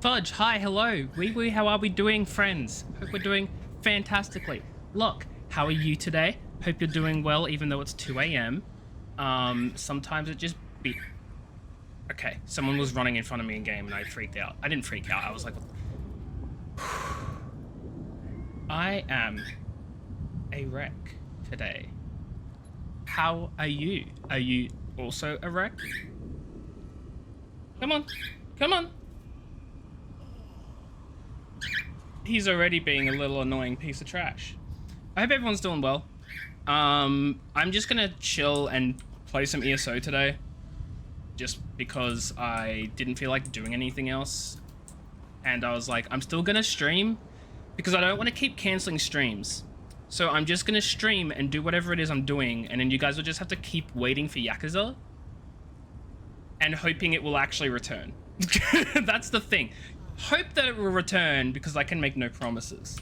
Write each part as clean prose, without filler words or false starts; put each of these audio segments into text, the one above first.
Fudge, hi, hello. Wee, how are we doing, friends? Hope we're doing fantastically. Look, how are you today? Hope you're doing well, even though it's 2 a.m. Sometimes it just be... Okay, someone was running in front of me in game and I freaked out. I didn't freak out, I was like... I am a wreck today. How are you? Are you also a wreck? Come on, come on. He's already being a little annoying piece of trash. I hope everyone's doing well. I'm just gonna chill and play some ESO today, just because I didn't feel like doing anything else. And I was like, I'm still gonna stream because I don't want to keep canceling streams. So I'm just gonna stream and do whatever it is I'm doing, and then you guys will just have to keep waiting for Yakuza and hoping it will actually return. That's the thing. Hope that it will return, because I can make no promises.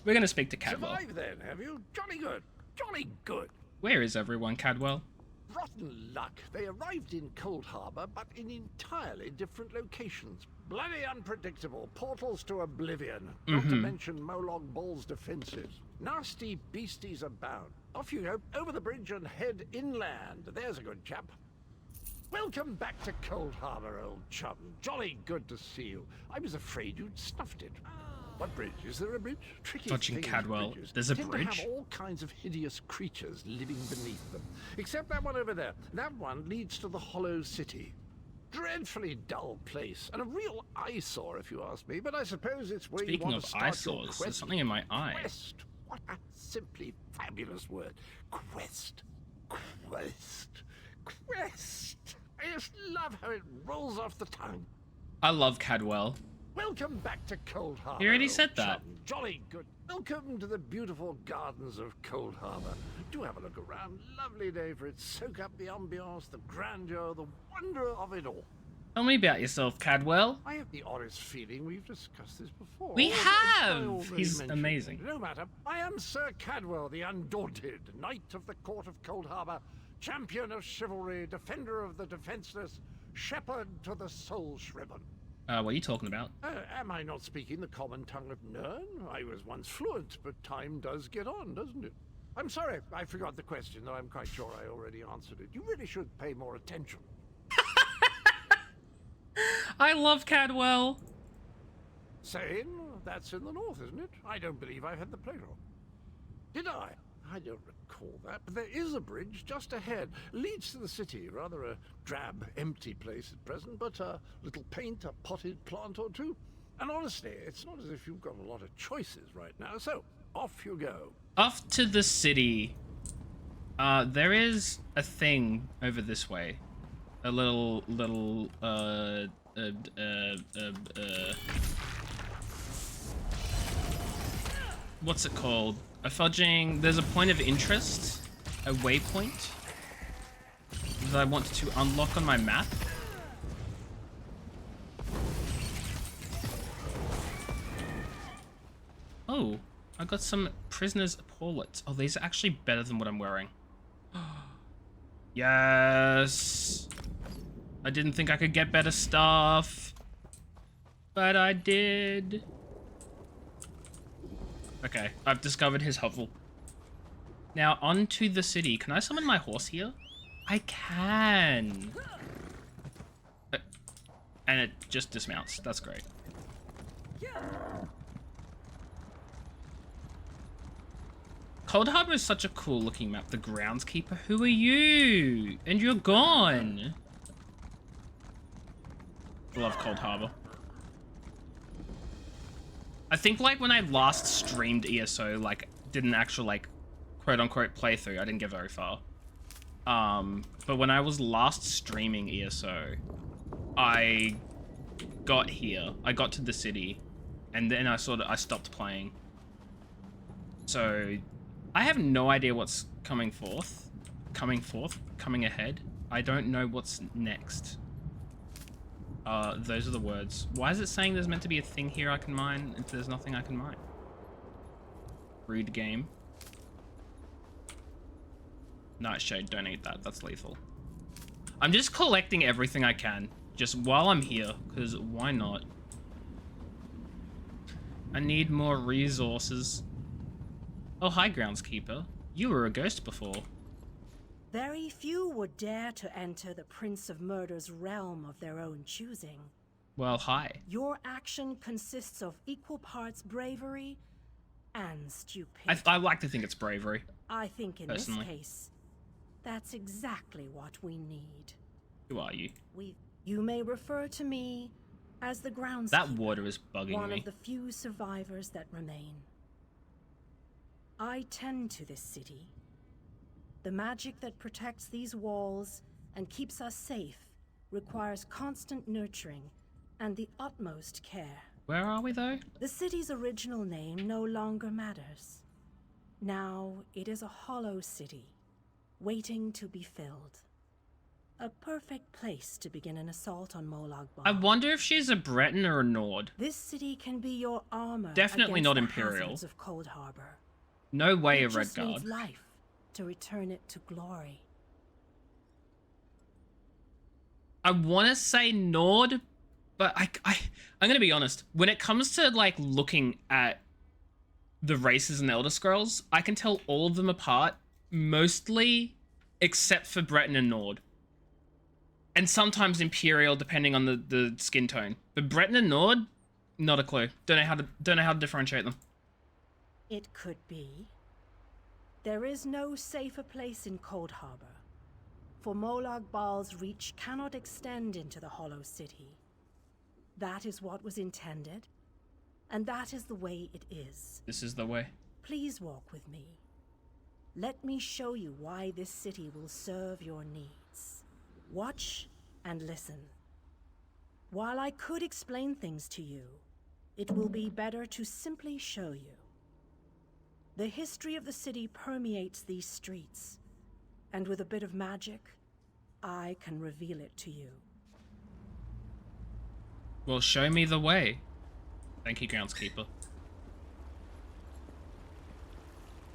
We're gonna speak to Cadwell. Survived then, have you? Jolly good. Jolly good. Where is everyone, Cadwell? Rotten luck. They arrived in Cold Harbor, but in entirely different locations. Bloody unpredictable. Portals to oblivion. Not to mention Molog Ball's defenses. Nasty beasties abound. Off you go, over the bridge and head inland. There's a good chap. Welcome back to Cold Harbor, old chum. Jolly good to see you. I was afraid you'd snuffed it. What bridge? Is there a bridge? Tricky Dodging things, Cadwell. bridges. There's a Tend bridge? to have all kinds of hideous creatures living beneath them. Except that one over there. That one leads to the Hollow City. Dreadfully dull place, and a real eyesore if you ask me, but I suppose it's where Speaking you of want to start your eyesores, quest. there's something in my eye. Quest. What a simply fabulous word. Quest. Quest. Quest. I just love how it rolls off the tongue. I love Cadwell. Welcome back to Cold Harbor. You already old said that. chum. Jolly good. Welcome to the beautiful gardens of Cold Harbor. Do have a look around. Lovely day for it. Soak up the ambiance, the grandeur, the wonder of it all. Tell me about yourself, Cadwell. I have the honest feeling we've discussed this before. We As have! I already He's mentioned. amazing. No matter. I am Sir Cadwell, the Undaunted, Knight of the Court of Cold Harbor, champion of chivalry, defender of the defenseless, shepherd to the soul-shriven. What are you talking about? Am I not speaking the common tongue of Nern? I was once fluent, but time does get on, doesn't it? I'm sorry, I forgot the question, though I'm quite sure I already answered it. You really should pay more attention. I love Cadwell. Sane? That's in the north, isn't it? I don't believe I've had the pleasure. Did I? I don't recall that, but there is a bridge just ahead. Leads to the city. Rather a drab, empty place at present, but a little paint, a potted plant or two. And honestly, it's not as if you've got a lot of choices right now, so off you go. Off to the city. There is a thing over this way. A little, what's it called? A fudging. There's a point of interest, a waypoint that I want to unlock on my map. Oh, I got some prisoners' paulets. Oh, these are actually better than what I'm wearing. Yes. I didn't think I could get better stuff, but I did. Okay, I've discovered his hovel. Now, on to the city. Can I summon my horse here? I can. And it just dismounts. That's great. Cold Harbor is such a cool looking map. The groundskeeper. Who are you? And you're gone. I love Cold Harbor. I think like when I last streamed ESO, like did an actual like quote unquote playthrough, I didn't get very far. But when I was last streaming ESO, I got here. I got to the city, and then I stopped playing. So I have no idea what's coming ahead. I don't know what's next. Those are the words. Why is it saying there's meant to be a thing here I can mine if there's nothing I can mine? Rude game. Nightshade, don't eat that. That's lethal. I'm just collecting everything I can, just while I'm here, because why not? I need more resources. Oh, hi, groundskeeper. You were a ghost before. Very few would dare to enter the Prince of Murder's realm of their own choosing. Well, hi. Your action consists of equal parts bravery and stupidity. I like to think it's bravery. I think in personally. this case, that's exactly what we need. Who are you? You may refer to me as the groundskeeper. That water is bugging one me. of the few survivors that remain. I tend to this city, The magic that protects these walls and keeps us safe requires constant nurturing and the utmost care. Where are we though? The city's original name no longer matters. Now it is a hollow city, waiting to be filled. A perfect place to begin an assault on Molag Bal. I wonder if she's a Breton or a Nord. This city can be your armor. Definitely against not the Imperial. hazards of Cold Harbor. No way a It just needs Redguard. life to return it to glory. I want to say Nord, but I'm going to be honest. When it comes to like looking at the races in Elder Scrolls, I can tell all of them apart, mostly except for Breton and Nord. And sometimes Imperial, depending on the skin tone. But Breton and Nord, not a clue. Don't know how to differentiate them. It could be. There is no safer place in Cold Harbor, for Molag Bal's reach cannot extend into the Hollow City. That is what was intended, and that is the way it is. This is the way. Please walk with me. Let me show you why this city will serve your needs. Watch and listen. While I could explain things to you, it will be better to simply show you. The history of the city permeates these streets, and with a bit of magic, I can reveal it to you. Well, show me the way. Thank you, groundskeeper.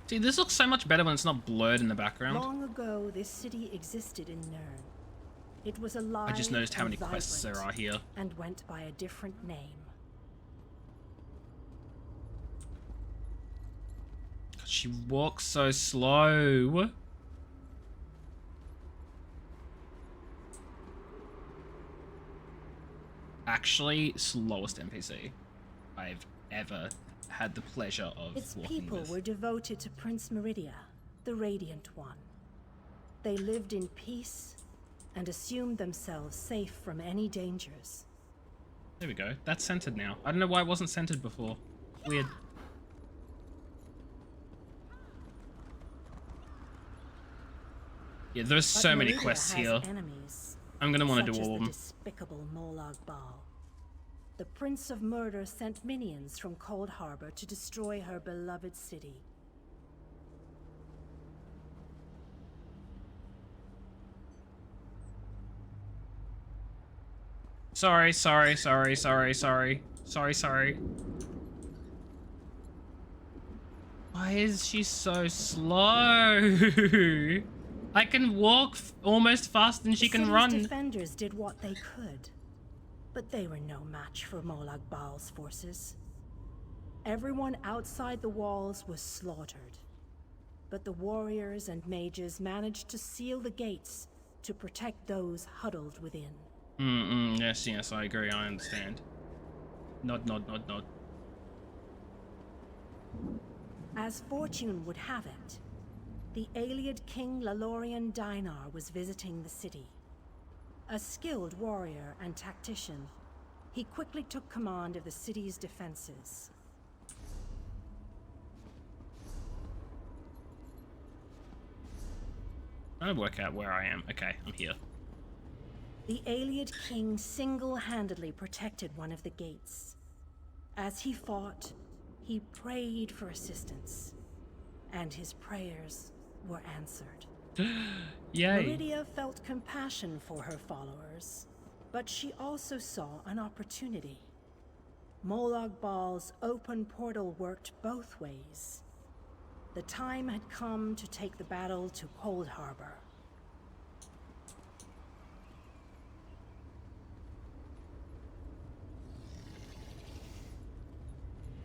See, this looks so much better when it's not blurred in the background. Long ago, this city existed in Nirn. It was alive I just noticed how and many quests there vibrant, are here. and went by a different name. She walks so slow. Actually, slowest NPC I've ever had the pleasure of Its walking people with. were devoted to Prince Meridia, the Radiant One. They lived in peace and assumed themselves safe from any dangers. There we go. That's centered now. I don't know why it wasn't centered before. Weird. Yeah, there's But so many Meridia quests has here. enemies, I'm gonna want to such do as all of the them. despicable Molag Bal. The Prince of Murder sent minions from Cold Harbor to destroy her beloved city. Sorry. Why is she so slow? I can walk almost faster than she The can city's run. defenders did what they could, but they were no match for Molag Bal's forces. Everyone outside the walls was slaughtered, but the warriors and mages managed to seal the gates to protect those huddled within. Yes, I agree, I understand. Nod. As fortune would have it, the Ayleid king Lalorian Dainar was visiting the city. A skilled warrior and tactician, he quickly took command of the city's defenses. Trying to work out where I am. Okay, I'm here. The Ayleid king single-handedly protected one of the gates. As he fought, he prayed for assistance, and his prayers were answered. Yay. Meridia felt compassion for her followers, but she also saw an opportunity. Molag Bal's open portal worked both ways. The time had come to take the battle to Cold Harbor.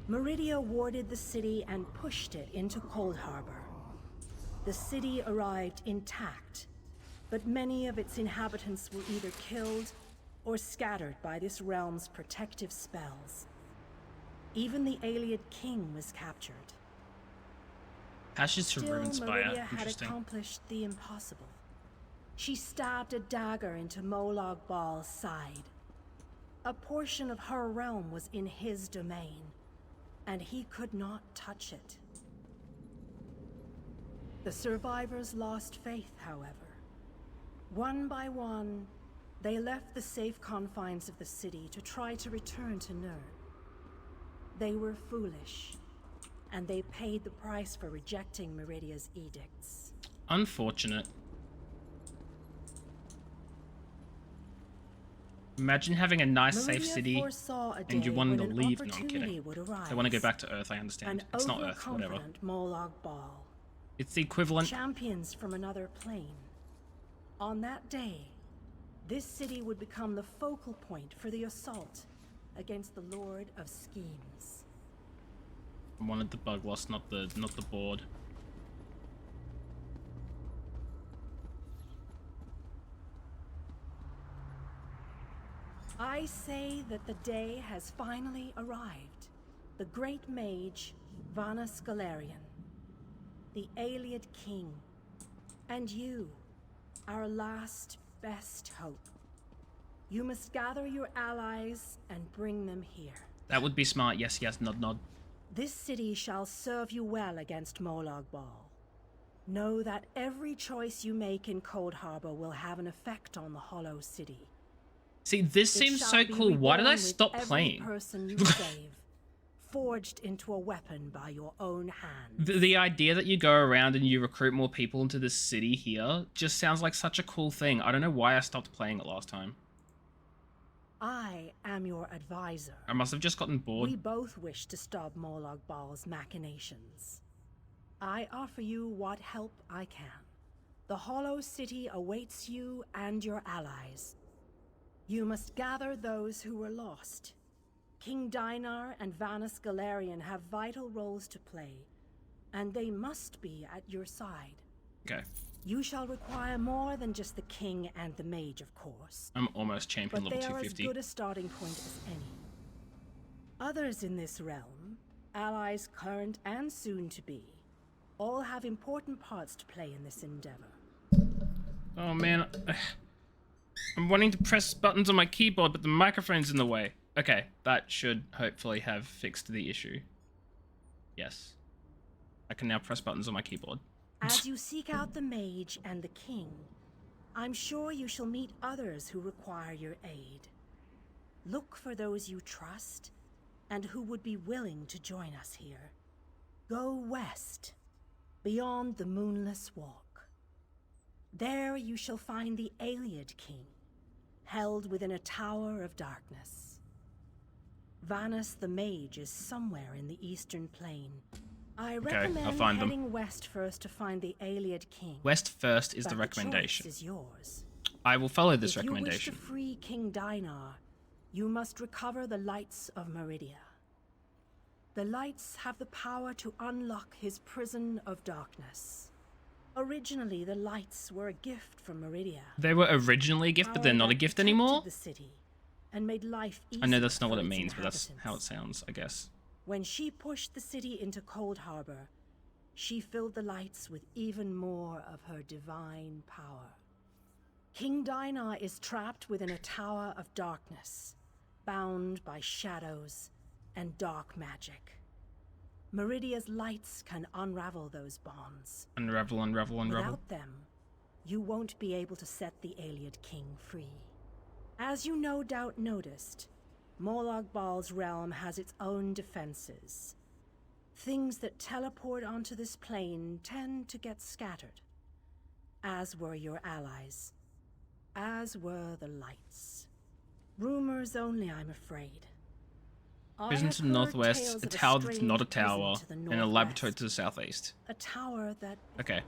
Meridia warded the city and pushed it into Cold Harbor. The city arrived intact, but many of its inhabitants were either killed or scattered by this realm's protective spells. Even the Ayleid king was captured. Ashes to Still, Ruinspire. Meridia had Interesting. accomplished the impossible. She stabbed a dagger into Molag Bal's side. A portion of her realm was in his domain, and he could not touch it. The survivors lost faith, however. One by one, they left the safe confines of the city to try to return to Nirn. They were foolish, and they paid the price for rejecting Meridia's edicts. Unfortunate. Imagine having a nice, safe city, and you wanted to leave. No, I'm kidding. They want to go back to Earth, I understand. It's not Earth, whatever. Molag Bal. It's the equivalent. Champions from another plane. On that day, this city would become the focal point for the assault against the Lord of Schemes. I wanted the bug lost, not the board. I say that the day has finally arrived. The great mage, Vana Scalarian, the Ayleid king, and you, our last best hope. You must gather your allies and bring them here. That would be smart. Yes, yes, nod, nod. This city shall serve you well against Molag Bal. Know that every choice you make in Coldharbour will have an effect on the Hollow City. See, this seems so cool. Why did I stop playing? Every person you save, forged into a weapon by your own hand. The idea that you go around and you recruit more people into this city here just sounds like such a cool thing. I don't know why I stopped playing it last time. I am your advisor. I must have just gotten bored. We both wish to stop Molag Bal's machinations. I offer you what help I can. The Hollow City awaits you and your allies. You must gather those who were lost. King Dinar and Vana Scalarian have vital roles to play, and they must be at your side. Okay. You shall require more than just the king and the mage, of course. I'm almost champion level 250. But they are as good a starting point as any. Others in this realm, allies current and soon to be, all have important parts to play in this endeavor. Oh man, I'm wanting to press buttons on my keyboard, but the microphone's in the way. Okay, that should hopefully have fixed the issue. Yes. I can now press buttons on my keyboard. As you seek out the mage and the king, I'm sure you shall meet others who require your aid. Look for those you trust and who would be willing to join us here. Go west, beyond the Moonless Walk. There you shall find the Ayleid king, held within a tower of darkness. Vanus the mage is somewhere in the eastern plain. I recommend I'll find heading west first to find the Ayleid king. West first is But the recommendation. choice is yours. I will follow this If recommendation. you wish to free King Dinar, you must recover the lights of Meridia. The lights have the power to unlock his prison of darkness. Originally, the lights were a gift from Meridia. They were originally a gift, but they're Power not a that gift protected anymore? the city and made life I know easier that's not what for it its means, but that's inhabitants. how it sounds, I guess. When she pushed the city into Coldharbour, she filled the lights with even more of her divine power. King Dinar is trapped within a tower of darkness, bound by shadows and dark magic. Meridia's lights can unravel those bonds. Unravel, unravel, unravel. Without them, you won't be able to set the Ayleid king free. As you no doubt noticed, Molag Bal's realm has its own defenses. Things that teleport onto this plane tend to get scattered, as were your allies, as were the lights. Rumors only, I'm afraid. Prison to the northwest, a tower that's not a tower, and a laboratory to the southeast. A tower that... Okay.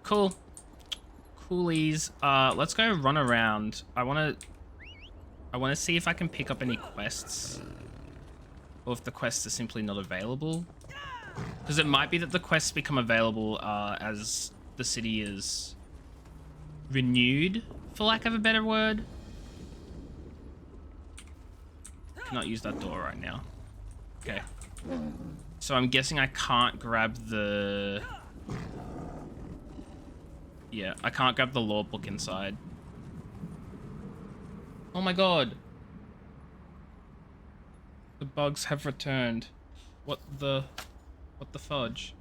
Cool. Coolies. Let's go run around. I wanna see if I can pick up any quests. Or if the quests are simply not available. Because it might be that the quests become available as the city is renewed, for lack of a better word. Cannot use that door right now. Okay. So I'm guessing I can't grab the... Yeah, I can't grab the law book inside. Oh my god. The bugs have returned. What the fudge?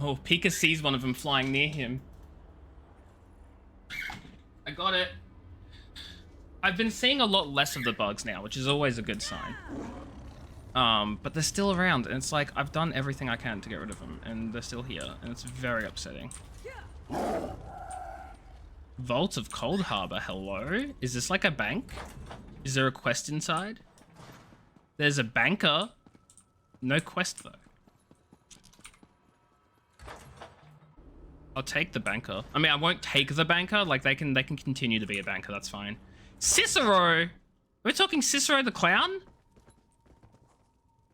Oh, Pika sees one of them flying near him. I got it. I've been seeing a lot less of the bugs now, which is always a good sign. But they're still around, and it's like, I've done everything I can to get rid of them, and they're still here, and it's very upsetting. Vault of Coldharbour, hello? Is this like a bank? Is there a quest inside? There's a banker. No quest, though. I'll take the banker. I mean, I won't take the banker. Like, they can continue to be a banker, that's fine. Cicero! We're talking Cicero the Clown?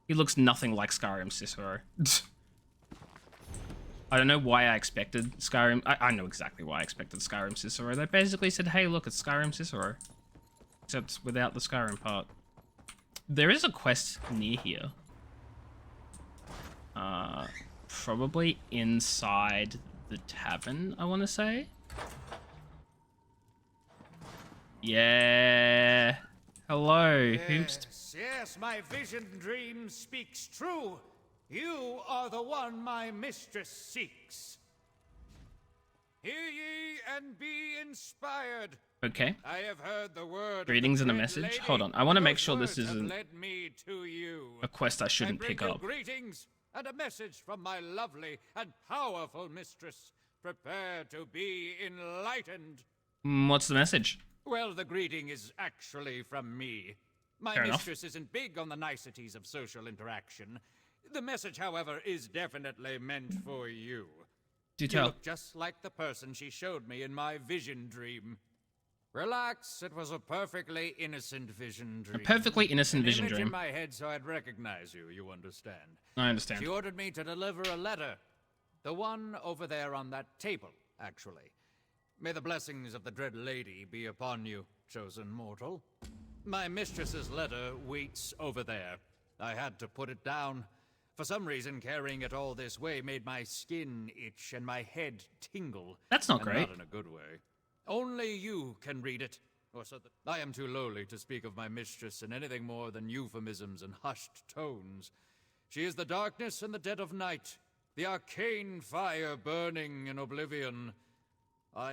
He looks nothing like Skyrim Cicero. I don't know why I expected Skyrim. I know exactly why I expected Skyrim Cicero. They basically said, hey, look, it's Skyrim Cicero. Except without the Skyrim part. There is a quest near here. Probably inside the tavern, I want to say. Yeah. Hello. Yes, my vision dream speaks true. You are the one my mistress seeks. Hear ye and be inspired. Okay. I have heard the word. Greetings of the and a Dread message. Lady. Hold on. I want to make Those sure this words have isn't led me to you. a quest I shouldn't I bring pick you up. Greetings and a message from my lovely and powerful mistress. Prepare to be enlightened. What's the message? Well, the greeting is actually from me. My Fair enough. mistress isn't big on the niceties of social interaction. The message, however, is definitely meant for you. Do You tell. look just like the person she showed me in my vision dream. Relax, it was a perfectly innocent vision dream. A perfectly innocent An vision image dream. in my head so I'd recognize you, you understand. I understand. She ordered me to deliver a letter. The one over there on that table, actually. May the blessings of the Dread Lady be upon you, chosen mortal. My mistress's letter waits over there. I had to put it down. For some reason, carrying it all this way made my skin itch and my head tingle. That's not And great. Not in a good way. Only you can read it. Or so that I am too lowly to speak of my mistress in anything more than euphemisms and hushed tones. She is the darkness and the dead of night, the arcane fire burning in oblivion. You're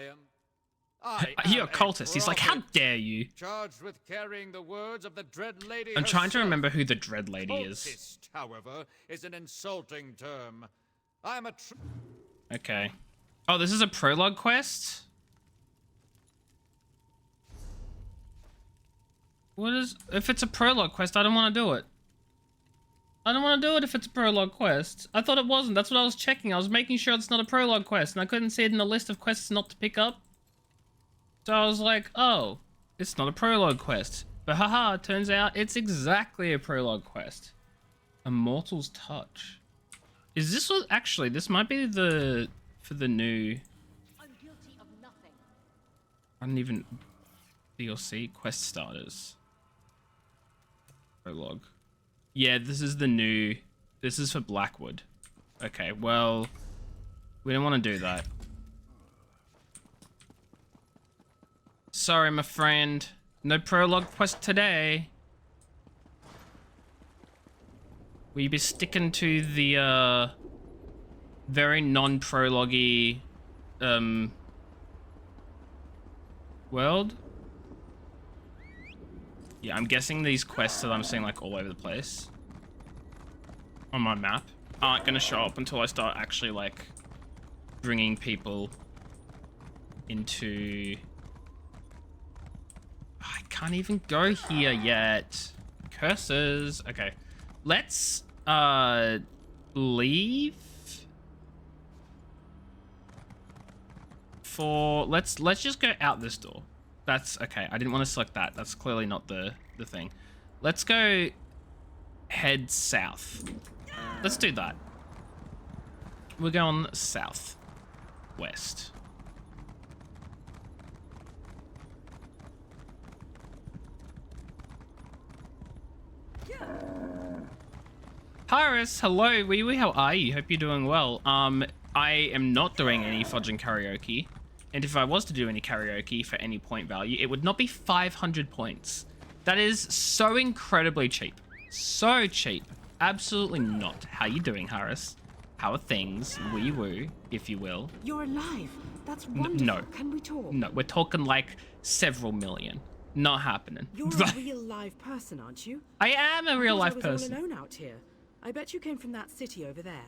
a am cultist. He's like, how prophet dare you? charged with carrying the words of the Dread Lady I'm trying to herself. remember who the Dread Lady is. Cultist, however, is an insulting term. I'm a Okay. Oh, this is a prologue quest? What is... If it's a prologue quest, I don't want to do it. I don't want to do it if it's a prologue quest. I thought it wasn't. That's what I was checking. I was making sure it's not a prologue quest, and I couldn't see it in the list of quests not to pick up. So I was like, oh, it's not a prologue quest. But haha, it turns out it's exactly a prologue quest. A Mortal's Touch. Is this what... Actually, this might be the... For the new... I'm guilty of nothing. I don't even... DLC quest starters. Prologue. Yeah, this is the new... This is for Blackwood. Okay, well... We don't want to do that. Sorry, my friend. No prologue quest today. Will you be sticking to the, very non-prologue-y, world? Yeah, I'm guessing these quests that I'm seeing, like, all over the place on my map aren't gonna show up until I start actually, like, bringing people into... I can't even go here yet. Curses. Okay. Let's, leave for... Let's just go out this door. That's okay. I didn't want to select that. That's clearly not the thing. Let's go head south. Let's do that. We're going south. West. Paris, hello, wee wee, how are you? Hope you're doing well. I am not doing any fudging karaoke. And if I was to do any karaoke for any point value, it would not be 500 points. That is so incredibly cheap. So cheap. Absolutely not. How you doing, Harris? How are things? Wee woo, if you will. You're alive. That's wonderful. No. Can we talk? No, we're talking like several million. Not happening. You're a real live person, aren't you? I am a real I life was person. all alone out here. I bet you came from that city over there.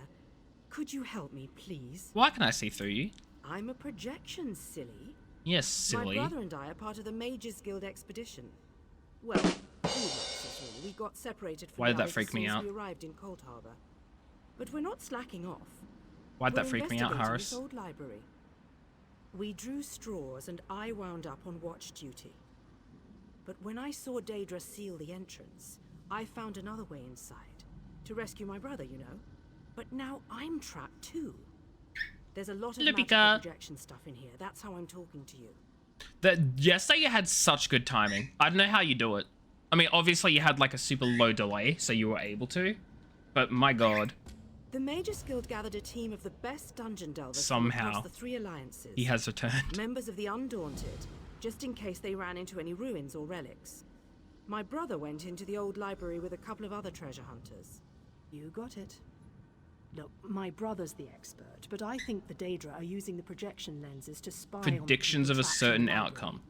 Could you help me, please? Why can I see through you? I'm a projection, silly. Yes, silly. My brother and I are part of the Mages Guild expedition. Well, two boxes, really. We got separated from Why did the that others freak as soon me as out? we arrived in Cold Harbor. But we're not slacking off. Why'd that We're freak me out, investigating Harris? this old library. We drew straws and I wound up on watch duty. But when I saw Daedra seal the entrance, I found another way inside. To rescue my brother, you know. But now I'm trapped too. There's a lot of magical Lupika. projection stuff in here. That's how I'm talking to you. Yesterday you had such good timing. I don't know how you do it. I mean, obviously you had like a super low delay, so you were able to. But my god, The Mages Guild gathered a team of the best dungeon delvers Somehow. from across the three alliances. he has returned. Members of the Undaunted, just in case they ran into any ruins or relics. My brother went into the old library with a couple of other treasure hunters. You got it. Look, my brother's the expert, but I think the Daedra are using the projection lenses to spy on the Predictions people of a trapped in the certain library. outcome.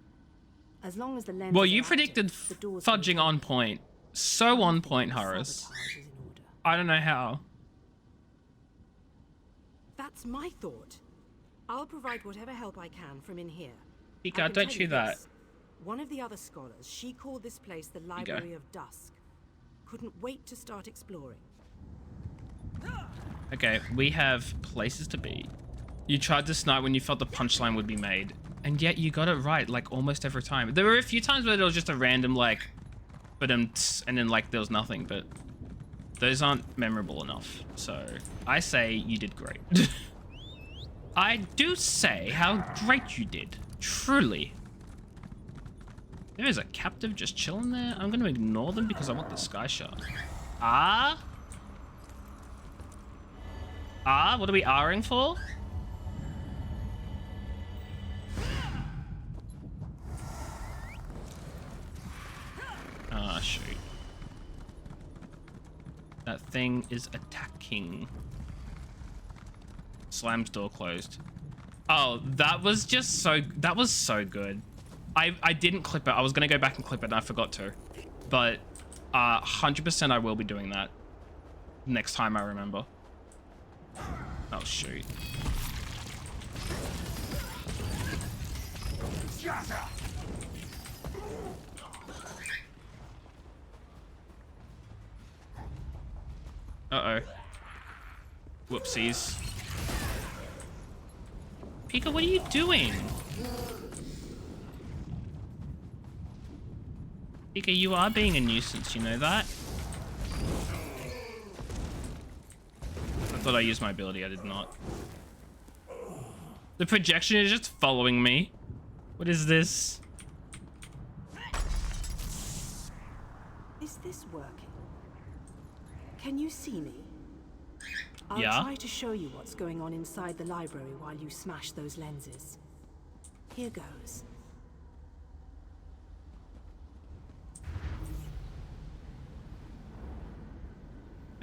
As long as the lenses Well, are you active, predicted the doors will fudging be on open. point. So on point, Sabotage Harris. is in order. I don't know how. That's my thought. I'll provide whatever help I can from in here. Pika, I can don't tell you you that. this. One of the other scholars, she called this place the go. Library of Dusk. Couldn't wait to start exploring. Okay, we have places to be. You tried to snipe when you felt the punchline would be made, and yet you got it right, like almost every time. There were a few times where there was just a random like, but and then like there was nothing, but those aren't memorable enough. So I say you did great. I do say how great you did, truly. There is a captive just chilling there. I'm gonna ignore them because I want the sky shot. Ah. Ah, what are we R-ing for? Ah, shoot. That thing is attacking. Slams door closed. Oh, that was just so... That was so good. I didn't clip it. I was going to go back and clip it and I forgot to. But 100% I will be doing that next time I remember. Oh, shoot. Uh-oh. Whoopsies. Pika, what are you doing? Pika, you are being a nuisance, you know that? I thought I used my ability, I did not. The projection is just following me. What is this? Is this working? Can you see me? I'll Yeah? try to show you what's going on inside the library while you smash those lenses. Here goes.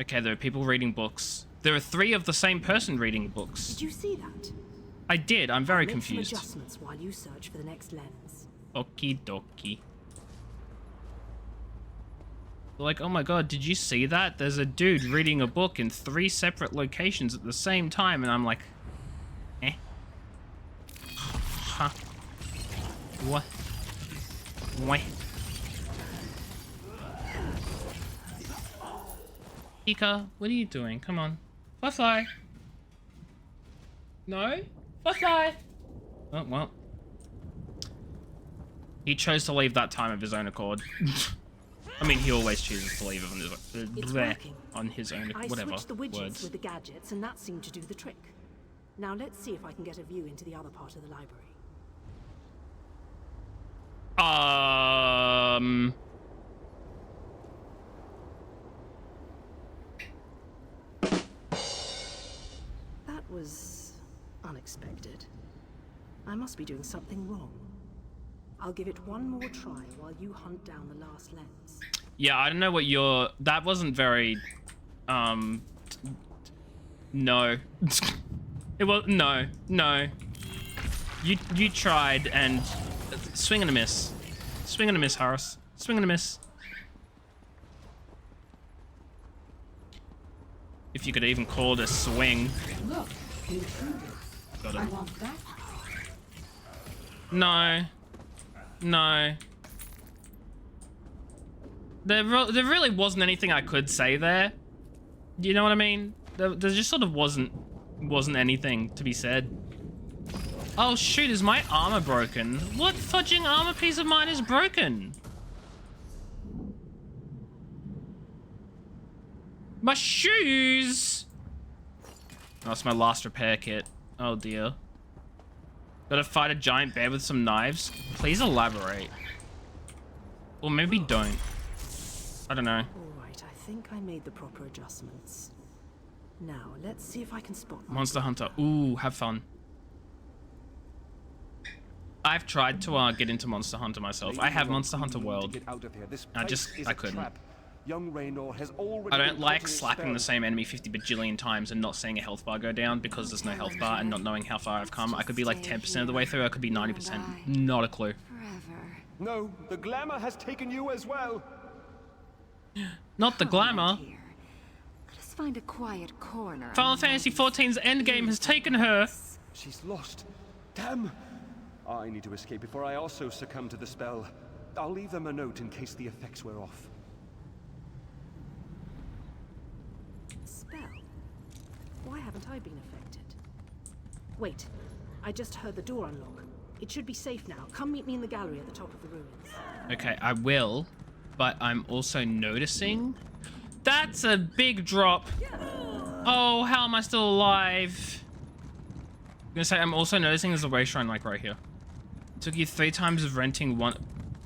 Okay, there are people reading books. There are 3 of the same person reading books. Did you see that? I did, I'm very Make confused. some adjustments while you search for the next lens. Okie dokie. Like, oh my god, did you see that? There's a dude reading a book in 3 separate locations at the same time, and I'm like, eh? Huh? What? What? Pika, what are you doing? Come on. Fly fly. No? Fly fly. Oh, well. He chose to leave that time of his own accord. I mean, he always chooses to leave on his, It's bleh, working. on his own, I whatever, switched the widgets words. with the gadgets, and that seemed to do the trick. Now let's see if I can get a view into the other part of the library. That was unexpected. I must be doing something wrong. I'll give it one more try while you hunt down the last lens. Yeah, I don't know what your... That wasn't very... No. It was no. You tried and swing and a miss. Swing and a miss, Harris. Swing and a miss. If you could even call it a swing. Look, intruders. Got I him. want that. No. There really wasn't anything I could say there. You know what I mean? There just sort of wasn't anything to be said. Oh shoot, is my armor broken? What fudging armor piece of mine is broken? My shoes! Oh, that's my last repair kit. Oh dear. Gotta fight a giant bear with some knives? Please elaborate. Or maybe don't. I don't know. All right, I think I made the proper adjustments. Now, let's see if I can spot my Monster Hunter. Ooh, have fun. I've tried to get into Monster Hunter myself. I have Monster Hunter World. Get out of here. This I place is I a couldn't. trap. Young Raynor has already I don't been like plotting a slapping the spell. same enemy 50 bajillion times and not seeing a health bar go down because there's no health bar and not knowing how far I've come. I could be like 10% of the way through, I could be 90%. Not a clue. Forever. No, the glamour has taken you as well. Not the glamour. Here. Let us find a quiet corner. Final among Fantasy these XIV's endgame has taken her. She's lost. Damn. I need to escape before I also succumb to the spell. I'll leave them a note in case the effects wear off. spell. Why haven't I been affected? Wait, I just heard the door unlock. It should be safe now. Come meet me in the gallery at the top of the ruins. Okay, I will, but I'm also noticing. That's a big drop. Oh, how am I still alive? I'm gonna say I'm also noticing there's a way shrine like right here. It took you 3 times of renting one.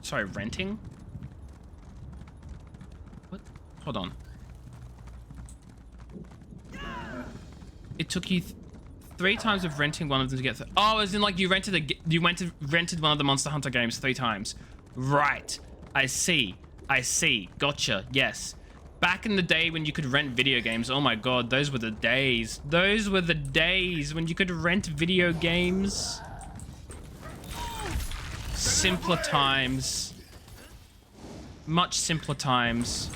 Sorry, renting? What? Hold on. It took you 3 times of renting one of them to get. Oh, as in like you rented rented one of the Monster Hunter games 3 times. Right. I see. Gotcha. Yes. Back in the day when you could rent video games, oh my god, those were the days. Those were the days when you could rent video games. Simpler times. Much simpler times.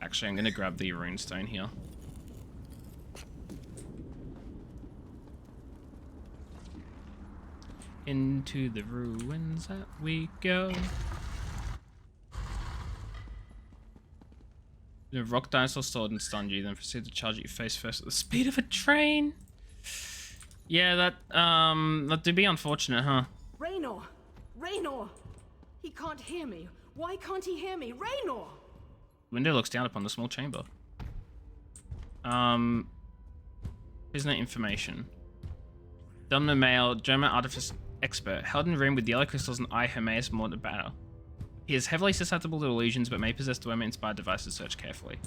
Actually, I'm gonna grab the runestone here. Into the ruins that we go. The rock dinosaur sword and stun you, then proceed to charge at your face first at the speed of a train. Yeah, that'd be unfortunate, huh? Raynor! Raynor! He can't hear me. Why can't he hear me? Raynor! Window looks down upon the small chamber. Isn't it information? Domino Male, German artifice expert, held in room with yellow crystals and eye Hermaeus Mortar banner. He is heavily susceptible to illusions, but may possess Dwemer-inspired devices. Search carefully.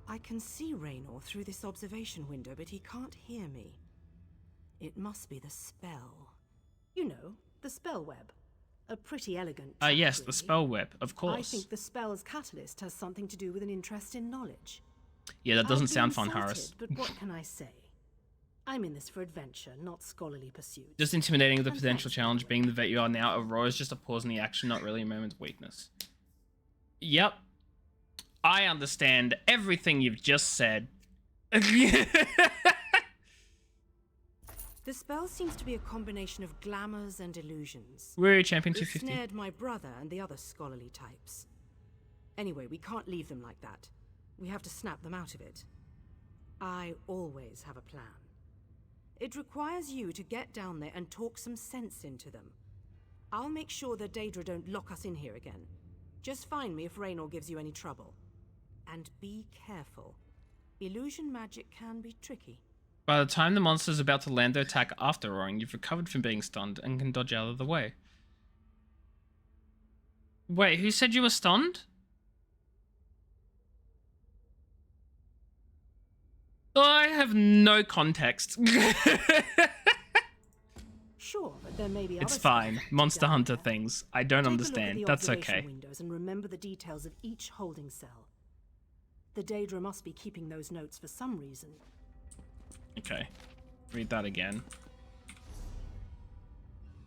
I can see Raynor through this observation window, but he can't hear me. It must be the spell. You know, the spell web. A pretty elegant trick, Yes, the really. spell web, of I course. think the spell's catalyst has something to do with an interest in knowledge. Yeah, that doesn't I've been sound fun, insulted, Harris. But what can I say? I'm in this for adventure, not scholarly pursuits. Just intimidating with the And potential thanks, challenge, being the vet you are now, Aurora is just a pause in the action, not really a moment of weakness. Yep. I understand everything you've just said. The spell seems to be a combination of glamours and illusions. We're Champion It 250. snared my brother and the other scholarly types. Anyway, we can't leave them like that. We have to snap them out of it. I always have a plan. It requires you to get down there and talk some sense into them. I'll make sure the Daedra don't lock us in here again. Just find me if Raynor gives you any trouble. And be careful. Illusion magic can be tricky. By the time the monster is about to land their attack after roaring, you've recovered from being stunned and can dodge out of the way. Wait, who said you were stunned? I have no context. Sure, but there may be It's other fine. stuff Monster down Hunter there. things. I don't Take understand. A look at the That's observation okay. windows and remember the details of each holding cell. The Daedra must be keeping those notes for some reason. Okay. Read that again.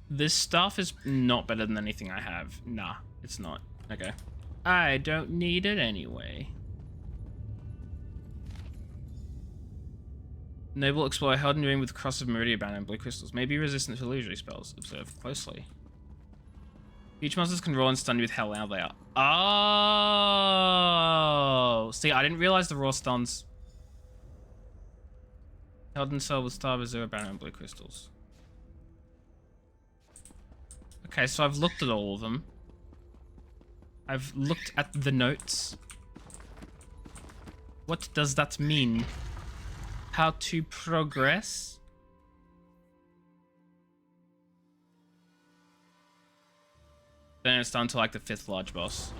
This stuff is not better than anything I have. Nah, it's not. Okay. I don't need it anyway. Noble Explorer held in doing with Cross of Meridia Banner and blue crystals. May be resistant to illusory spells. Observe closely. Each monsters can roll and stun you with how loud they are. Oh! See, I didn't realize the raw stuns. Held in cell with Star Azure Banner and blue crystals. Okay, so I've looked at all of them. I've looked at the notes. What does that mean? How to progress? Then it's down to like the 5th large boss.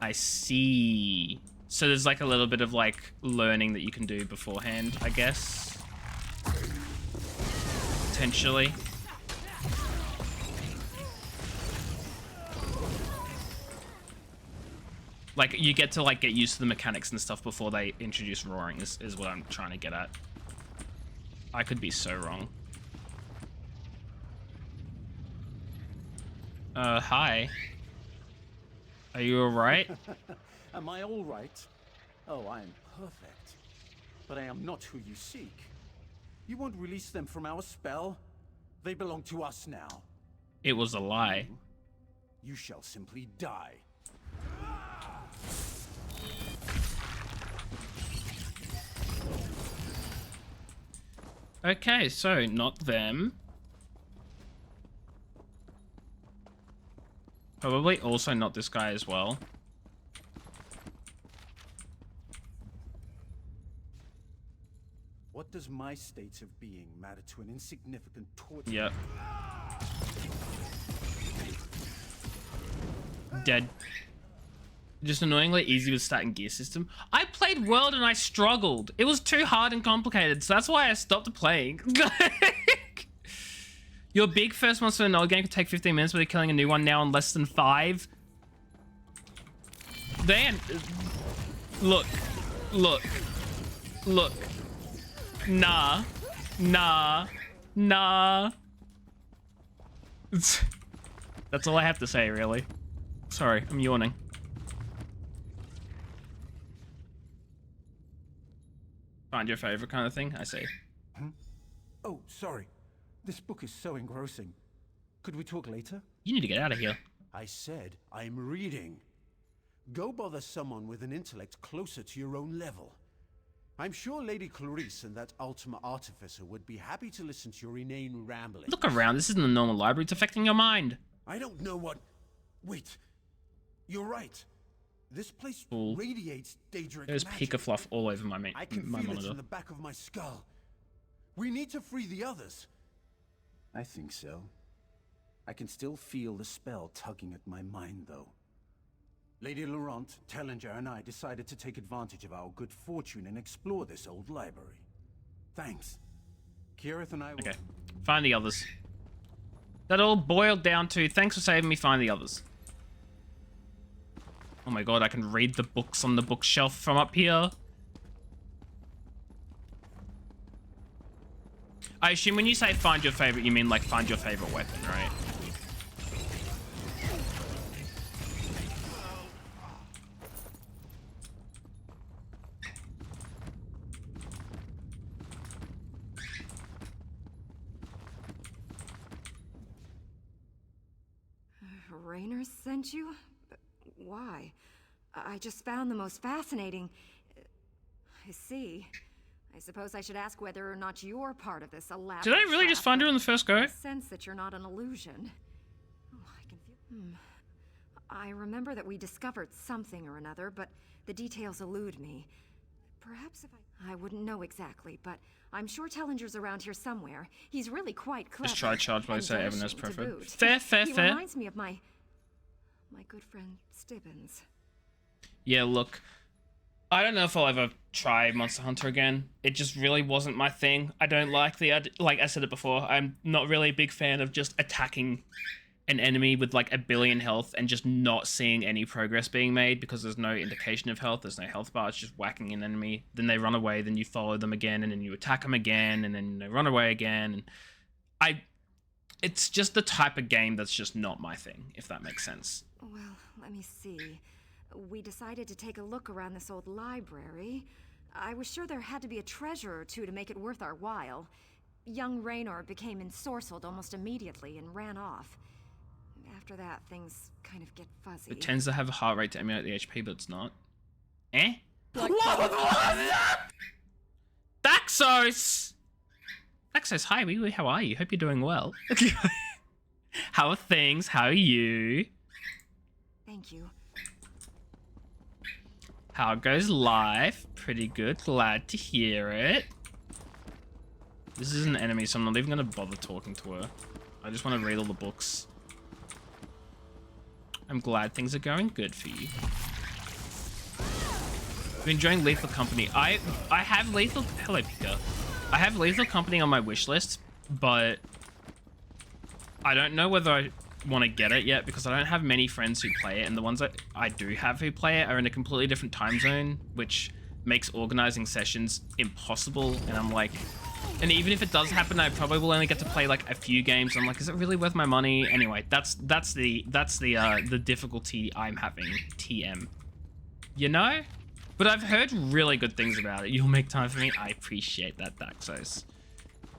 I see. So there's like a little bit of like learning that you can do beforehand, I guess. Potentially. Like, you get to, like, get used to the mechanics and stuff before they introduce roaring, is what I'm trying to get at. I could be so wrong. Hi. Are you alright? Am I all right? Oh, I am perfect. But I am not who you seek. You won't release them from our spell. They belong to us now. It was a lie. You shall simply die. Okay, so not them. Probably also not this guy as well. What does my state of being matter to an insignificant torture? Yep. Dead. Just annoyingly easy with stat and gear system. I played World and I struggled. It was too hard and complicated, so that's why I stopped playing. Your big first monster in an old game could take 15 minutes, but they're killing a new one now in less than 5. Dan, look, look, look. Nah, nah, nah. That's all I have to say, really. Sorry, I'm yawning. Find your favorite kind of thing, I see. Oh, sorry. This book is so engrossing. Could we talk later? You need to get out of here. I said I'm reading. Go bother someone with an intellect closer to your own level. I'm sure Lady Clarice and that Ultima Artificer would be happy to listen to your inane rambling. Look around, this isn't a normal library, it's affecting your mind. I don't know what... Wait. You're right. This place Cool. radiates Daedric There's magic. Pika Fluff all over my I can my feel it monitor. in the back of my skull. We need to free the others. I think so. I can still feel the spell tugging at my mind, though. Lady Laurent, Tellinger, and I decided to take advantage of our good fortune and explore this old library. Thanks. Kirith and I will... Okay, find the others. That all boiled down to, thanks for saving me, find the others. Oh my god, I can read the books on the bookshelf from up here. I assume when you say find your favorite, you mean like find your favorite weapon, right? Raynor sent you? But why? I just found the most fascinating... I see. I suppose I should ask whether or not you're part of this elaborate Did I really just find her in the first go? I sense that you're not an illusion. Oh, I can feel... I remember that we discovered something or another, but the details elude me. Perhaps if I wouldn't know exactly, but I'm sure Tellinger's around here somewhere. He's really quite clever. Just try charge by and say Evan as dashing to preferred. boot. Fair, fair, He fair. reminds me of my good friend Stibbons. Yeah, look. I don't know if I'll ever try Monster Hunter again. It just really wasn't my thing. I don't like like I said it before, I'm not really a big fan of just attacking an enemy with like 1 billion health and just not seeing any progress being made because there's no indication of health, there's no health bar, it's just whacking an enemy, then they run away, then you follow them again, and then you attack them again, and then they run away again, and it's just the type of game that's just not my thing, if that makes sense. Well, let me see. We decided to take a look around this old library. I was sure there had to be a treasure or two to make it worth our while. Young Raynor became ensorcelled almost immediately and ran off. After that, things kind of get fuzzy. It tends to have a heart rate to emulate the HP, but it's not. Eh? Daxos! Daxos, hi, wee wee, how are you? Hope you're doing well. How are things? How are you? Thank you. How goes life? Pretty good. Glad to hear it. This is an enemy, so I'm not even going to bother talking to her. I just want to read all the books. I'm glad things are going good for you. I'm enjoying Lethal Company. I have Lethal... Hello, Pika. I have Lethal Company on my wish list, but I don't know whether I want to get it yet because I don't have many friends who play it, and the ones that I do have who play it are in a completely different time zone, which makes organizing sessions impossible. And I'm like, and even if it does happen, I probably will only get to play like a few games. I'm like, is it really worth my money? Anyway, that's the difficulty I'm having. TM, you know. But I've heard really good things about it. You'll make time for me. I appreciate that, Daxos.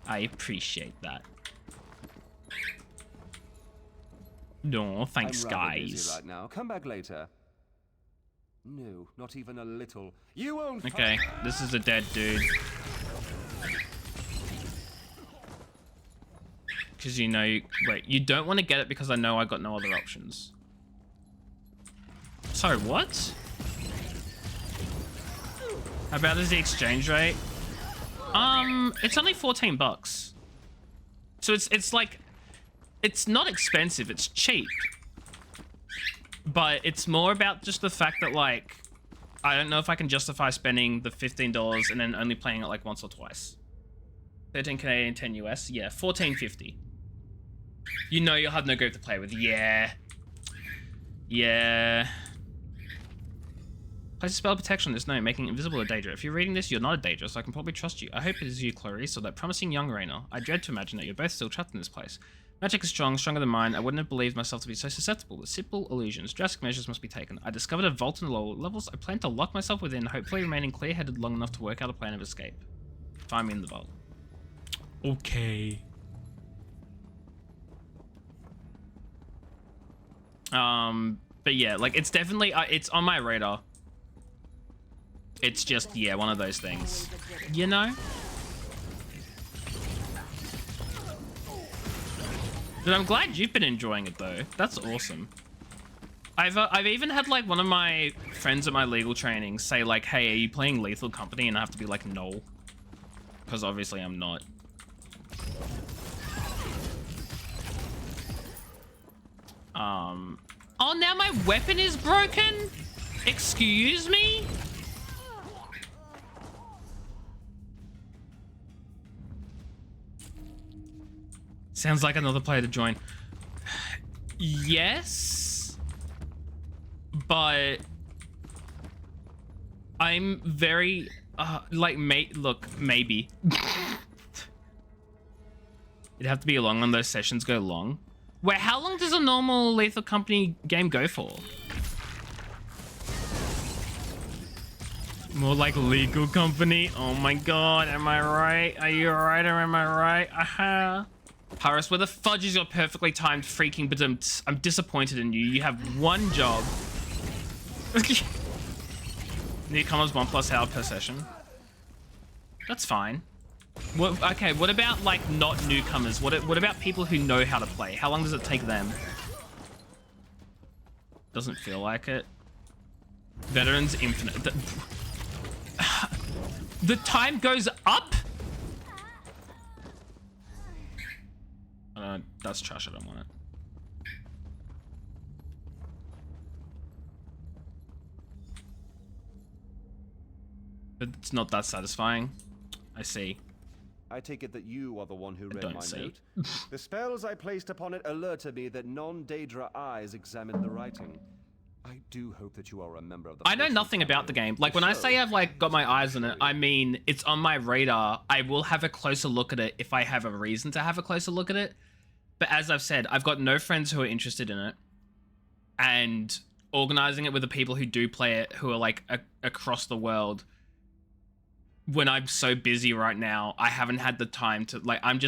I appreciate that. No, thanks, I'm rather guys. busy right now. Come back later. No, not even a little. You won't. Okay, this is a dead dude. Because you know, wait, you don't want to get it because I know I got no other options. Sorry, what? How about is the exchange rate? It's only 14 bucks. So it's like, it's not expensive, it's cheap. But it's more about just the fact that, like, I don't know if I can justify spending the $15 and then only playing it like once or twice. 13 Canadian, 10 US, yeah, 14.50. You know you'll have no group to play with, yeah. Yeah. Place a spell protection on this note, making invisible a Daedra. If you're reading this, you're not a Daedra, so I can probably trust you. I hope it is you, Clarice, or that promising young Raynor. I dread to imagine that you're both still trapped in this place. Magic is strong, stronger than mine. I wouldn't have believed myself to be so susceptible. With simple illusions, drastic measures must be taken. I discovered a vault in the lower levels. I plan to lock myself within, hopefully remaining clear-headed long enough to work out a plan of escape. Find me in the vault. Okay. But yeah, like, it's definitely, it's on my radar. It's just, yeah, one of those things. You know? But I'm glad you've been enjoying it, though. That's awesome. I've even had, like, one of my friends at my legal training say, like, hey, are you playing Lethal Company? And I have to be like, no. Because obviously I'm not. Oh, now my weapon is broken? Excuse me? Sounds like another player to join. Yes, but I'm very like, look, maybe it'd have to be long when those sessions go long. Wait, how long does a normal Lethal Company game go for? More like Legal Company. Oh my god, am I right? Are you right or am I right? Aha. Paris, where the fudge is your perfectly timed freaking badumts? I'm disappointed in you. You have one job. Newcomers 1+ hour per session. That's fine. What, okay, what about, like, not newcomers? What about people who know how to play? How long does it take them? Doesn't feel like it. Veterans Infinite. The time goes up? That's trash, I don't want it. It's not that satisfying. I see. I take it that you are the one who read don't my see. note. The spells I placed upon it alerted me that non-Daedra eyes examined the writing. I do hope that you are a member of the... I know nothing about the game. Like, when I say I've, like, got my eyes on it, I mean, it's on my radar. I will have a closer look at it if I have a reason to have a closer look at it. But as I've said, I've got no friends who are interested in it. And organizing it with the people who do play it, who are, like, across the world, when I'm so busy right now, I haven't had the time to, like, I'm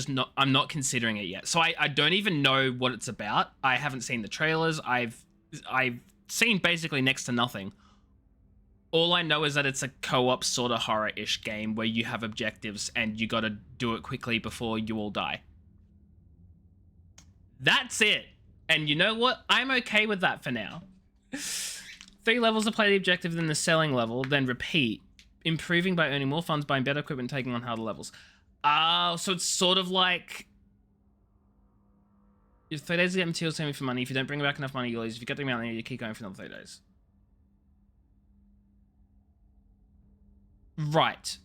not considering it yet. So I don't even know what it's about. I haven't seen the trailers. I've seen basically next to nothing. All I know is that it's a co-op sort of horror-ish game where you have objectives and you gotta do it quickly before you all die. That's it. And you know what? I'm okay with that for now. 3 levels to play the objective, then the selling level, then repeat. Improving by earning more funds, buying better equipment, taking on harder levels. So it's sort of like... You have 3 days to get materials saving for money. If you don't bring back enough money, you lose. If you get the amount, you keep going for another 3 days. Right.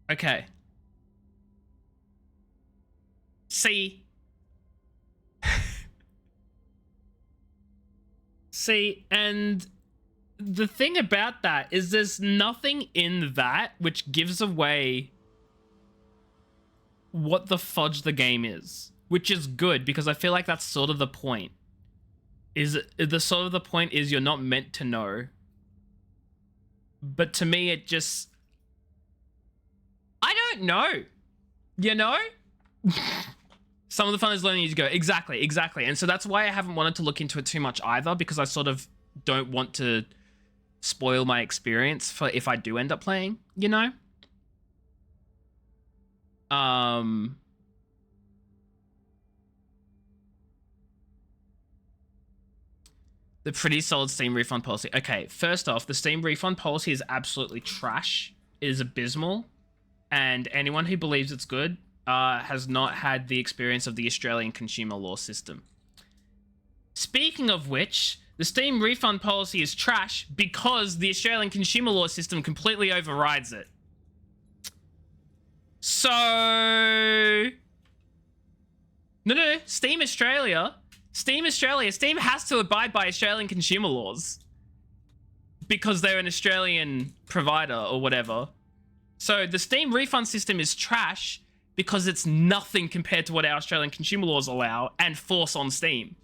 Okay. See. See, and the thing about that is there's nothing in that which gives away what the fudge the game is, which is good because I feel like that's sort of the point. The point is you're not meant to know. But to me, it just... I don't know. You know? Some of the fun is learning as you go. Exactly. And so that's why I haven't wanted to look into it too much either, because I sort of don't want to spoil my experience for if I do end up playing, you know? The pretty solid Steam refund policy. Okay, first off, the Steam refund policy is absolutely trash. It is abysmal. And anyone who believes it's good has not had the experience of the Australian consumer law system. Speaking of which, the Steam refund policy is trash because the Australian consumer law system completely overrides it. So... No, Steam Australia. Steam has to abide by Australian consumer laws because they're an Australian provider or whatever. So the Steam refund system is trash because it's nothing compared to what our Australian consumer laws allow and force on Steam.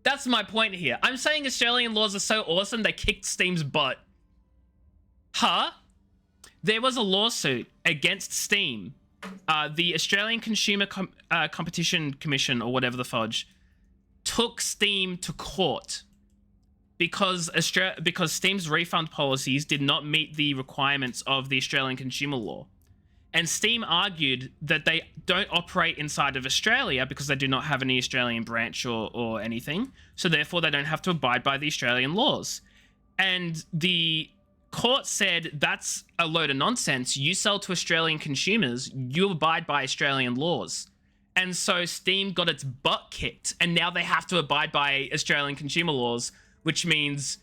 That's my point here. I'm saying Australian laws are so awesome they kicked Steam's butt. Huh? There was a lawsuit against Steam. The Australian Consumer Competition Commission, or whatever the fudge, took Steam to court because Steam's refund policies did not meet the requirements of the Australian consumer law. And Steam argued that they don't operate inside of Australia because they do not have any Australian branch or anything. So therefore, they don't have to abide by the Australian laws. And the court said, that's a load of nonsense. You sell to Australian consumers, you abide by Australian laws. And so Steam got its butt kicked, and now they have to abide by Australian consumer laws, which means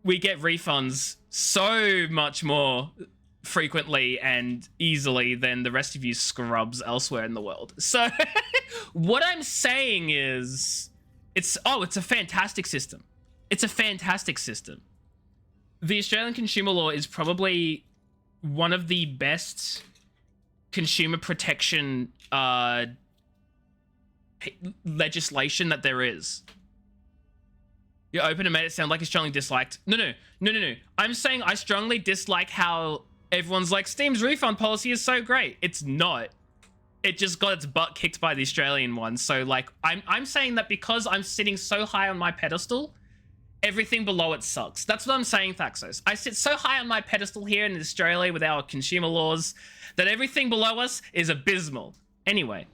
we get refunds so much more frequently and easily than the rest of you scrubs elsewhere in the world. So what I'm saying is it's a fantastic system. It's a fantastic system. The Australian consumer law is probably one of the best consumer protection legislation that there is. You opened and made it sound like you strongly disliked. No. I'm saying I strongly dislike how everyone's like, Steam's refund policy is so great. It's not. It just got its butt kicked by the Australian one. So like, I'm saying that because I'm sitting so high on my pedestal, everything below it sucks. That's what I'm saying, Thaxos. I sit so high on my pedestal here in Australia with our consumer laws that everything below us is abysmal. Anyway,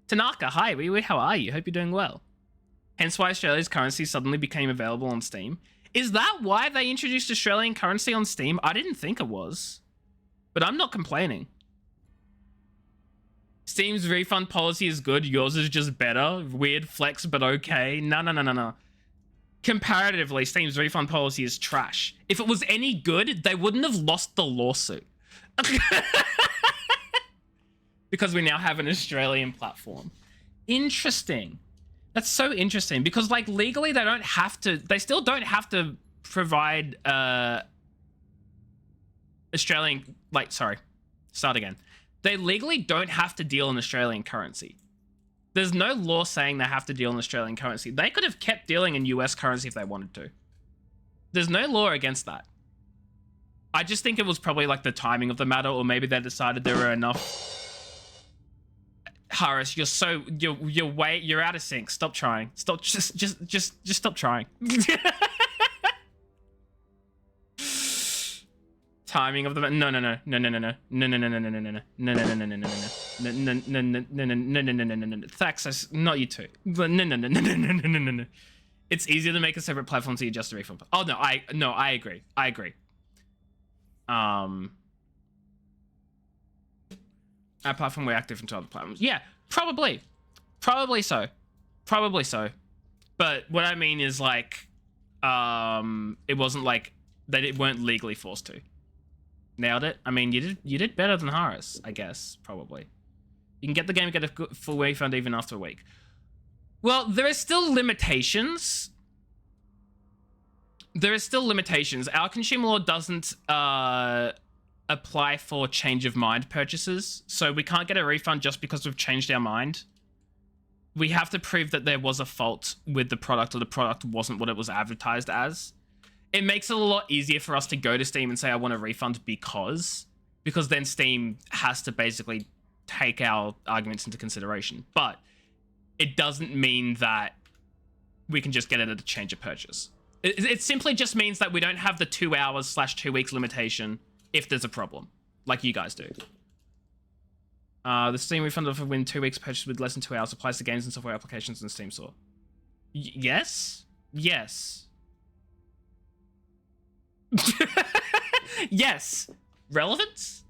Tanaka, hi, Wee, how are you? Hope you're doing well. Hence why Australia's currency suddenly became available on Steam. Is that why they introduced Australian currency on Steam? I didn't think it was. But I'm not complaining. Steam's refund policy is good. Yours is just better. Weird flex, but okay. No. comparatively, Steam's refund policy is trash. If it was any good, they wouldn't have lost the lawsuit. Because we now have an Australian platform. Interesting. That's so interesting because, like, legally they don't have to. They still don't have to provide Australian. Like, sorry, start again. They legally don't have to deal in Australian currency. There's no law saying they have to deal in Australian currency. They could have kept dealing in US currency if they wanted to. There's no law against that. I just think it was probably like the timing of the matter, or maybe they decided there were enough. Harris, you're out of sync. Stop trying. Stop. Just stop trying. Timing of the no. Thaxus, not you two. No. It's easier to make a separate platform so you just a refund. Oh no, I agree. Our platform we're active into other platforms. Yeah, probably so. But what I mean is like, it wasn't like they weren't legally forced to. Nailed it. I mean, you did better than Harris, I guess. Probably. You can get the game and get a full refund even after a week. Well, there are still limitations. Our consumer law doesn't apply for change of mind purchases, so we can't get a refund just because we've changed our mind. We have to prove that there was a fault with the product or the product wasn't what it was advertised as. It makes it a lot easier for us to go to Steam and say, I want a refund because then Steam has to basically take our arguments into consideration. But it doesn't mean that we can just get it at a change of purchase. It simply just means that we don't have the 2 hours / 2 weeks limitation if there's a problem, like you guys do. The Steam refund offer within 2 weeks purchase with less than 2 hours applies to games and software applications in the Steam store. Yes. Yes. Relevance?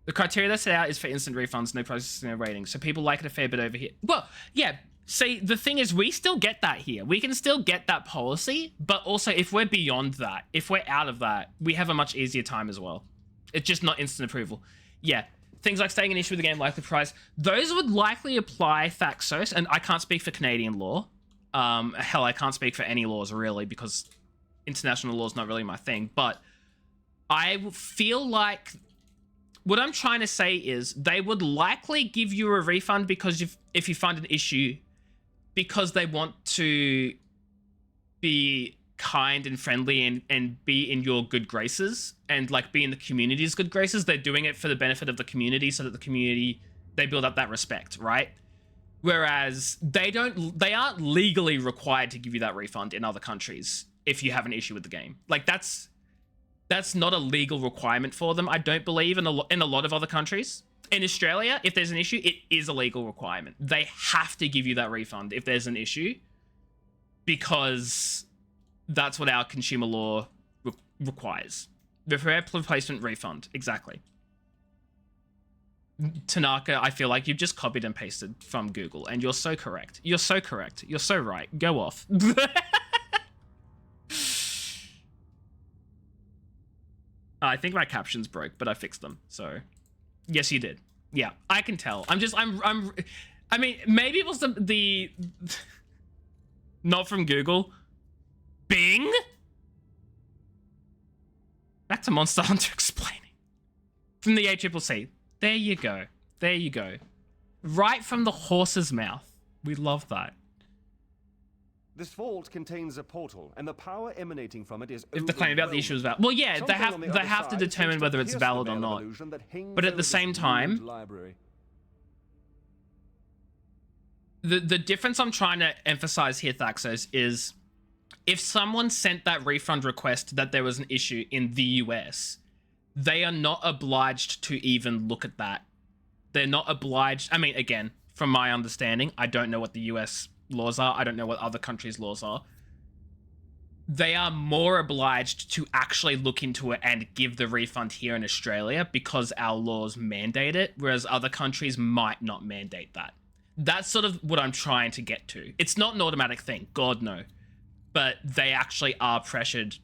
The criteria that's set out is for instant refunds, no processing or rating. So people like it a fair bit over here. Well, yeah. See, the thing is, we still get that here. We can still get that policy, but also if we're beyond that, if we're out of that, we have a much easier time as well. It's just not instant approval. Yeah. Things like staying an issue with the game, likely price, those would likely apply Thaxos, and I can't speak for Canadian law. Hell, I can't speak for any laws really because international law is not really my thing, but I feel like what I'm trying to say is they would likely give you a refund because if you find an issue, because they want to be kind and friendly and be in your good graces and like be in the community's good graces. They're doing it for the benefit of the community so that the community, they build up that respect, right? Whereas they aren't legally required to give you that refund in other countries if you have an issue with the game. Like that's not a legal requirement for them, I don't believe, in a lot of other countries. In Australia, if there's an issue, it is a legal requirement. They have to give you that refund if there's an issue because that's what our consumer law requires. The fair replacement refund, exactly. Tanaka, I feel like you've just copied and pasted from Google, and you're so correct. You're so correct. You're so right. Go off. I think my captions broke, but I fixed them, so... Yes, you did. Yeah, I can tell. I mean, maybe it was the not from Google. Bing? Back to Monster Hunter explaining. From the ACCC. There you go. There you go. Right from the horse's mouth. We love that. This vault contains a portal, and the power emanating from it is if the claim about the issue is valid. Well, yeah, they have to determine whether it's valid or not. But at the same time, the difference I'm trying to emphasize here, Thaxos, is if someone sent that refund request that there was an issue in the US, they are not obliged to even look at that. They're not obliged. I mean, again, from my understanding, I don't know what the US laws are. I don't know what other countries' laws are. They are more obliged to actually look into it and give the refund here in Australia because our laws mandate it, whereas other countries might not mandate that. That's sort of what I'm trying to get to. It's not an automatic thing, God no. But they actually are pressured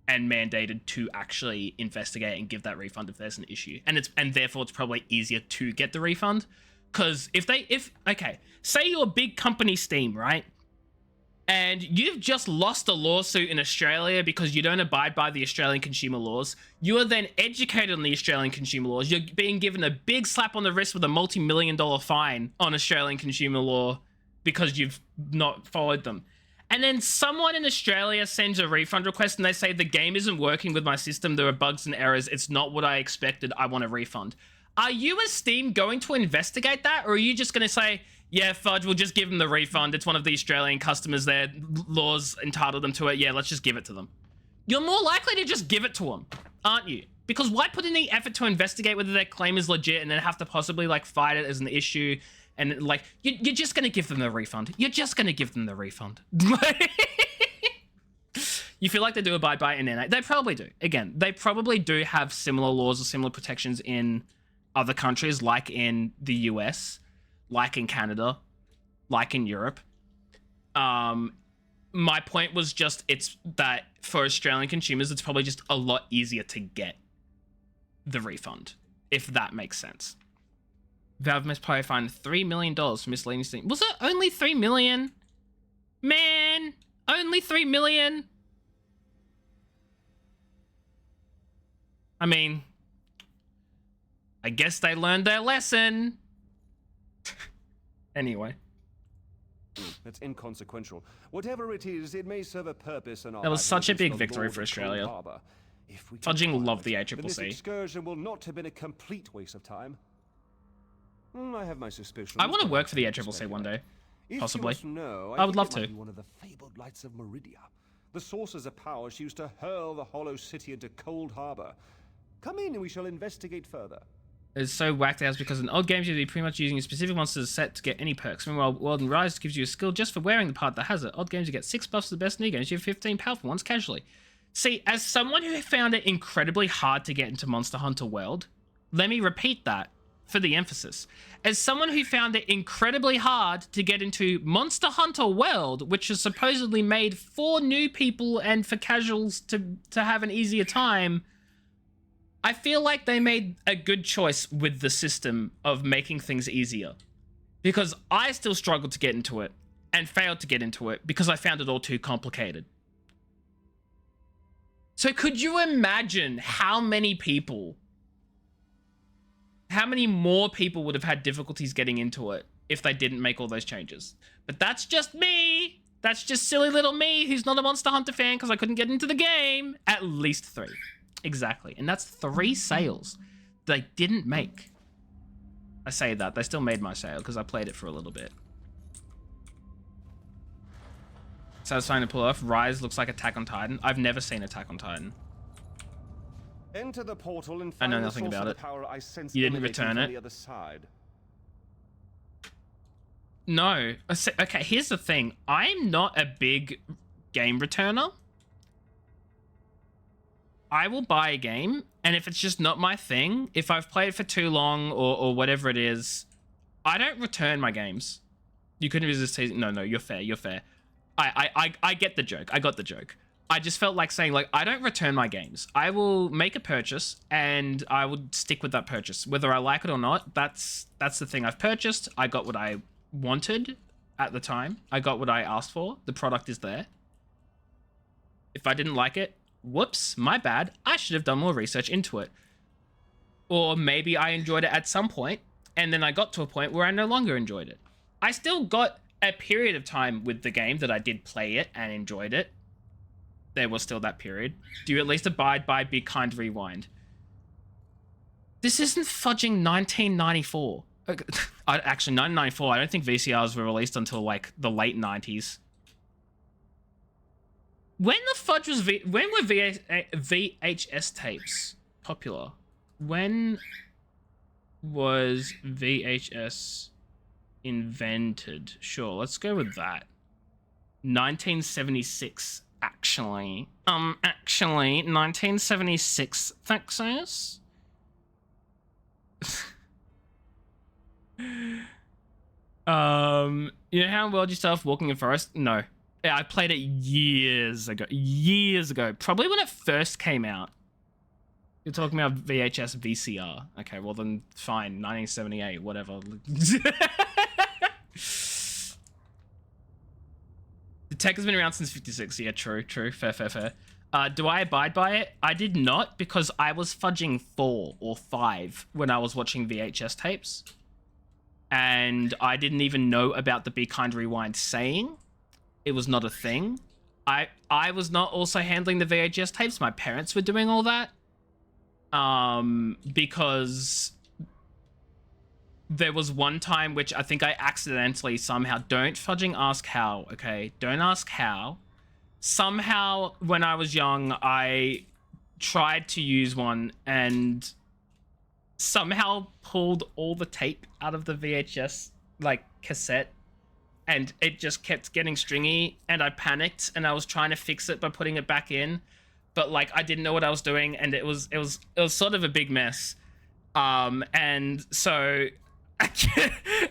and mandated to actually investigate and give that refund if there's an issue. And therefore it's probably easier to get the refund. Because okay, say you're a big company, Steam, right? And you've just lost a lawsuit in Australia because you don't abide by the Australian consumer laws. You are then educated on the Australian consumer laws. You're being given a big slap on the wrist with a multi-million-dollar fine on Australian consumer law because you've not followed them. And then someone in Australia sends a refund request and they say, the game isn't working with my system. There are bugs and errors. It's not what I expected. I want a refund. Are you as Steam going to investigate that? Or are you just going to say, yeah, fudge, we'll just give them the refund. It's one of the Australian customers. Their laws entitle them to it. Yeah, let's just give it to them. You're more likely to just give it to them, aren't you? Because why put in the effort to investigate whether their claim is legit and then have to possibly like fight it as an issue? And like, you're just going to give them the refund. You're just going to give them the refund. You feel like they do abide by it in NA. They probably do. Again, they probably do have similar laws or similar protections in other countries, like in the US, like in Canada, like in Europe. My point was just, it's that for Australian consumers, it's probably just a lot easier to get the refund, if that makes sense. Valve must probably find $3 million for misleading Steam. Was it only 3 million? Man, only 3 million? I mean, I guess they learned their lesson. Anyway. That's inconsequential. Whatever it is, it may serve a purpose. And that was such a big victory for Australia. Fudging loved the ACCC. This excursion will not have been a complete waste of time. I have my suspicions. I want to work for the ACCC one day. Possibly. I would love to. One of the fabled lights of Meridia. The sources of power she used to hurl the Hollow City into Cold Harbor. Come in and we shall investigate further. It's so whacked out because in old games you'd be pretty much using a specific monster's set to get any perks. Meanwhile, World and Rise gives you a skill just for wearing the part that has it. Odd games you get 6 buffs to the best new games. You have 15 powerful ones casually. See, as someone who found it incredibly hard to get into Monster Hunter World, let me repeat that for the emphasis. As someone who found it incredibly hard to get into Monster Hunter World, which is supposedly made for new people and for casuals to have an easier time, I feel like they made a good choice with the system of making things easier. Because I still struggled to get into it and failed to get into it because I found it all too complicated. So could you imagine how many more people would have had difficulties getting into it if they didn't make all those changes? But that's just me. That's just silly little me who's not a Monster Hunter fan because I couldn't get into the game. At least 3. Exactly. And that's 3 sales they didn't make. I say that. They still made my sale because I played it for a little bit. Satisfying to pull off. Rise looks like Attack on Titan. I've never seen Attack on Titan. Enter the portal and I know find nothing the source about of it. the power I sense You didn't emanating return from it? the other side. No. Okay, here's the thing. I'm not a big game returner. I will buy a game, and if it's just not my thing, if I've played it for too long or whatever it is, I don't return my games. You couldn't resist teasing. No, you're fair. You're fair. I get the joke. I got the joke. I just felt like saying, like, I don't return my games. I will make a purchase, and I would stick with that purchase. Whether I like it or not, that's the thing. I've purchased. I got what I wanted at the time. I got what I asked for. The product is there. If I didn't like it, whoops, my bad. I should have done more research into it. Or maybe I enjoyed it at some point, and then I got to a point where I no longer enjoyed it. I still got a period of time with the game that I did play it and enjoyed it. There was still that period. Do you at least abide by Be Kind Rewind? This isn't fudging 1994. Actually, 1994, I don't think VCRs were released until, like, the late 90s. When the fudge was when were VHS tapes popular? When was VHS invented? Sure, let's go with that. 1976, actually. Actually, 1976, You know how in World yourself walking in forest? No. Yeah, I played it years ago. Years ago. Probably when it first came out. You're talking about VHS VCR. Okay, well then fine. 1978, whatever. The tech has been around since 56. Yeah, true. Fair. Do I abide by it? I did not, because I was fudging 4 or 5 when I was watching VHS tapes. And I didn't even know about the Be Kind Rewind saying. It was not a thing. I was not also handling the VHS tapes. My parents were doing all that. Because there was one time which I think I accidentally somehow, don't fudging ask how, okay? Don't ask how. Somehow, when I was young, I tried to use one and somehow pulled all the tape out of the VHS, like, cassette, and it just kept getting stringy, and I panicked, and I was trying to fix it by putting it back in, but, like, I didn't know what I was doing, and it was sort of a big mess. And so,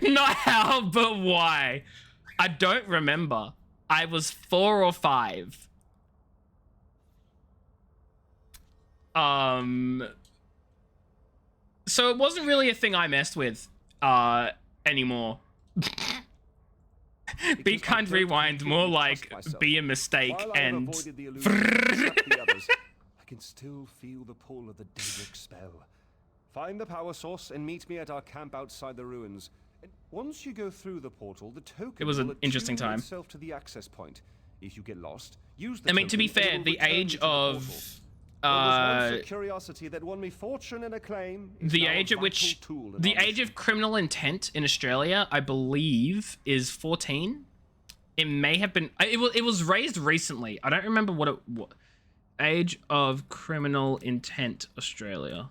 not how, but why. I don't remember. I was 4 or 5. So it wasn't really a thing I messed with, anymore. Be Kind Rewind, more like be a mistake While I have and... avoided the illusion and trapped the others, I can still feel the pull of the Daedric spell. Find the power source and meet me at our camp outside the ruins. And once you go through the portal, the token It was an will interesting attune time. itself to the access point. If you get lost, use the I mean, to be token and fair, it will the return you age to the of... portal. There was once a curiosity that won me fortune and acclaim. Is The now a age at vital which... tool in The our age mission. of criminal intent in Australia, I believe, is 14. It may have been... It was raised recently. I don't remember what. Age of criminal intent, Australia.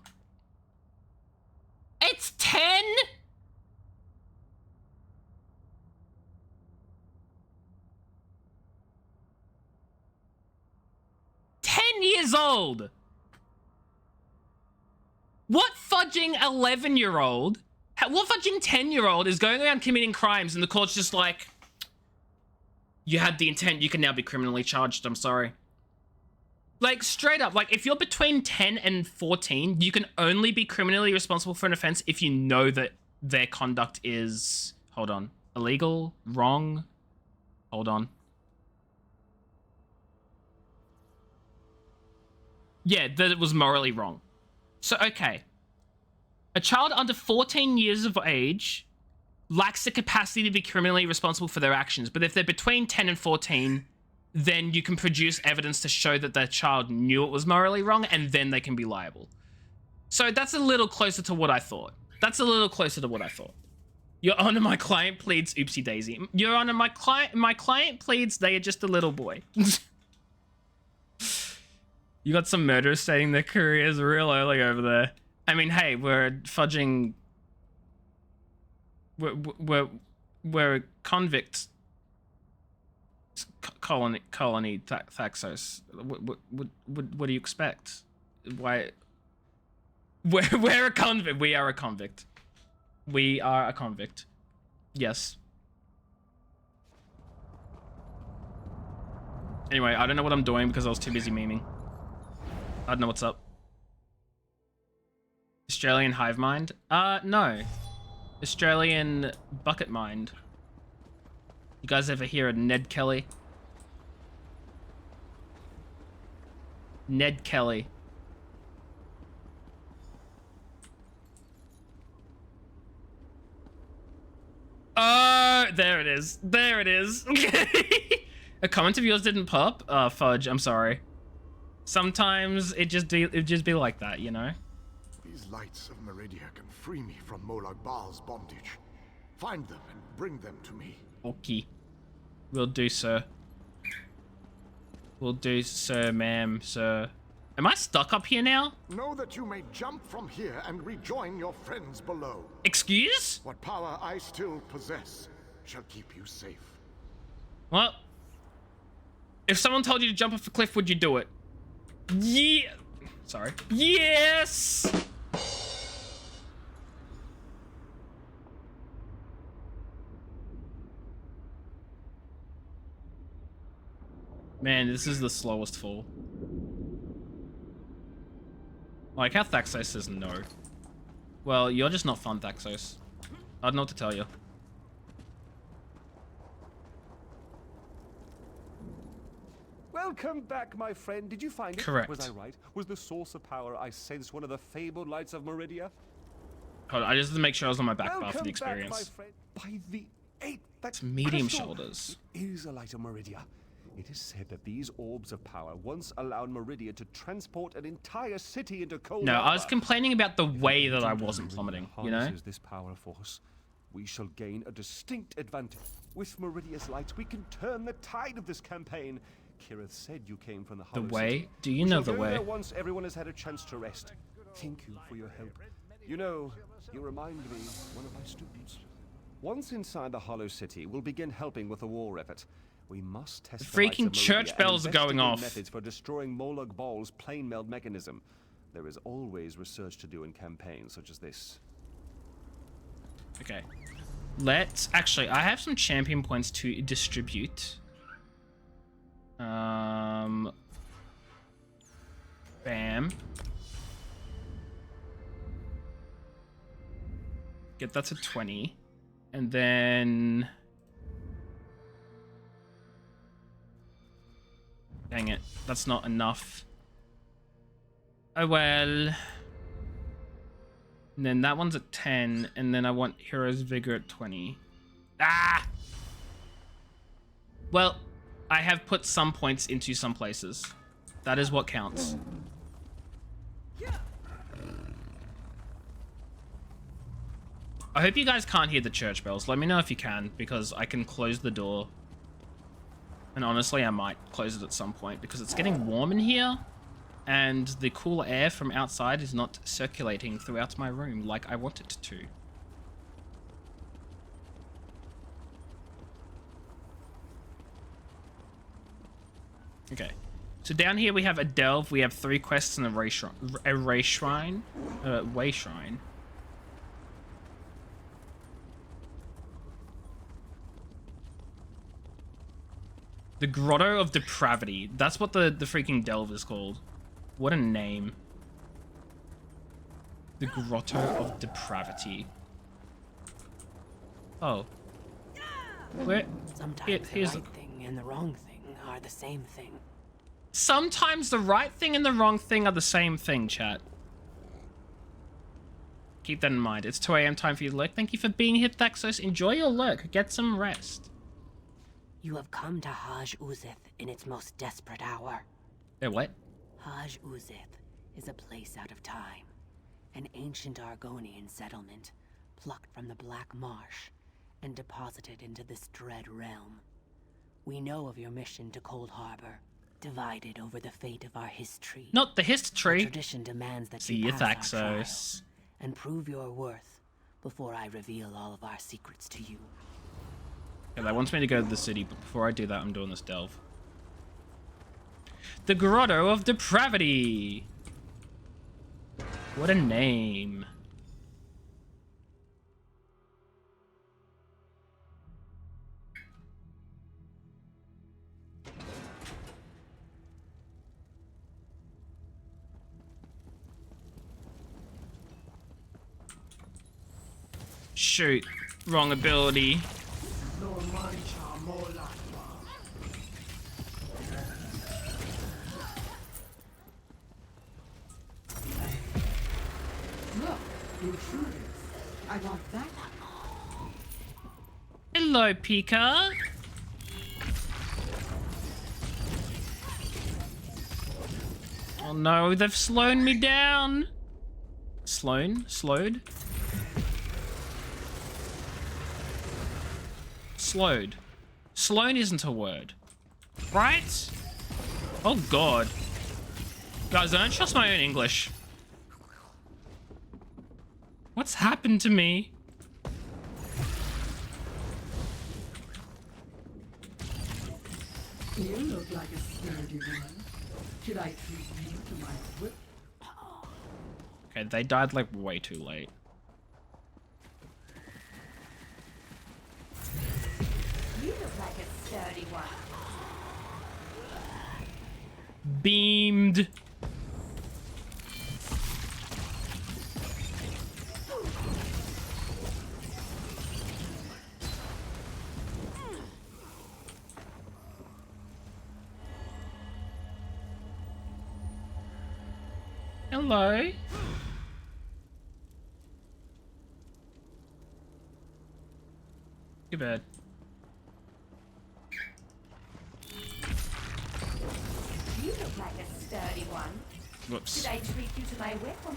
It's 10? Years old. What fudging 11-year-old, what fudging 10-year-old is going around committing crimes and the court's just like, you had the intent, you can now be criminally charged, I'm sorry. Like, straight up, like, if you're between 10 and 14, you can only be criminally responsible for an offense if you know that their conduct is, hold on, illegal, wrong, hold on. Yeah, that it was morally wrong. So, okay. A child under 14 years of age lacks the capacity to be criminally responsible for their actions, but if they're between 10 and 14, then you can produce evidence to show that their child knew it was morally wrong, and then they can be liable. So that's a little closer to what I thought. Your Honor, my client pleads oopsie daisy. Your Honor, my client pleads they are just a little boy. You got some murderers stating their careers real early over there. I mean, hey, we're fudging... We're a convict colony Thaxos. What do you expect? Why? We're a convict. We are a convict. We are a convict. Yes. Anyway, I don't know what I'm doing because I was too busy memeing. I don't know what's up. Australian hive mind? No. Australian bucket mind. You guys ever hear of Ned Kelly? Ned Kelly. There it is. There it is. A comment of yours didn't pop? Fudge, I'm sorry. Sometimes it just be like that, you know? These lights of Meridia can free me from Molag Bal's bondage. Find them and bring them to me. Okay. Will do, sir. Will do, sir, ma'am, sir. Am I stuck up here now? Know that you may jump from here and rejoin your friends below. Excuse? What power I still possess shall keep you safe. What? If someone told you to jump off a cliff, would you do it? Yeah. Sorry. Yes! Man, this is the slowest fall. Like how Thaxos says no. Well, you're just not fun, Thaxos. I don't know what to tell you. Welcome back, my friend. Did you find it? Correct. Was I right? Was the source of power I sensed one of the fabled lights of Meridia? Hold on, I just had to make sure I was on my back bar Welcome for the back, my experience. friend. By the eighth, It's medium crystal. shoulders. It is a light of Meridia. It is said that these orbs of power once allowed Meridia to transport an entire city into cold No, I was lava. complaining about the way that I wasn't Meridia plummeting, you know? harnesses this power force. We shall gain a distinct advantage. With Meridia's lights, we can turn the tide of this campaign. Kirith said you came from the The Hollow way? City. Do you We know shall the go way? there once everyone has had a chance to rest. Thank you for your help. You know, you remind me of one of my students. Once inside the Hollow City, we'll begin helping with the war effort. We must test The the lights freaking of Meridia church and bells are going investigate off. methods for destroying Molag Bal's plane meld mechanism. There is always research to do in campaigns such as this. Okay. Let's actually, I have some champion points to distribute. Bam. Get that to 20. And then... Dang it, that's not enough. Oh well. And then that one's at 10, and then I want Hero's Vigor at 20. Ah! Well, I have put some points into some places. That is what counts. I hope you guys can't hear the church bells. Let me know if you can, because I can close the door. And honestly, I might close it at some point, because it's getting warm in here. And the cool air from outside is not circulating throughout my room like I want it to. Okay. So down here we have a delve, we have 3 quests and a way shrine. Way shrine. The Grotto of Depravity. That's what the freaking delve is called. What a name. The Grotto of Depravity. Oh. Where? Sometimes Here's the right thing and the wrong thing are the same thing. Sometimes the right thing and the wrong thing are the same thing, chat. Keep that in mind. It's 2 AM time for you to lurk. Thank you for being here, Thaxos. Enjoy your lurk. Get some rest. You have come to Haj Uzith in its most desperate hour. What? Haj Uzith is a place out of time. An ancient Argonian settlement, plucked from the Black Marsh and deposited into this dread realm. We know of your mission to Cold Harbor, divided over the fate of our history. Not the history. Tradition demands that See you you, pass our trials Thaxos. and prove your worth before I reveal all of our secrets to you. Okay, that wants me to go to the city, but before I do that, I'm doing this delve. The Grotto of Depravity. What a name. Shoot. Wrong ability. I want that. Hello, Pika. Oh no, they've slowed me down. Slowed? Slowed. Sloan isn't a word. Right? Oh god. Guys, I don't trust my own English. What's happened to me? You look like a sturdy woman. Should I treat you to my whip? Okay, they died like way too late. You look like a sturdy one. Beamed. Hello. Too bad. You look like a sturdy one. Whoops. Should I treat you to my weapon?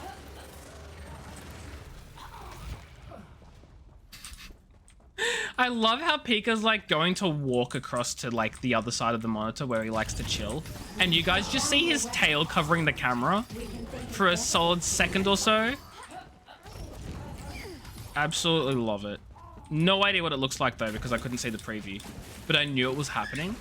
I love how Pika's like going to walk across to like the other side of the monitor where he likes to chill. And you guys just see his tail covering the camera for a solid second or so. Absolutely love it. No idea what it looks like though because I couldn't see the preview. But I knew it was happening.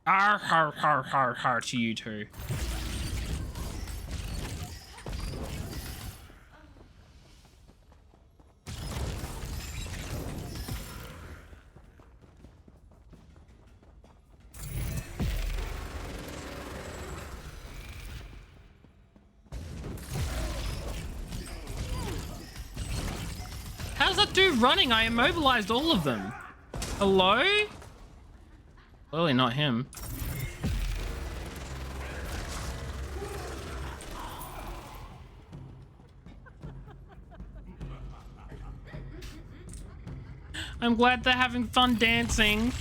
Arr, har, har, har, har to you too. How's that dude running? I immobilized all of them. Hello? Clearly not him. I'm glad they're having fun dancing.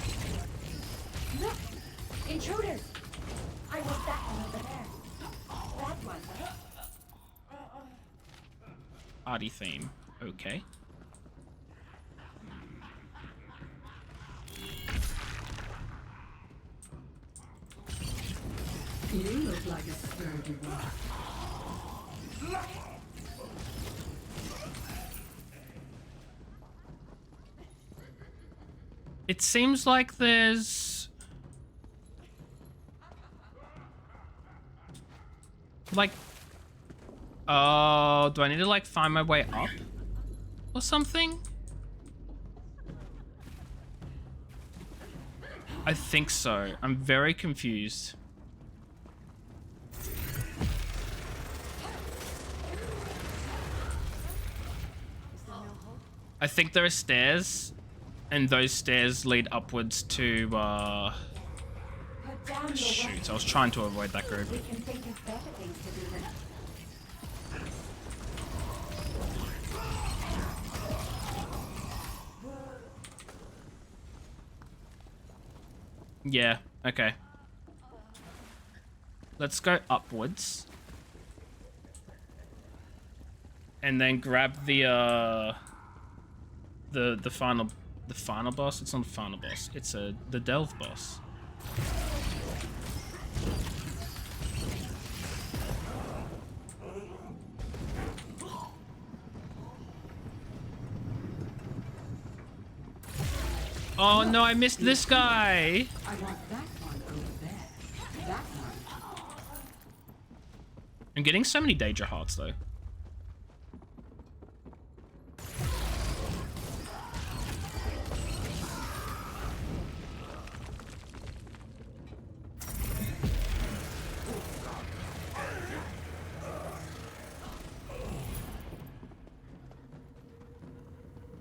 Look! Intruders! I want that one over there. That one, right? Party theme. Okay. You look like a sturdy one. It seems like there's... like... Oh, do I need to like find my way up? Or something? I think so. I'm very confused. I think there are stairs, and those stairs lead upwards to, shoot, I was trying to avoid that group. We can think of better things to do than... Yeah, okay. Let's go upwards. And then grab the final boss. It's not the final boss. It's the Delve boss. Oh no, I missed this guy. I want that one over there. That one. I'm getting so many Daedra hearts though.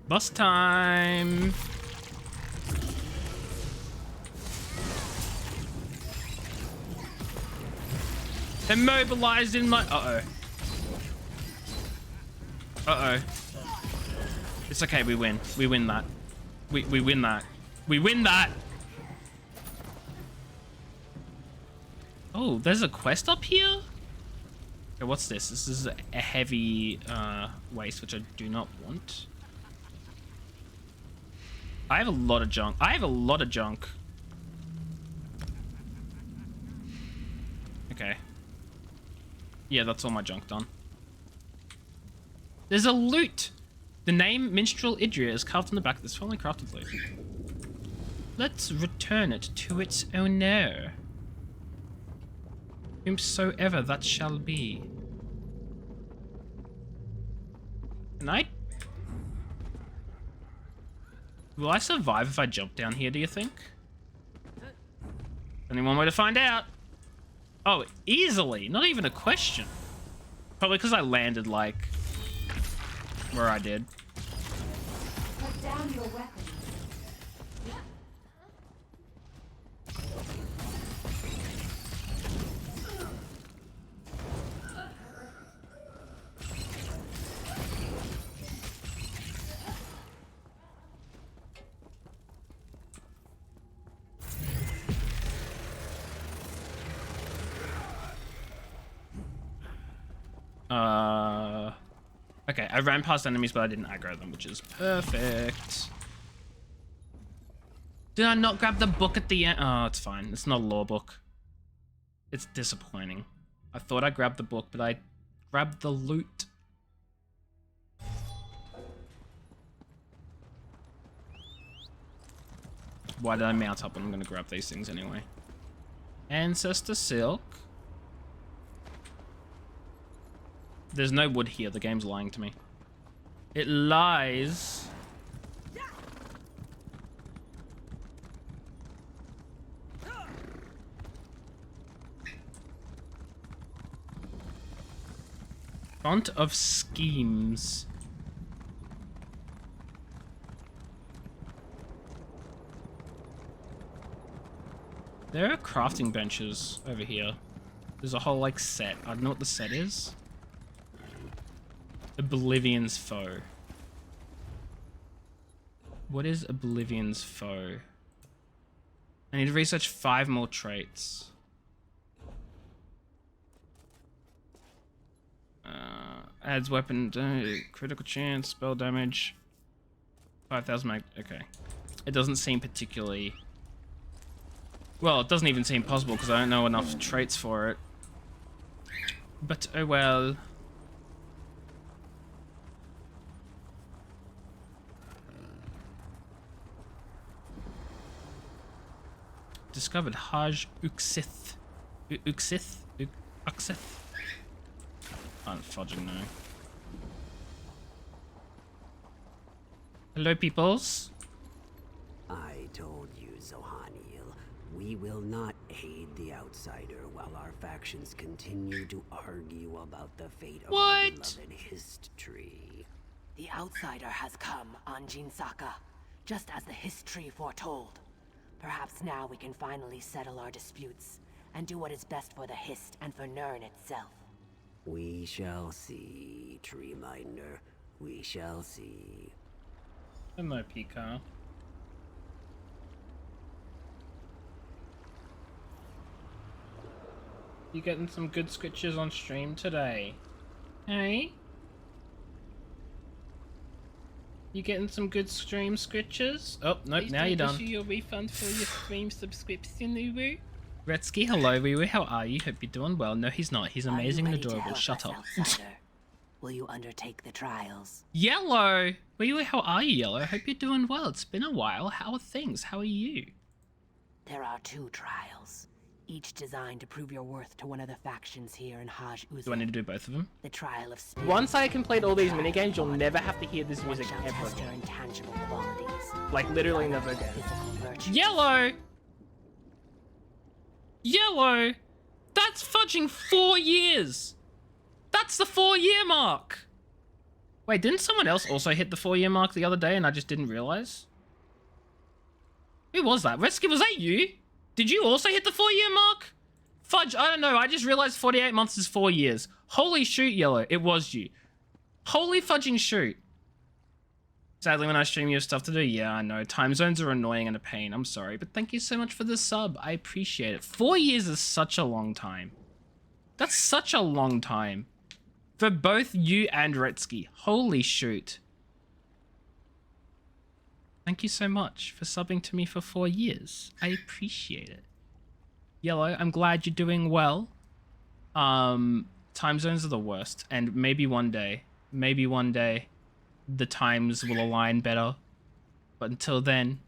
Boss time! Immobilized in my... Uh-oh. Uh-oh. It's okay, we win. We win that. We win that. We win that! Oh, there's a quest up here? Okay, what's this? This is a heavy waste, which I do not want. I have a lot of junk. I have a lot of junk. Okay. Yeah, that's all my junk done. There's a loot! The name Minstrel Idria is carved on the back of this finely crafted loot. Let's return it to its owner. Whomsoever that shall be. Can I Will I survive if I jump down here, do you think? Only one way to find out. Oh, easily. Not even a question. Probably because I landed, like, where I did. Put down your weapons. Okay, I ran past enemies, but I didn't aggro them, which is perfect. Did I not grab the book at the end? Oh, it's fine. It's not a lore book. It's disappointing. I thought I grabbed the book, but I grabbed the loot. Why did I mount up when I'm going to grab these things anyway? Ancestor Silk. There's no wood here. The game's lying to me. It lies. Font of Schemes. There are crafting benches over here. There's a whole, like, set. I don't know what the set is. Oblivion's Foe. What is Oblivion's Foe? I need to research 5 more traits. Adds weapon, critical chance, spell damage. 5,000 mag. Okay. It doesn't seem particularly... Well, it doesn't even seem possible because I don't know enough traits for it. But oh well. Discovered Haj Uxith. Uxith? Uxith? I don't fudging know. Hello, peoples. I told you, Zohaniel, we will not aid the outsider while our factions continue to argue about the fate of our beloved Hist tree. The outsider has come, Anjin Saka, just as the history foretold. Perhaps now we can finally settle our disputes and do what is best for the Hist and for Nirn itself. We shall see, Treeminder. We shall see. Hello, Pika. You getting some good scritches on stream today? Hey? You getting some good stream scritches? Oh, nope, now you're done. Issue your refund for your stream subscription, Uwu. Retsky, hello, Wee. How are you? Hope you're doing well. No, he's not. He's amazing and adorable. Shut up. Will you undertake the trials? Yellow! Wee, how are you, Yellow? Hope you're doing well. It's been a while. How are things? How are you? There are 2 trials, each designed to prove your worth to one of the factions here in Haj Uzeh. Do I need to do both of them? The trial of spirit. Once I complete all these minigames, you'll never have to hear this music ever Test your again. intangible qualities. Like, literally never again. Yellow! Yellow! That's fudging 4 years! That's the 4-year mark! Wait, didn't someone else also hit the 4-year mark the other day and I just didn't realize? Who was that? Resky, was that you? Did you also hit the 4-year mark? Fudge, I don't know. I just realized 48 months is 4 years. Holy shoot, Yellow. It was you. Holy fudging shoot. Sadly, when I stream, you have stuff to do. Yeah, I know. Time zones are annoying and a pain. I'm sorry, but thank you so much for the sub. I appreciate it. 4 years is such a long time. That's such a long time. For both you and Retsky. Holy shoot. Thank you so much for subbing to me for 4 years. I appreciate it. Yellow, I'm glad you're doing well. Time zones are the worst. And maybe one day, the times will align better. But until then,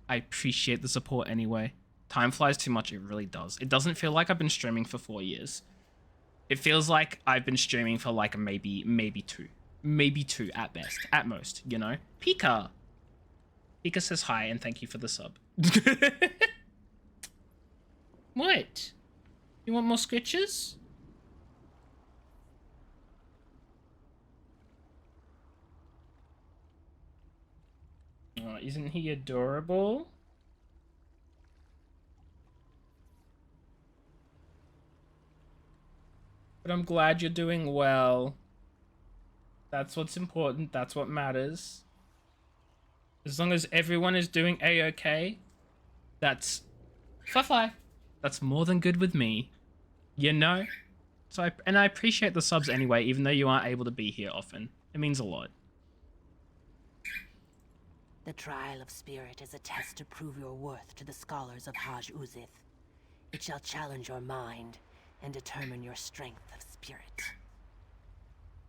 I appreciate the support anyway. Time flies too much, it really does. It doesn't feel like I've been streaming for 4 years. It feels like I've been streaming for like maybe 2. Maybe 2 at best, at most, you know? Pika! Pika says hi and thank you for the sub. What? You want more scritches? Oh, isn't he adorable? But I'm glad you're doing well. That's what's important. That's what matters. As long as everyone is doing A-okay, that's fly. That's more than good with me. You know? So I appreciate the subs anyway, even though you aren't able to be here often. It means a lot. The Trial of Spirit is a test to prove your worth to the scholars of Haj Uzith. It shall challenge your mind and determine your strength of spirit.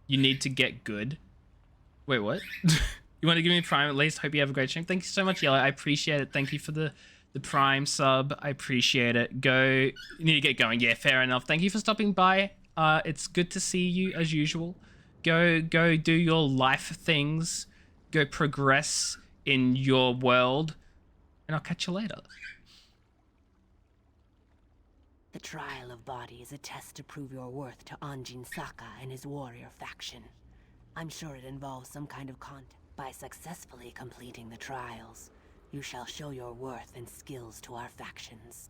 You need to get good. Wait, what? You want to give me Prime at least? Hope you have a great stream. Thank you so much, Yellow. I appreciate it. Thank you for the Prime sub. I appreciate it. You need to get going. Yeah, fair enough. Thank you for stopping by. It's good to see you as usual. Go do your life things. Go progress in your world. And I'll catch you later. The Trial of Body is a test to prove your worth to Anjin Saka and his warrior faction. I'm sure it involves some kind of content. By successfully completing the trials, you shall show your worth and skills to our factions.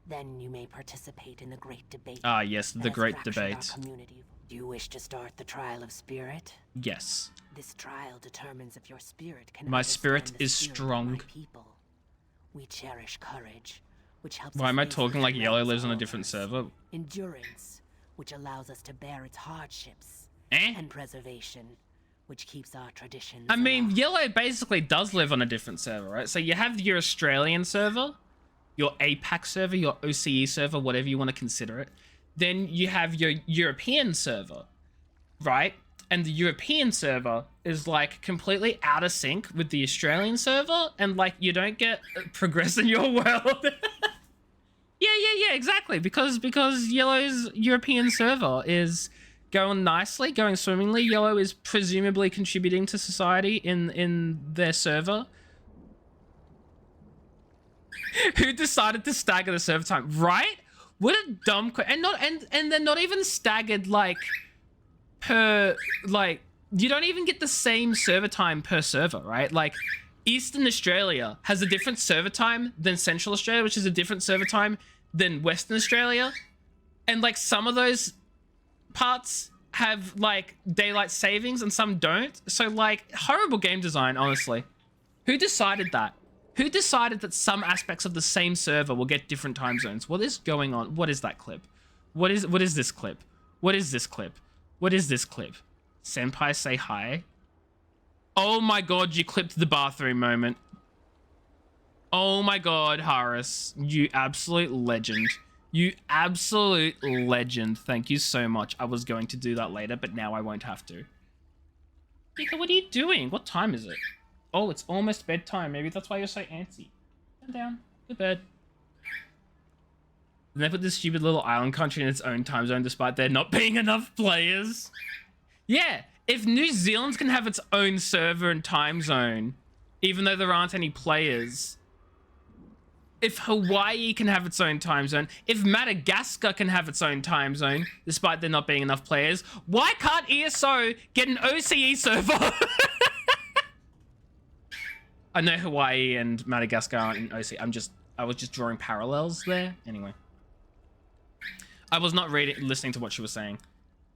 Then you may participate in the great debate. Ah, yes, the great debate. Do you wish to start the Trial of Spirit? Yes. This trial determines if your spirit can. My spirit is strong. People. We cherish courage, which helps. Why am I talking like Yellow lives on a different server? Endurance, which allows us to bear its hardships. And preservation, which keeps our traditions. I mean, Yellow basically does live on a different server, right? So you have your Australian server, your APAC server, your OCE server, whatever you want to consider it. Then you have your European server, right? And the European server is like completely out of sync with the Australian server, and like you don't get progress in your world. Yeah, exactly. Because Yellow's European server is going nicely, going swimmingly. Yellow is presumably contributing to society in their server. Who decided to stagger the server time? Right? What a dumb and they're not even staggered like per like you don't even get the same server time per server, right? Like Eastern Australia has a different server time than Central Australia, which is a different server time than Western Australia. And like some of those parts have like daylight savings and some don't. So like horrible game design, honestly. Who decided that? Who decided that some aspects of the same server will get different time zones? What is going on? What is that clip? What is this clip? What is this clip? What is this clip? Senpai say hi. Oh my god, you clipped the bathroom moment. Oh my god, Haris. You absolute legend. You absolute legend. Thank you so much. I was going to do that later, but now I won't have to. Pika, what are you doing? What time is it? Oh, it's almost bedtime. Maybe that's why you're so antsy. Come down. Go to bed. And they put this stupid little island country in its own time zone despite there not being enough players. Yeah, if New Zealand can have its own server and time zone, even though there aren't any players, if Hawaii can have its own time zone, if Madagascar can have its own time zone, despite there not being enough players, why can't ESO get an OCE server? I know Hawaii and Madagascar aren't in OCE. I was just drawing parallels there. Anyway. I was not listening to what she was saying.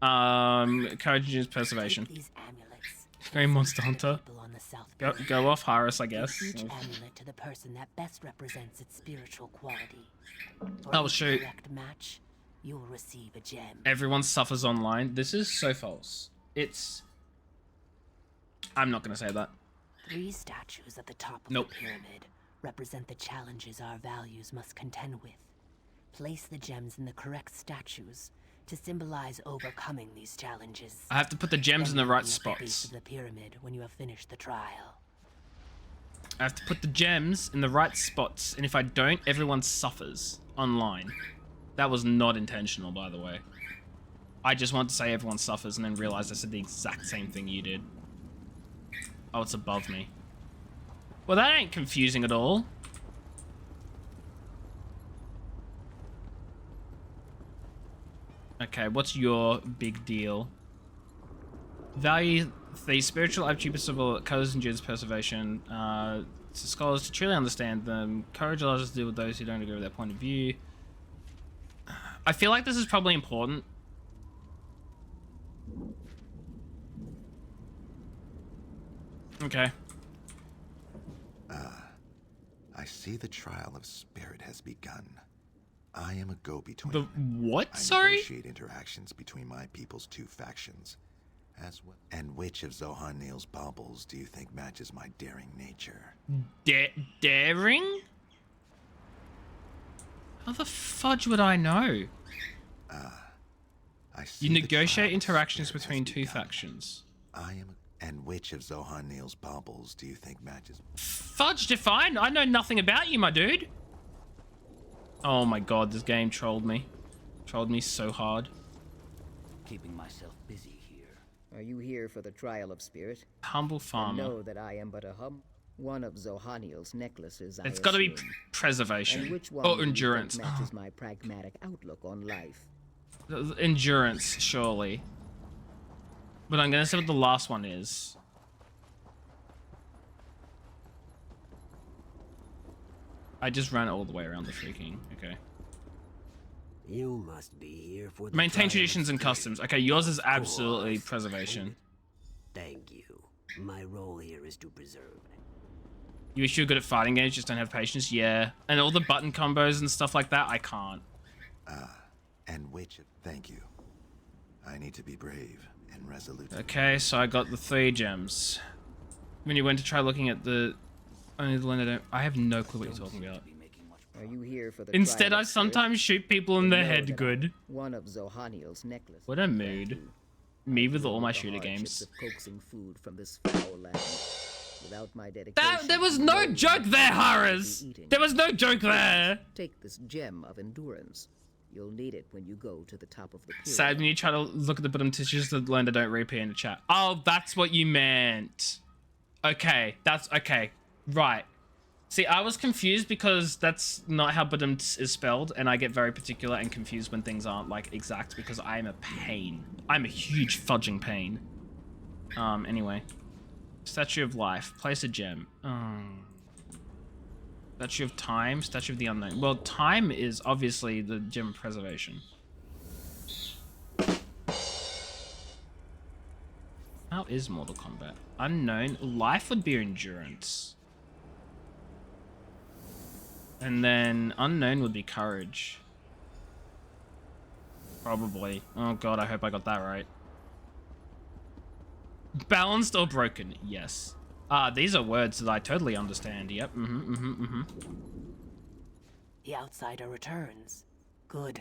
Courage and preservation. Very Monster Hunter. Go off, Haris, I guess. Each amulet to the person that best represents its spiritual quality. Oh, shoot. Match, you will receive a gem. Everyone suffers online. This is so false. I'm not going to say that. 3 statues at the top of the pyramid represent the challenges our values must contend with. Place the gems in the correct statues to symbolize overcoming these challenges. I have to put the gems in the right Base spots. of the pyramid when you have finished the trial. I have to put the gems in the right spots, and if I don't, everyone suffers online. That was not intentional, by the way. I just wanted to say everyone suffers and then realized I said the exact same thing you did. Oh, it's above me. Well, that ain't confusing at all. Okay, what's your big deal? Value the spiritual attributes of all colors and Jude's preservation. To scholars to truly understand them. Courage allows us to deal with those who don't agree with their point of view. I feel like this is probably important. Okay. I see the trial of spirit has begun. I am a go-between. The what? I Sorry? negotiate interactions between my people's two factions. As well. And which of Zohan Neal's baubles do you think matches my daring nature? Daring? How the fudge would I know? I see You the negotiate trial of interactions spirit has between two begun. factions. I am. And which of Zohan Neal's baubles do you think matches? Fudge define? I know nothing about you, my dude. Oh my god, this game trolled me. Trolled me so hard. Keeping myself busy here. Are you here for the trial of spirit? Humble farmer. Know that I am but a one of Zohaniel's necklaces. It's got to be preservation. And which one or do you endurance. think matches my pragmatic outlook on life. Endurance, surely. But I'm gonna say what the last one is. I just ran all the way around the freaking. Okay. You must be here for the Maintain trial traditions of and spirit. customs. Okay, yours is absolutely preservation. Thank you. My role here is to preserve. You wish you were good at fighting games, just don't have patience? Yeah. And all the button combos and stuff like that, I can't. And which? Thank you. I need to be brave and resolute. Okay, so I got the 3 gems. When you went to try looking at the... Only the Linda I have no clue what you're talking about. Are you here for the Instead, trial I of spirit? sometimes shoot people in the Know head that good. One of Zohaniel's necklaces. What a mood. Me with all my shooter The games. hardships of coaxing food from this foul land. Without my dedication, There was no joke there, Horrors! There was no joke there! Take this gem of endurance. You'll need it when you go to the top of the pyramid. Sad when you try to look at the bottom tissues that Linda don't reappear in the chat. Oh, that's what you meant. Okay, that's okay. Right. See, I was confused because that's not how Badum is spelled, and I get very particular and confused when things aren't like exact because I am a pain. I'm a huge fudging pain. Anyway. Statue of Life. Place a gem. Statue of Time. Statue of the Unknown. Well, Time is obviously the gem of preservation. How is Mortal Kombat? Unknown. Life would be Endurance. And then Unknown would be Courage. Probably. Oh god, I hope I got that right. Balanced or broken? Yes. These are words that I totally understand. Yep. The outsider returns. Good.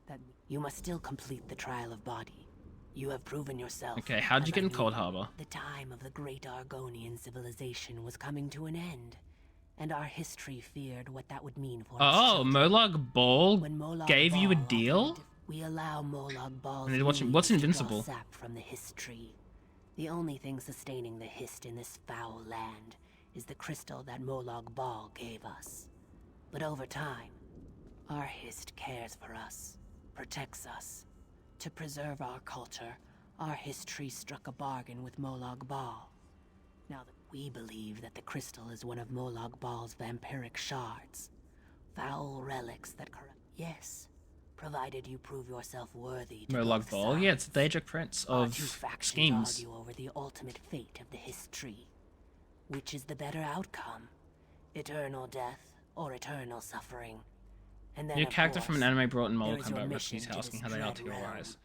That you must still complete the trial of body. You have proven yourself. Okay, how'd you as get I in Cold knew. Harbor? The time of the great Argonian civilization was coming to an end, and our history feared what that would mean for its Oh, children. Molag Bal When Molag gave you a Bal deal? offered, we allow Molag Bal's And then what's lineage to Invincible? draw sap from the Hist tree. The only thing sustaining the Hist in this foul land is the crystal that Molag Bal gave us. But over time, our Hist cares for us, protects us. To preserve our culture, our history struck a bargain with Molag Bal. Now that we believe that the crystal is one of Molag Bal's vampiric shards, foul relics that corrupt. Yes, provided you prove yourself worthy to Molag both Bal? sides. Yeah, it's the Daedric Prince Our of two factions schemes. argue over the ultimate fate of the Hist tree. Which is the better outcome? Eternal death or eternal suffering? And then, Your of character from an course, anime brought in Mortal there is your Kombat mission recipes to asking this how they are dread to your realm. eyes.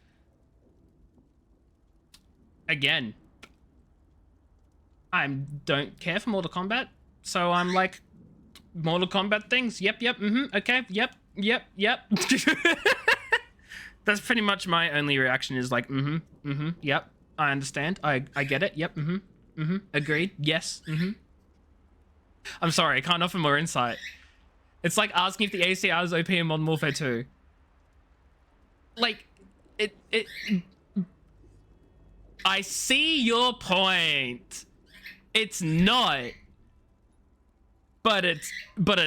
Again, I don't care for Mortal Kombat, so I'm like, Mortal Kombat things. Yep. Okay. Yep. That's pretty much my only reaction is like, yep. I understand. I get it. Yep. Agreed. Yes. I'm sorry, I can't offer more insight. It's like asking if the ACR is OP in Modern Warfare 2. Like, I see your point. It's not. but it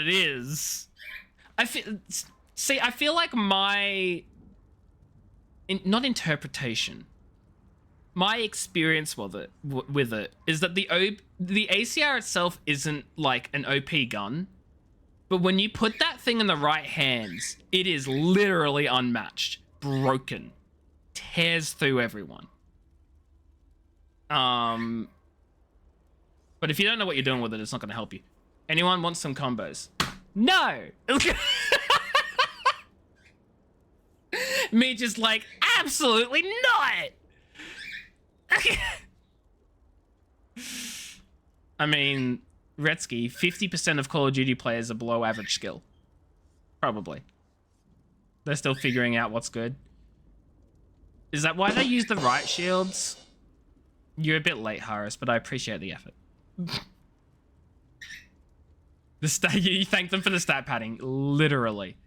is. I feel like my not interpretation, my experience with it is that the ACR itself isn't like an OP gun, but when you put that thing in the right hands, it is literally unmatched, broken, tears through everyone. But if you don't know what you're doing with it, it's not going to help you. Anyone want some combos? No! Me just like, absolutely not! I mean, Retsky, 50% of Call of Duty players are below average skill. Probably. They're still figuring out what's good. Is that why they use the right shields? You're a bit late, Harris, but I appreciate the effort. You thank them for the stat padding. Literally.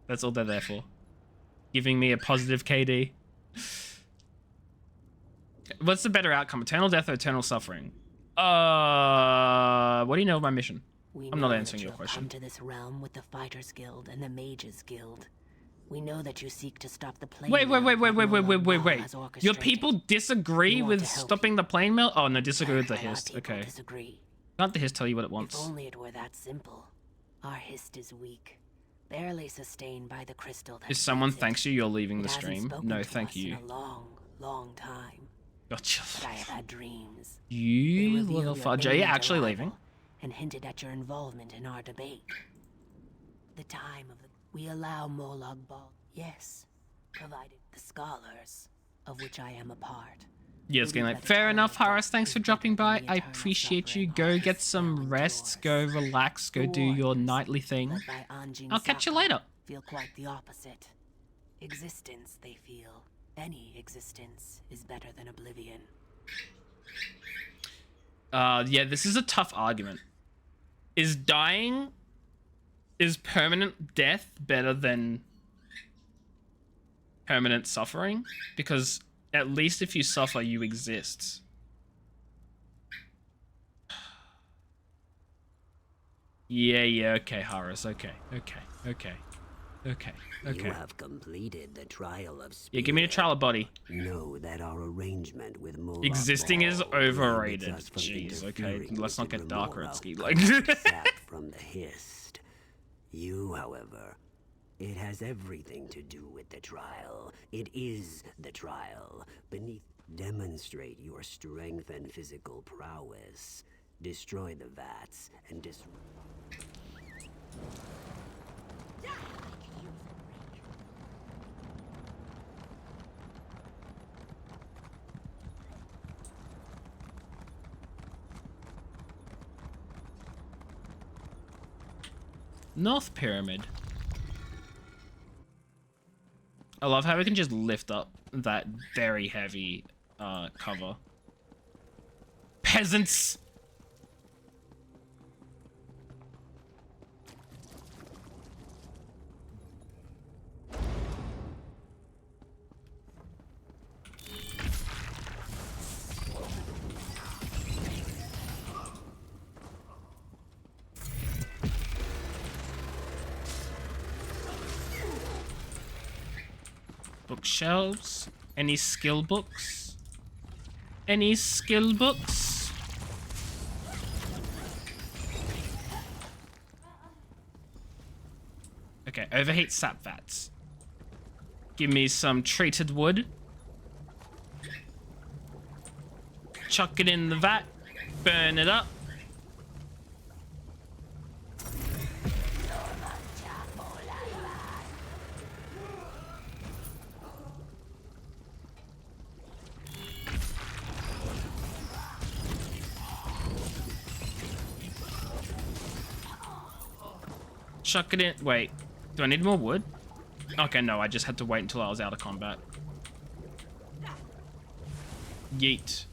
That's all they're there for. Giving me a positive KD. What's the better outcome? Eternal death or eternal suffering? What do you know of my mission? I'm not answering your question. Come to this realm with the Fighters Guild and the Mages Guild. We know that you seek to stop the plane. Wait. Your people disagree with stopping the plane mill? Oh no, disagree with the Hist. Okay. Can't the Hist tell you what it wants? If only it were that simple. Our Hist is weak, barely sustained by the crystal. If someone thanks you, you're leaving the stream. No, thank you. In a long time. Gotcha. But I have had dreams. You little fudge. Are you actually leaving? And hinted at your involvement in our debate. The time of the... We allow Molag Bal. Yes, provided the scholars, of which I am a part. Yeah, it's getting like, fair enough, Harris. Thanks for dropping by. I appreciate you. Go get some rest. Go relax. Go do your nightly thing. I'll catch you later. Feel quite the opposite. Existence, they feel. Any existence is better than oblivion. Yeah, this is a tough argument. Is permanent death better than permanent suffering? Because at least if you suffer, you exist. Yeah, okay, Harris, okay. You have completed the trial of spirit. Yeah, give me a trial of body. Know that our arrangement with Molag Existing Bal is overrated. Jeez, okay, let's not get dark, Retsky. Like from the Hist. You, however, it has everything to do with the trial. It is the trial. Demonstrate your strength and physical prowess. Destroy the vats and North Pyramid. I love how we can just lift up that very heavy cover. Peasants! Bookshelves. Any skill books? Any skill books? Okay, overheat sap vats. Give me some treated wood. Chuck it in the vat. Burn it up. Chuck it in. Wait, do I need more wood? Okay, no, I just had to wait until I was out of combat. Yeet.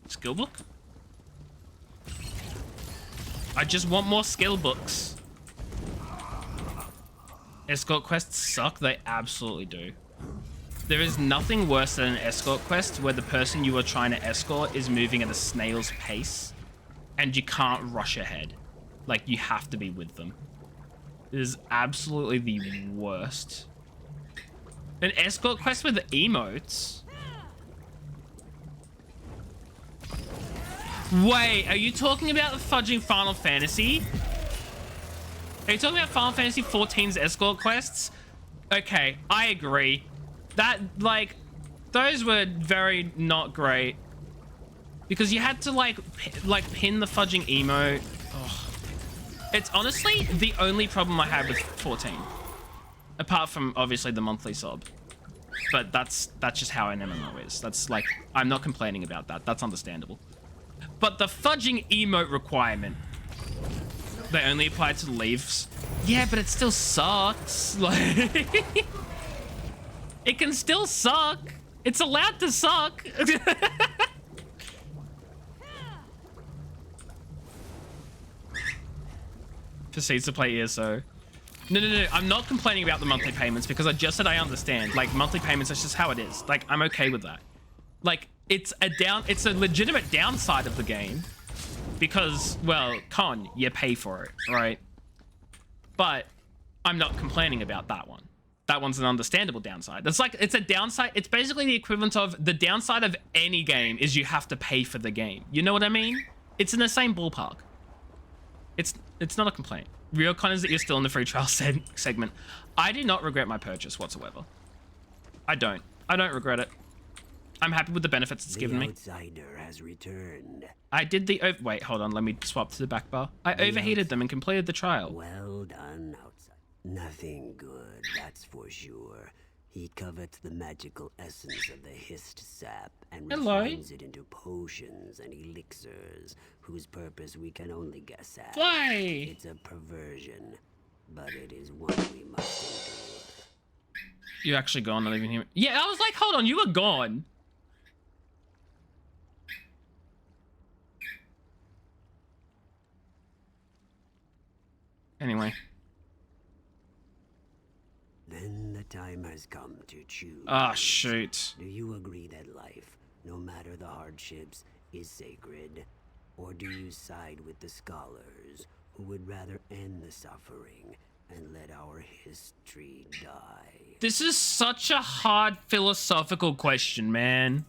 Skill book? I just want more skill books. Escort quests suck? They absolutely do. There is nothing worse than an escort quest where the person you are trying to escort is moving at a snail's pace and you can't rush ahead. Like, you have to be with them. It is absolutely the worst. An escort quest with emotes? Wait, are you talking about the fudging Final Fantasy? Are you talking about Final Fantasy XIV's escort quests? Okay, I agree. That, like, those were very not great. Because you had to, like pin the fudging emote. Ugh. It's honestly the only problem I have with 14. Apart from, obviously, the monthly sub. But that's just how an MMO is. That's, like, I'm not complaining about that. That's understandable. But the fudging emote requirement, they only apply to leaves. Yeah, but it still sucks. Like, it can still suck. It's allowed to suck. Proceeds to play ESO. No. I'm not complaining about the monthly payments because I just said I understand. Like, monthly payments, that's just how it is. Like, I'm okay with that. Like, it's a legitimate downside of the game because, well, you pay for it, right? But I'm not complaining about that one. That one's an understandable downside. It's like, it's a downside. It's basically the equivalent of the downside of any game is you have to pay for the game. You know what I mean? It's in the same ballpark. It's not a complaint. Ryokon is that you're still in the free trial segment. I do not regret my purchase whatsoever. I don't regret it. I'm happy with the benefits it's given me. The outsider has returned. I did the wait, hold on, let me swap to the back bar. I overheated them and completed the trial. Well done, outsider. Nothing good, that's for sure. He covets the magical essence of the hist sap and refines it into potions and elixirs, whose purpose we can only guess at. Why? It's a perversion, but it is one we must endure. You're actually gone, not even here. Yeah, I was like, hold on, you were gone. Anyway. Then the time has come to choose. Ah, shoot. Do you agree that life, no matter the hardships, is sacred? Or do you side with the scholars, who would rather end the suffering and let our history die? This is such a hard philosophical question, man.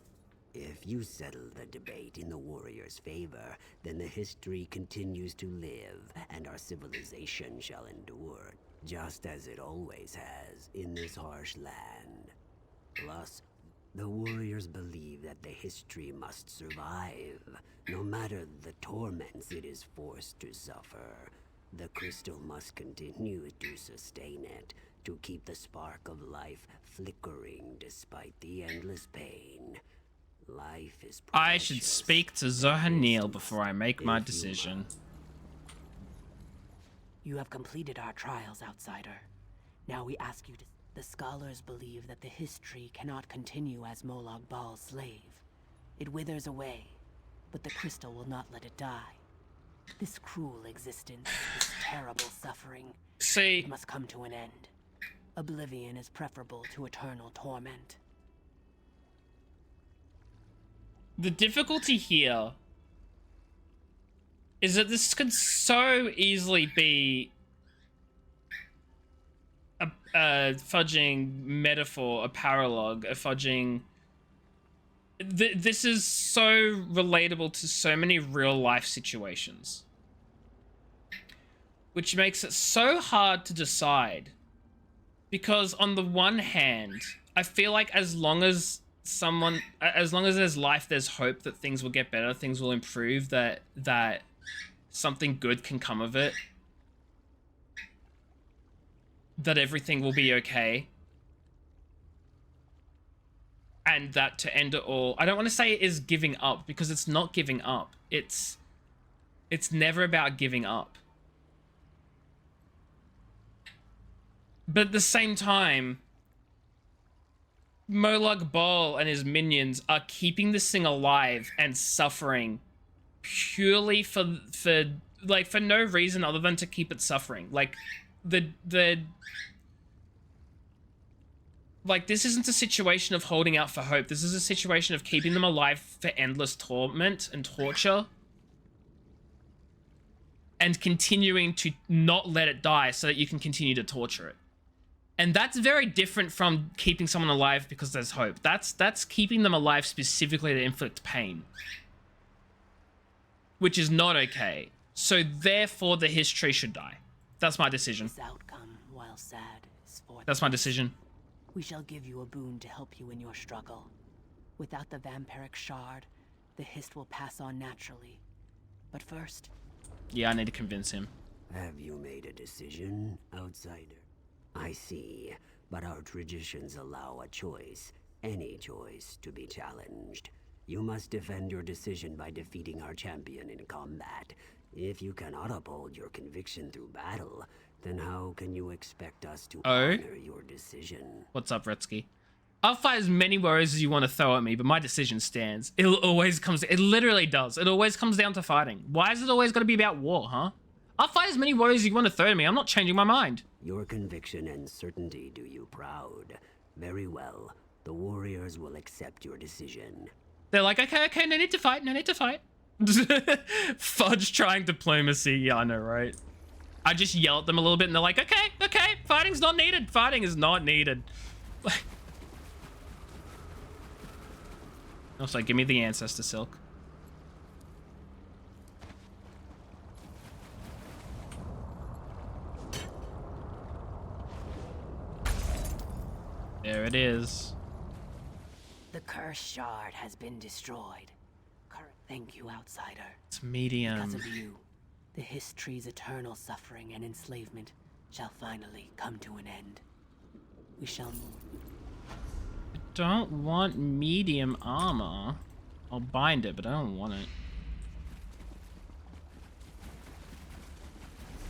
If you settle the debate in the warrior's favor, then the history continues to live, and our civilization shall endure, just as it always has in this harsh land. Plus, the warriors believe that the history must survive, no matter the torments it is forced to suffer. The crystal must continue to sustain it, to keep the spark of life flickering despite the endless pain. Life is precious. I should speak to Zohanil before I make my decision. You have completed our trials, outsider. Now we ask you to... The scholars believe that the history cannot continue as Molag Bal's slave. It withers away, but the crystal will not let it die. This cruel existence, this terrible suffering, it must come to an end. Oblivion is preferable to eternal torment. The difficulty here is that this could so easily be a fudging metaphor, a paralogue, a fudging... This is so relatable to so many real life situations. Which makes it so hard to decide. Because on the one hand, I feel like as long as there's life, there's hope that things will get better, things will improve, that something good can come of it. That everything will be okay. And that to end it all, I don't want to say it is giving up, because it's not giving up. It's never about giving up. But at the same time, Molag Bal and his minions are keeping this thing alive and suffering purely for no reason other than to keep it suffering. Like, Like, this isn't a situation of holding out for hope. This is a situation of keeping them alive for endless torment and torture. And continuing to not let it die so that you can continue to torture it. And that's very different from keeping someone alive because there's hope. That's keeping them alive specifically to inflict pain. Which is not okay. So therefore the history should die. That's my decision. This outcome, while sad, is for That's my decision. We shall give you a boon to help you in your struggle. Without the vampiric shard, the Hist will pass on naturally. But first... Yeah, I need to convince him. Have you made a decision, outsider? I see, but our traditions allow a choice, any choice, to be challenged. You must defend your decision by defeating our champion in combat. If you cannot uphold your conviction through battle, then how can you expect us to honor your decision? What's up, Retsky? I'll fight as many warriors as you want to throw at me, but my decision stands. It literally does. It always comes down to fighting. Why is it always got to be about war, huh? I'll fight as many warriors as you want to throw at me. I'm not changing my mind. Your conviction and certainty do you proud. Very well. The warriors will accept your decision. They're like, okay, no need to fight, no need to fight. Fudge trying diplomacy. Yeah, I know, right? I just yell at them a little bit and they're like, okay, fighting's not needed. Fighting is not needed. Also, give me the Ancestor Silk. There it is. The cursed shard has been destroyed. Thank you, outsider. It's medium. Because of you, the history's eternal suffering and enslavement shall finally come to an end. We shall... I don't want medium armor. I'll bind it, but I don't want it.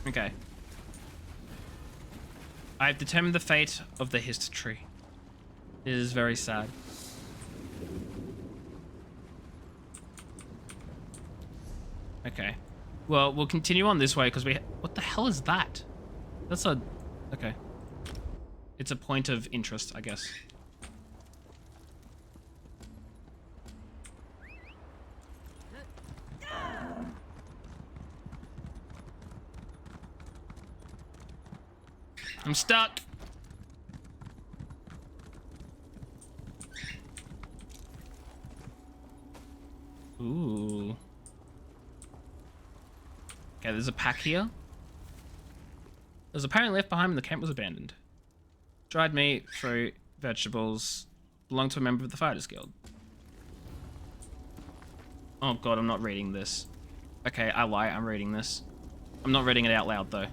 Okay. I've determined the fate of the Hist tree. It is very sad. Okay. Well, we'll continue on this way because we... What the hell is that? That's a... Okay. It's a point of interest, I guess. I'm stuck. Ooh. Okay, there's a pack here. There's apparently left behind when the camp was abandoned. Dried meat, fruit, vegetables. Belonged to a member of the Fighters Guild. Oh god, I'm not reading this. Okay, I lie, I'm reading this. I'm not reading it out loud though.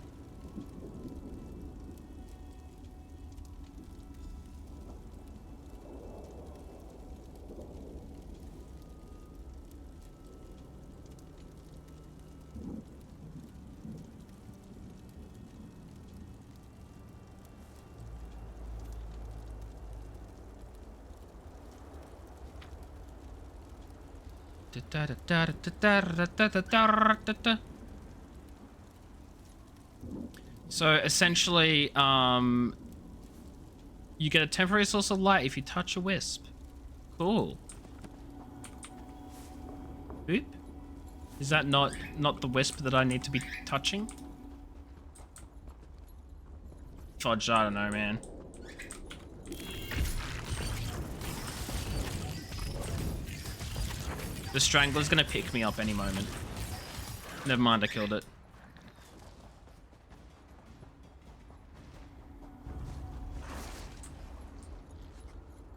So essentially, you get a temporary source of light if you touch a wisp. Cool. Oop. Is that not the wisp that I need to be touching? Fudge, I don't know, man. The Strangler's gonna pick me up any moment. Never mind, I killed it.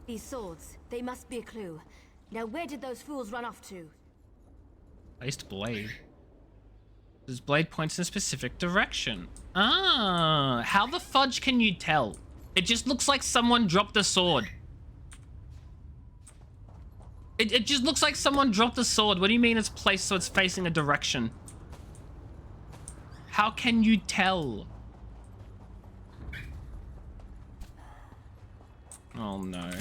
These swords, they must be a clue. Now where did those fools run off to? Placed blade. This blade points in a specific direction. Ah, how the fudge can you tell? It just looks like someone dropped a sword. It just looks like someone dropped a sword. What do you mean it's placed so it's facing a direction? How can you tell? Oh no.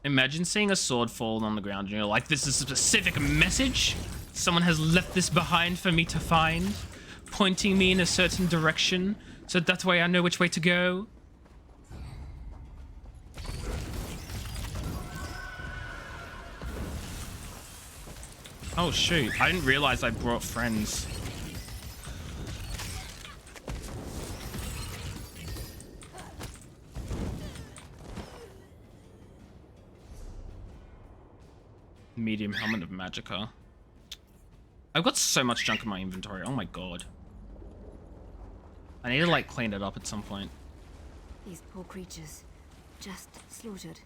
Imagine seeing a sword fall on the ground and you're like, this is a specific message? Someone has left this behind for me to find, pointing me in a certain direction So that way I know which way to go. Oh shoot, I didn't realize I brought friends. Medium helmet of Magicka. I've got so much junk in my inventory. Oh my god. I need to like clean it up at some point. These poor creatures, just slaughtered.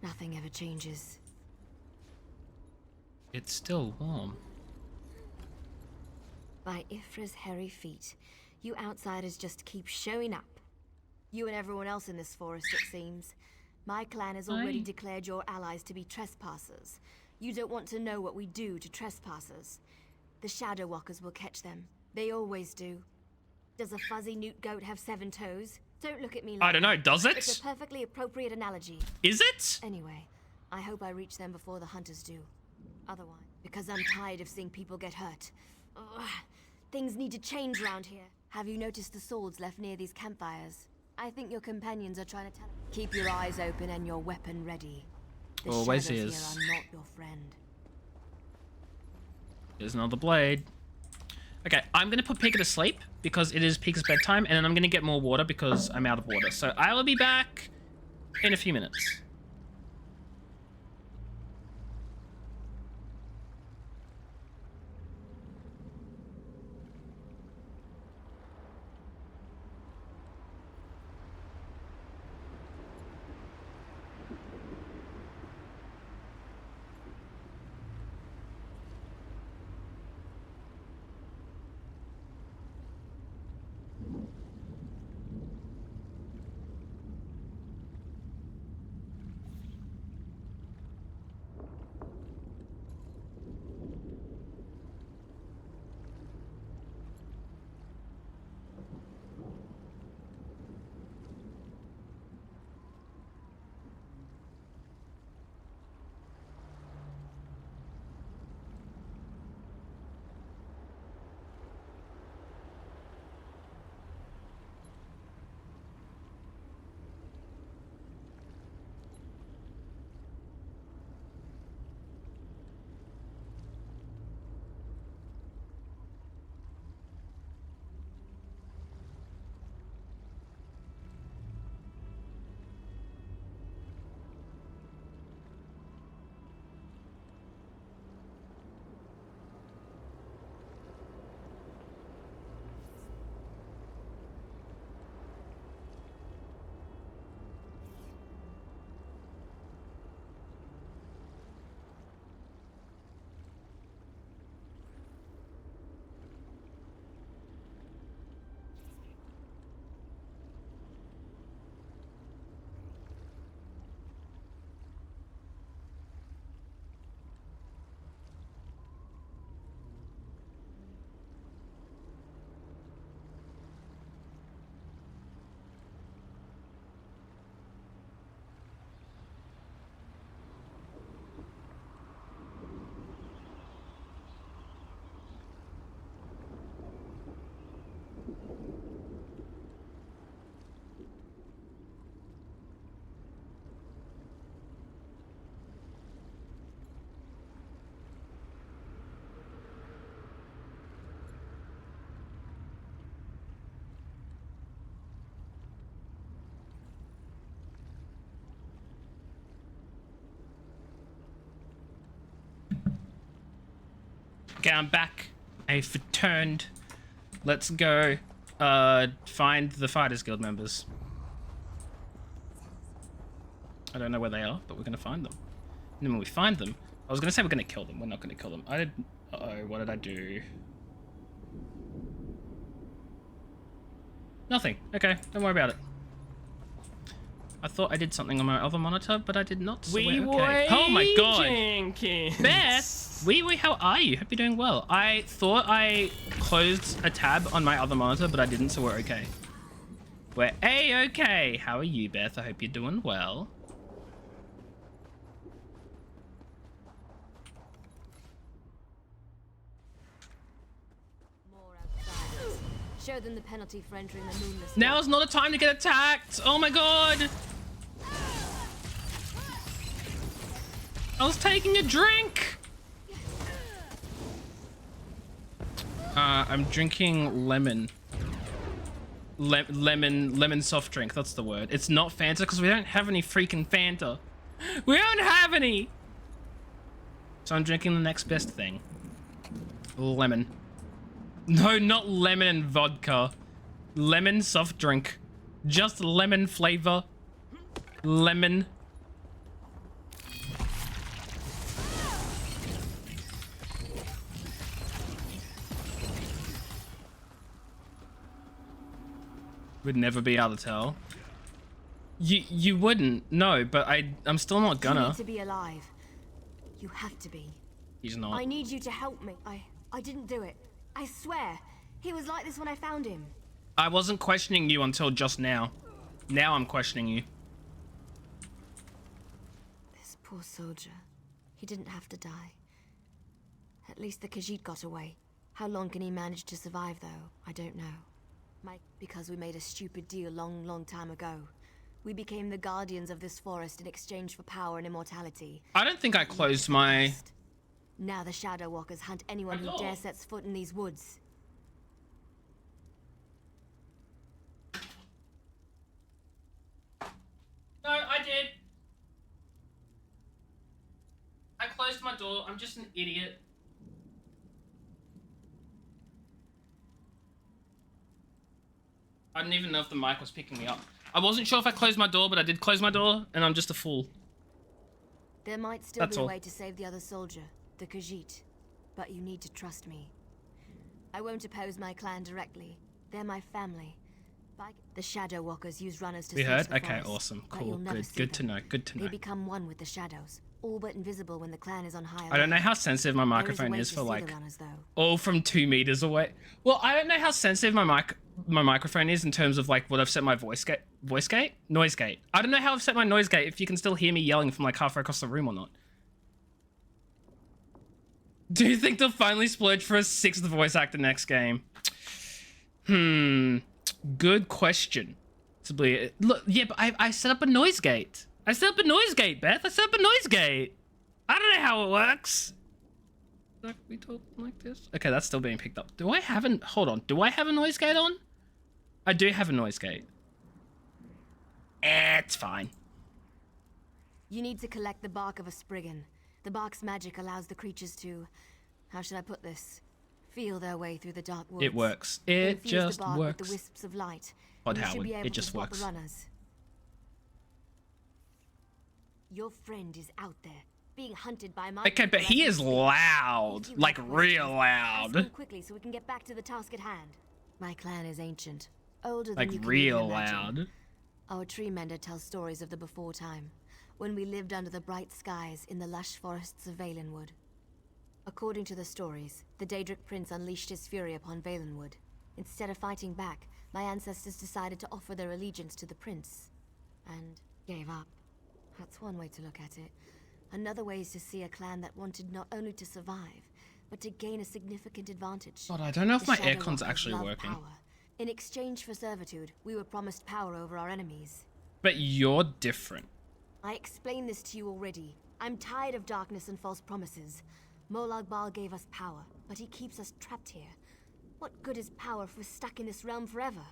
Nothing ever changes. It's still warm. By Ifra's hairy feet, you outsiders just keep showing up. You and everyone else in this forest, it seems. My clan has already declared your allies to be trespassers. You don't want to know what we do to trespassers. The Shadow Walkers will catch them. They always do. Does a fuzzy newt goat have 7 toes? Don't look at me like I don't know, does it? It's a perfectly appropriate analogy. Is it? Anyway, I hope I reach them before the hunters do. Otherwise, because I'm tired of seeing people get hurt. Ugh. Things need to change round here. Have you noticed the swords left near these campfires? I think your companions are trying to tell. Keep your eyes open and your weapon ready. The Always shadows is. here are not your friend. Here's another blade. Okay, I'm gonna put Pika to sleep because it is Pika's bedtime, and then I'm gonna get more water because I'm out of water. So I will be back in a few minutes. Okay, I'm back. I've returned. Let's go find the Fighters Guild members. I don't know where they are, but we're gonna find them. And then when we find them, I was gonna say we're gonna kill them. We're not gonna kill them. Uh-oh, what did I do? Nothing. Okay, don't worry about it. I thought I did something on my other monitor, but I did not. So we're okay. Oh my god! Jenkins. Beth! Wee, how are you? Hope you're doing well. I thought I closed a tab on my other monitor, but I didn't, so we're okay. We're A-okay. How are you, Beth? I hope you're doing well. Show them the penalty for entering the moonless. Now's not a time to get attacked. Oh my god. I was taking a drink. I'm drinking lemon. Lemon soft drink. That's the word. It's not Fanta because we don't have any freaking Fanta. We don't have any. So I'm drinking the next best thing. Lemon. No, not lemon and vodka. Lemon soft drink. Just lemon flavor. Lemon. Would never be able to tell. You wouldn't, no, but I'm still not gonna. You need to be alive. You have to be. He's not. I need you to help me. I didn't do it. I swear. He was like this when I found him. I wasn't questioning you until just now. Now I'm questioning you. This poor soldier. He didn't have to die. At least the Khajiit got away. How long can he manage to survive, though? I don't know. Because we made a stupid deal long time ago. We became the guardians of this forest in exchange for power and immortality. I don't think I closed my... Now the Shadow Walkers hunt anyone who dare sets foot in these woods. No, I did. I closed my door. I'm just an idiot. I didn't even know if the mic was picking me up. I wasn't sure if I closed my door, but I did close my door, and I'm just a fool. There might still be a way to save the other soldier, the Khajiit, but you need to trust me. I won't oppose my clan directly. They're my family. The Shadow Walkers use runners to We heard? the Okay, forest, awesome. but Cool. you'll never Good. see Good to them. know. Good to know. They become one with the shadows, all but invisible when the clan is on high alert. I don't know how sensitive my There microphone a way is to for see like the runners, though. all from 2 meters away. Well, I don't know how sensitive my microphone is in terms of like what I've set my noise gate. I don't know how I've set my noise gate if you can still hear me yelling from like halfway across the room or not. Do you think they'll finally splurge for a 6th voice actor next game? Good question. Look, yeah, but I set up a noise gate. I set up a noise gate, Beth. I set up a noise gate. I don't know how it works. Like we talk like this? Okay, that's still being picked up. Do I have an... Hold on. Do I have a noise gate on? I do have a noise gate. It's fine. You need to collect the bark of a Spriggan. The bark's magic allows the creatures to... How should I put this? Feel their way through the dark woods. It works. It Infuse just the bark works. With the wisps of light. Odd You should Howard, be able it to just spot works. the runners. Your friend is out there, being hunted by my... Okay, but he is loud. Like, real Ask him loud. quickly so we can get back to the task at hand. My clan is ancient. Older than Like, you can real even imagine. loud. Our tree mender tells stories of the before time, when we lived under the bright skies in the lush forests of Valenwood. According to the stories, the Daedric Prince unleashed his fury upon Valenwood. Instead of fighting back, my ancestors decided to offer their allegiance to the prince, and gave up. That's one way to look at it. Another way is to see a clan that wanted not only to survive, but to gain a significant advantage. God, I don't know if The my Shadow aircon's Walkers actually love working. power. In exchange for servitude, we were promised power over our enemies. But you're different. I explained this to you already. I'm tired of darkness and false promises. Molag Bal gave us power, but he keeps us trapped here. What good is power if we're stuck in this realm forever?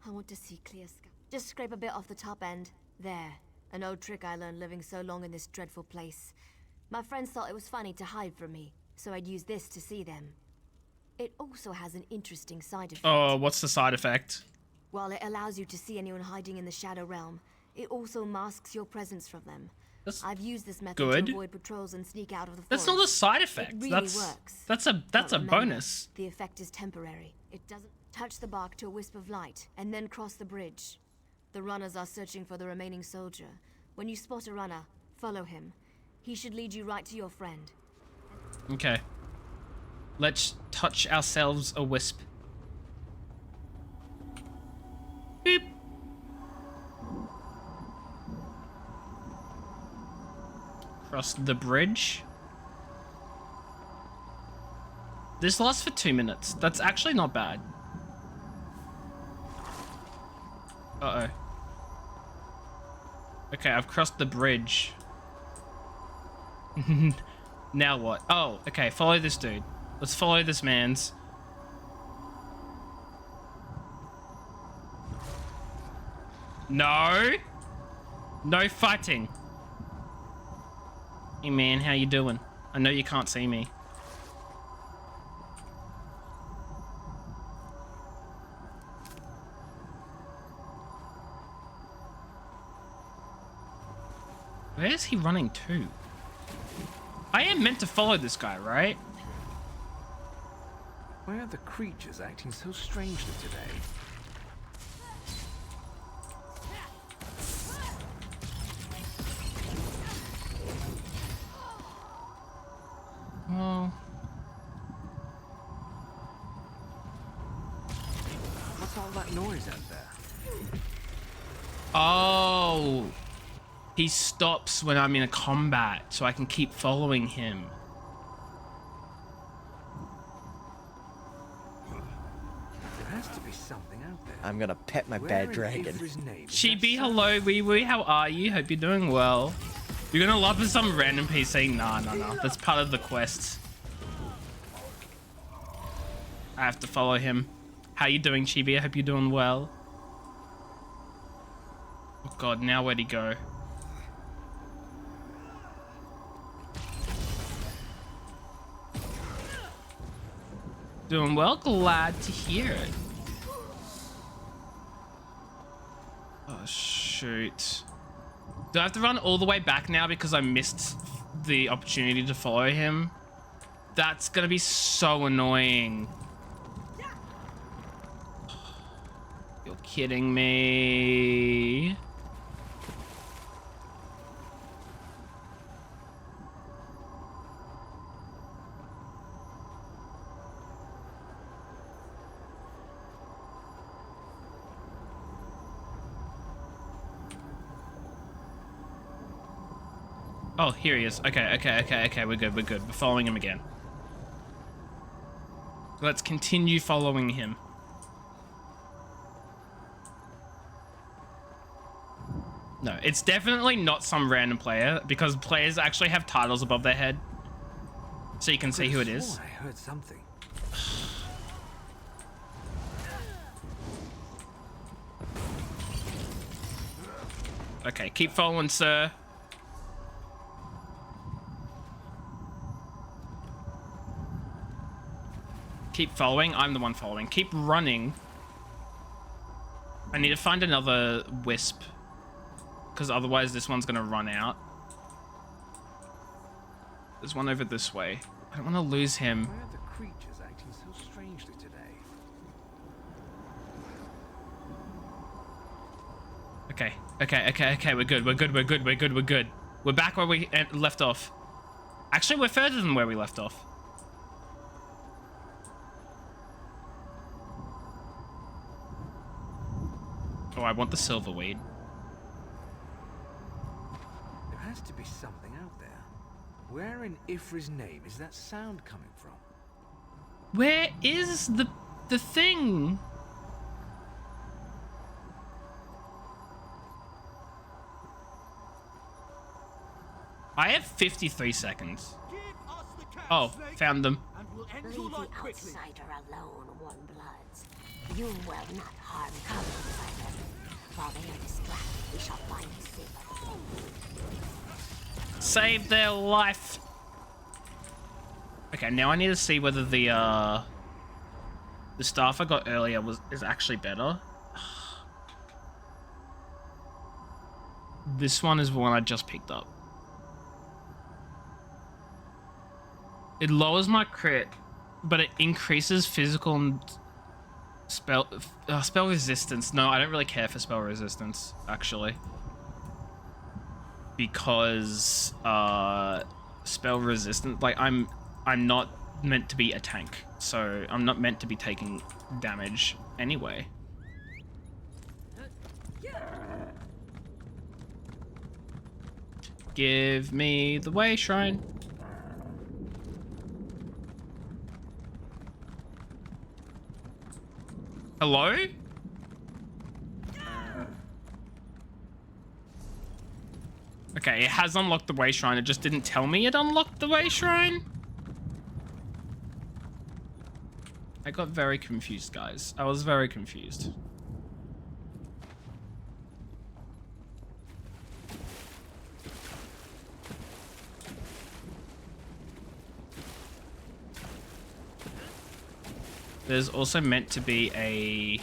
I want to see clear sky. Just scrape a bit off the top end. There. An old trick I learned living so long in this dreadful place. My friends thought it was funny to hide from me, so I'd use this to see them. It also has an interesting side effect. Oh, what's the side effect? While it allows you to see anyone hiding in the Shadow Realm, it also masks your presence from them. I've used this method good. to avoid patrols and sneak out of the forest. That's not a side effect. It really that's works. that's a But remember, bonus. The effect is temporary. It doesn't touch the bark to a wisp of light and then cross the bridge. The runners are searching for the remaining soldier. When you spot a runner, follow him. He should lead you right to your friend. Okay. Let's touch ourselves a wisp. Beep. Cross the bridge. This lasts for 2 minutes. That's actually not bad. Uh-oh. Okay, I've crossed the bridge. Now what? Oh, okay, follow this dude. Let's follow this man's. No! No fighting! Hey man, how you doing? I know you can't see me. Where is he running to? I am meant to follow this guy, right? Why are the creatures acting so strangely today? Well... What's all that noise out there? Oh! He stops when I'm in a combat, so I can keep following him. There has to be something out there. I'm gonna pet my bad dragon. Chibi, hello, wee wee, how are you? Hope you're doing well. You're gonna love some random PC. Nah. That's part of the quest. I have to follow him. How you doing, Chibi? I hope you're doing well. Oh god, now where'd he go? Doing well, glad to hear it. Oh shoot. Do I have to run all the way back now because I missed the opportunity to follow him? That's gonna be so annoying. You're kidding me. Oh, here he is. Okay, we're good. We're following him again. Let's continue following him. No, it's definitely not some random player, because players actually have titles above their head. So you can see who it is. I heard something. Okay, keep following, sir. Keep following. I'm the one following. Keep running. I need to find another wisp, because otherwise this one's gonna run out. There's one over this way. I don't want to lose him. Why are the creatures acting so strangely today? Okay. We're good. We're back where we left off. Actually, we're further than where we left off. Oh, I want the silverweed. There has to be something out there. Where in Ifri's name is that sound coming from? Where is the thing? I have 53 seconds. Oh, found them. Leave the outsider alone, Warmbloods. You will not harm outsiders. While they are distracted, we shall find you safer. Save their life. Okay, now I need to see whether the staff I got earlier is actually better. This one is the one I just picked up. It lowers my crit, but it increases physical and spell resistance. No, I don't really care for spell resistance, actually. Because spell resistance, like I'm not meant to be a tank, so I'm not meant to be taking damage anyway. Give me the way, Shrine. Hello? Okay, it has unlocked the Way Shrine. It just didn't tell me it unlocked the Way Shrine. I got very confused, guys. I was very confused. There's also meant to be a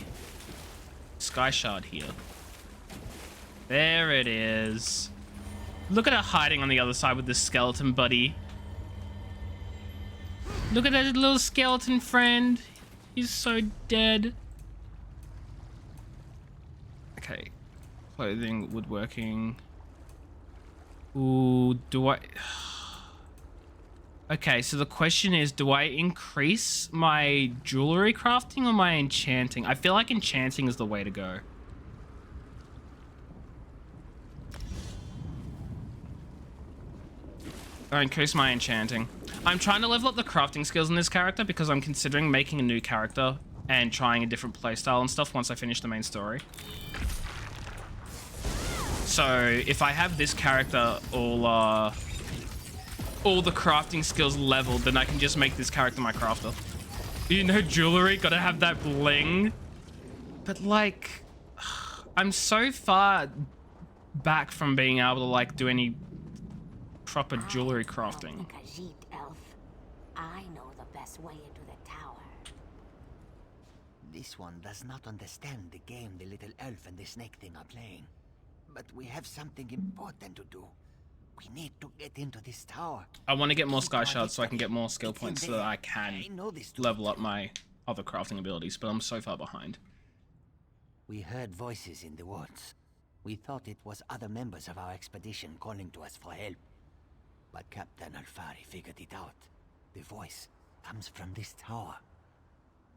Sky Shard here. There it is. Look at her hiding on the other side with the skeleton buddy. Look at that little skeleton friend. He's so dead. Okay. Clothing, woodworking. Ooh, do I... Okay, so the question is, do I increase my jewelry crafting or my enchanting? I feel like enchanting is the way to go. I increase my enchanting. I'm trying to level up the crafting skills in this character because I'm considering making a new character and trying a different playstyle and stuff once I finish the main story. So if I have this character all the crafting skills leveled, then I can just make this character my crafter. You know, jewelry, gotta have that bling. But like, I'm so far back from being able to like do any proper jewelry crafting. Khajiit elf. I know the best way into the tower. This one does not understand the game the little elf and the snake thing are playing. But we have something important to do. We need to get into this tower. I want to get more Sky Shards so I can get more skill points so that I can level up my other crafting abilities, but I'm so far behind. We heard voices in the woods. We thought it was other members of our expedition calling to us for help. But Captain Alfari figured it out. The voice comes from this tower.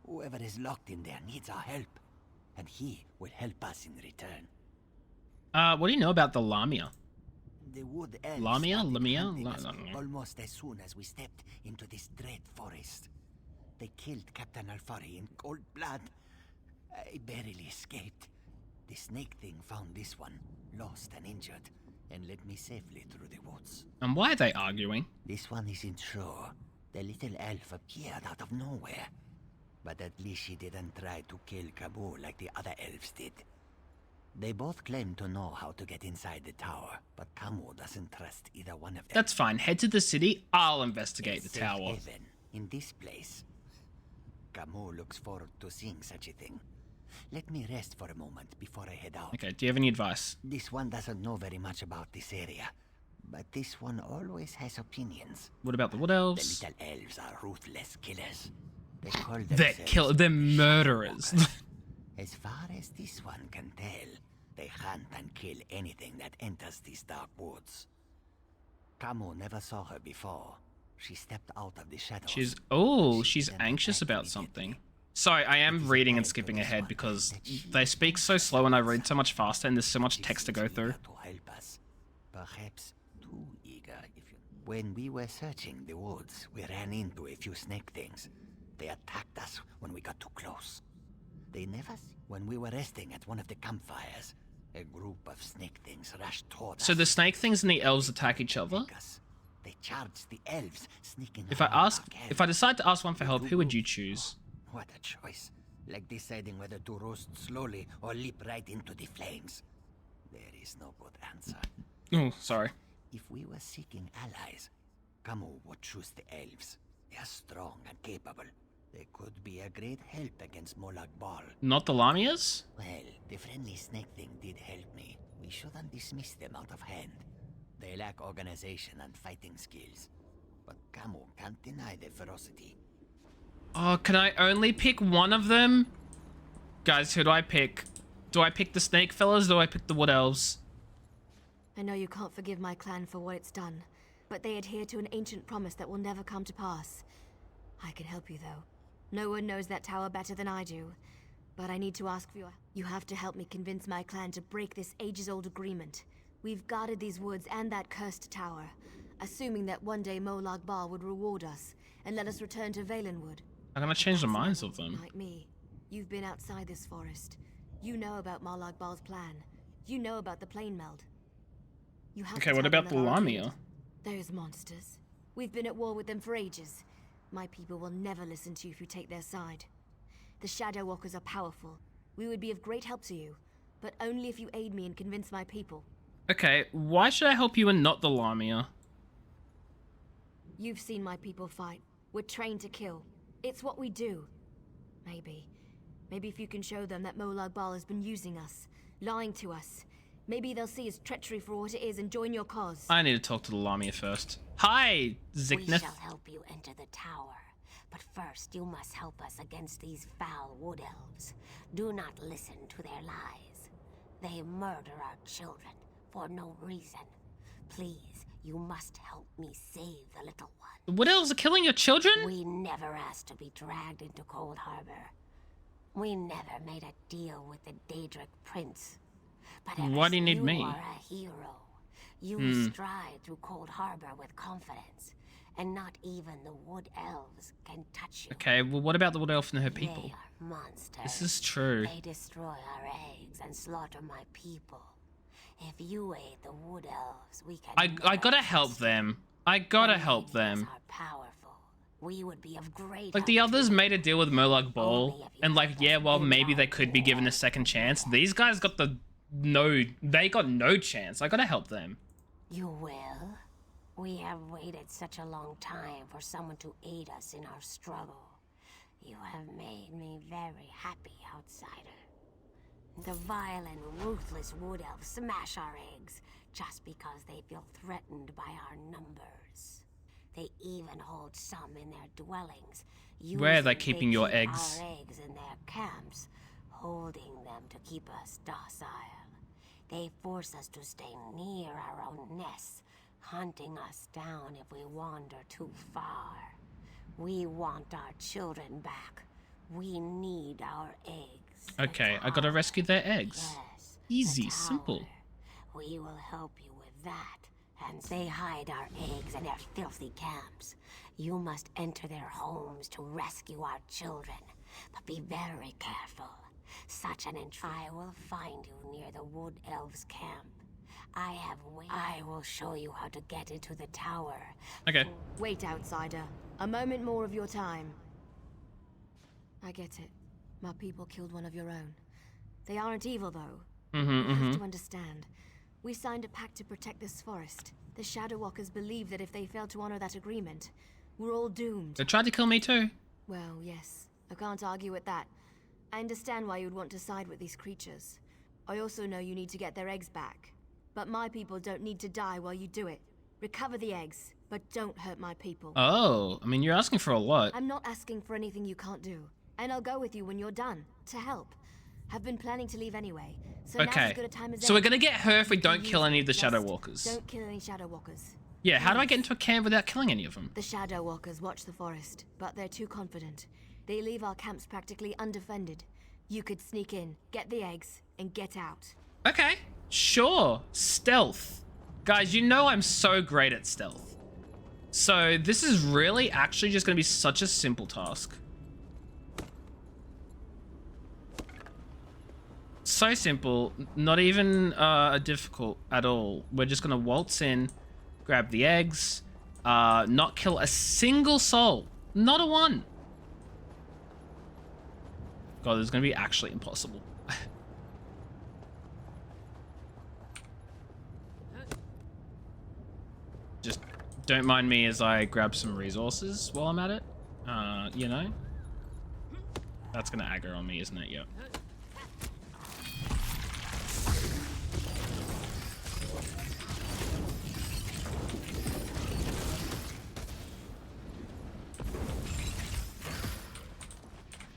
Whoever is locked in there needs our help, and he will help us in return. What do you know about the Lamia? The wood elves Lamia? almost as soon as we stepped into this dread forest. They killed Captain Alfari in cold blood. I barely escaped. The snake thing found this one, lost and injured, and led me safely through the woods. And why are they arguing? This one isn't sure. The little elf appeared out of nowhere. But at least she didn't try to kill Kabul like the other elves did. They both claim to know how to get inside the tower, but Kamu doesn't trust either one of them. That's fine. Head to the city. I'll investigate the Safe tower. haven in this place. Kamu looks forward to seeing such a thing. Let me rest for a moment before I head out. Okay, do you have any advice? This one doesn't know very much about this area, but this one always has opinions. What about the Wood Elves? The little elves are ruthless killers. They call They're murderers. As far as this one can tell, they hunt and kill anything that enters these dark woods. Kamu never saw her before. She stepped out of the shadows. She's anxious about something. Sorry, I am reading and skipping ahead because they speak so slow and I read so much faster and there's so much text to go through. To help us. Perhaps too eager if you... When we were searching the woods, we ran into a few snake things. They attacked us when we got too close. They never... When we were resting at one of the campfires, a group of snake things rushed toward us. So the snake things and the elves attack each other? They charged the elves, sneaking If I decide to ask one for help, who would you choose? What a choice. Like deciding whether to roast slowly or leap right into the flames. There is no good answer. Oh, sorry. If we were seeking allies, Kamu would choose the elves. They are strong and capable. They could be a great help against Molag Bal. Not the Lamias? Well, the friendly snake thing did help me. We shouldn't dismiss them out of hand. They lack organization and fighting skills. But Kamu can't deny their ferocity. Oh, can I only pick one of them? Guys, who do I pick? Do I pick the snake fellas or do I pick the Wood Elves? I know you can't forgive my clan for what it's done, but they adhere to an ancient promise that will never come to pass. I can help you, though. No one knows that tower better than I do, but I need to ask for your... You have to help me convince my clan to break this ages-old agreement. We've guarded these woods and that cursed tower, assuming that one day Molag Bal would reward us and let us return to Valenwood. I'm gonna change the minds of them. Like me, you've been outside this forest. You know about Molag Bal's plan. You know about the plane meld. You have Okay, to what tell them about the that our Lamia? lead- Those monsters. We've been at war with them for ages. My people will never listen to you if you take their side. The Shadow Walkers are powerful. We would be of great help to you, but only if you aid me and convince my people. Okay, why should I help you and not the Lamia? You've seen my people fight. We're trained to kill. It's what we do. Maybe if you can show them that Molag Bal has been using us, lying to us, maybe they'll see his treachery for what it is and join your cause. I need to talk to the Lamia first. Hi, We Ziknith. shall help you enter the tower, but first you must help us against these foul wood elves. Do not listen to their lies. They murder our children for no reason. Please, you must help me save the little one. The Wood Elves are killing your children? We never asked to be dragged into Cold Harbor. We never made a deal with the Daedric Prince. But Why do you need me? You are a hero. You stride through Cold Harbor with confidence, and not even the Wood Elves can touch you. Okay, well, what about the Wood Elf and her people? They are monsters. This is true. They destroy our eggs and slaughter my people. If you aid the Wood Elves, we can. I gotta help them. I gotta help them. Are powerful. We would be of great Like, the others made a deal with Molag Bal, and like, yeah, well, maybe they could be given a second chance. These guys got they got no chance. I gotta help them. You will? We have waited such a long time for someone to aid us in our struggle. You have made me very happy, outsider. The vile and ruthless wood elves smash our eggs just because they feel threatened by our numbers. They even hold some in their dwellings. Where are they using keeping your keep eggs? Our eggs in their camps, holding them to keep us docile. They force us to stay near our own nests, hunting us down if we wander too far. We want our children back. We need our eggs. Okay, I gotta rescue their eggs. Yes, Easy, the simple. tower. We will help you with that. And they hide our eggs in their filthy camps. You must enter their homes to rescue our children. But be very careful. Such an I will find you near the Wood Elves' camp. I will show you how to get into the tower. Okay. Wait, outsider. A moment more of your time. I get it. My people killed one of your own. They aren't evil, though. You have to understand. We signed a pact to protect this forest. The Shadow Walkers believe that if they fail to honor that agreement, we're all doomed. They tried to kill me too. Well, yes. I can't argue with that. I understand why you'd want to side with these creatures. I also know you need to get their eggs back. But my people don't need to die while you do it. Recover the eggs, but don't hurt my people. Oh, I mean, you're asking for a lot. I'm not asking for anything you can't do. And I'll go with you when you're done, to help. Have been planning to leave anyway, so now's Okay, as good a time as so we're any. gonna get her if we don't You kill any of the just Shadow Walkers. Don't kill any Shadow Walkers. Yeah, how do I get into a camp without killing any of them? The Shadow Walkers watch the forest, but they're too confident. They leave our camps practically undefended. You could sneak in, get the eggs, and get out. Okay, sure. Stealth. Guys, you know I'm so great at stealth. So this is really actually just gonna be such a simple task. So simple, not even difficult at all. We're just gonna waltz in, grab the eggs, not kill a single soul. Not a one. God, this is gonna be actually impossible. Just don't mind me as I grab some resources while I'm at it. You know? That's gonna aggro on me, isn't it? Yep.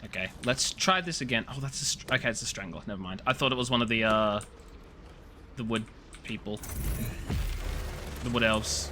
Okay, let's try this again. Oh, that's a okay, it's a strangler. Never mind. I thought it was one of the wood people. The wood elves.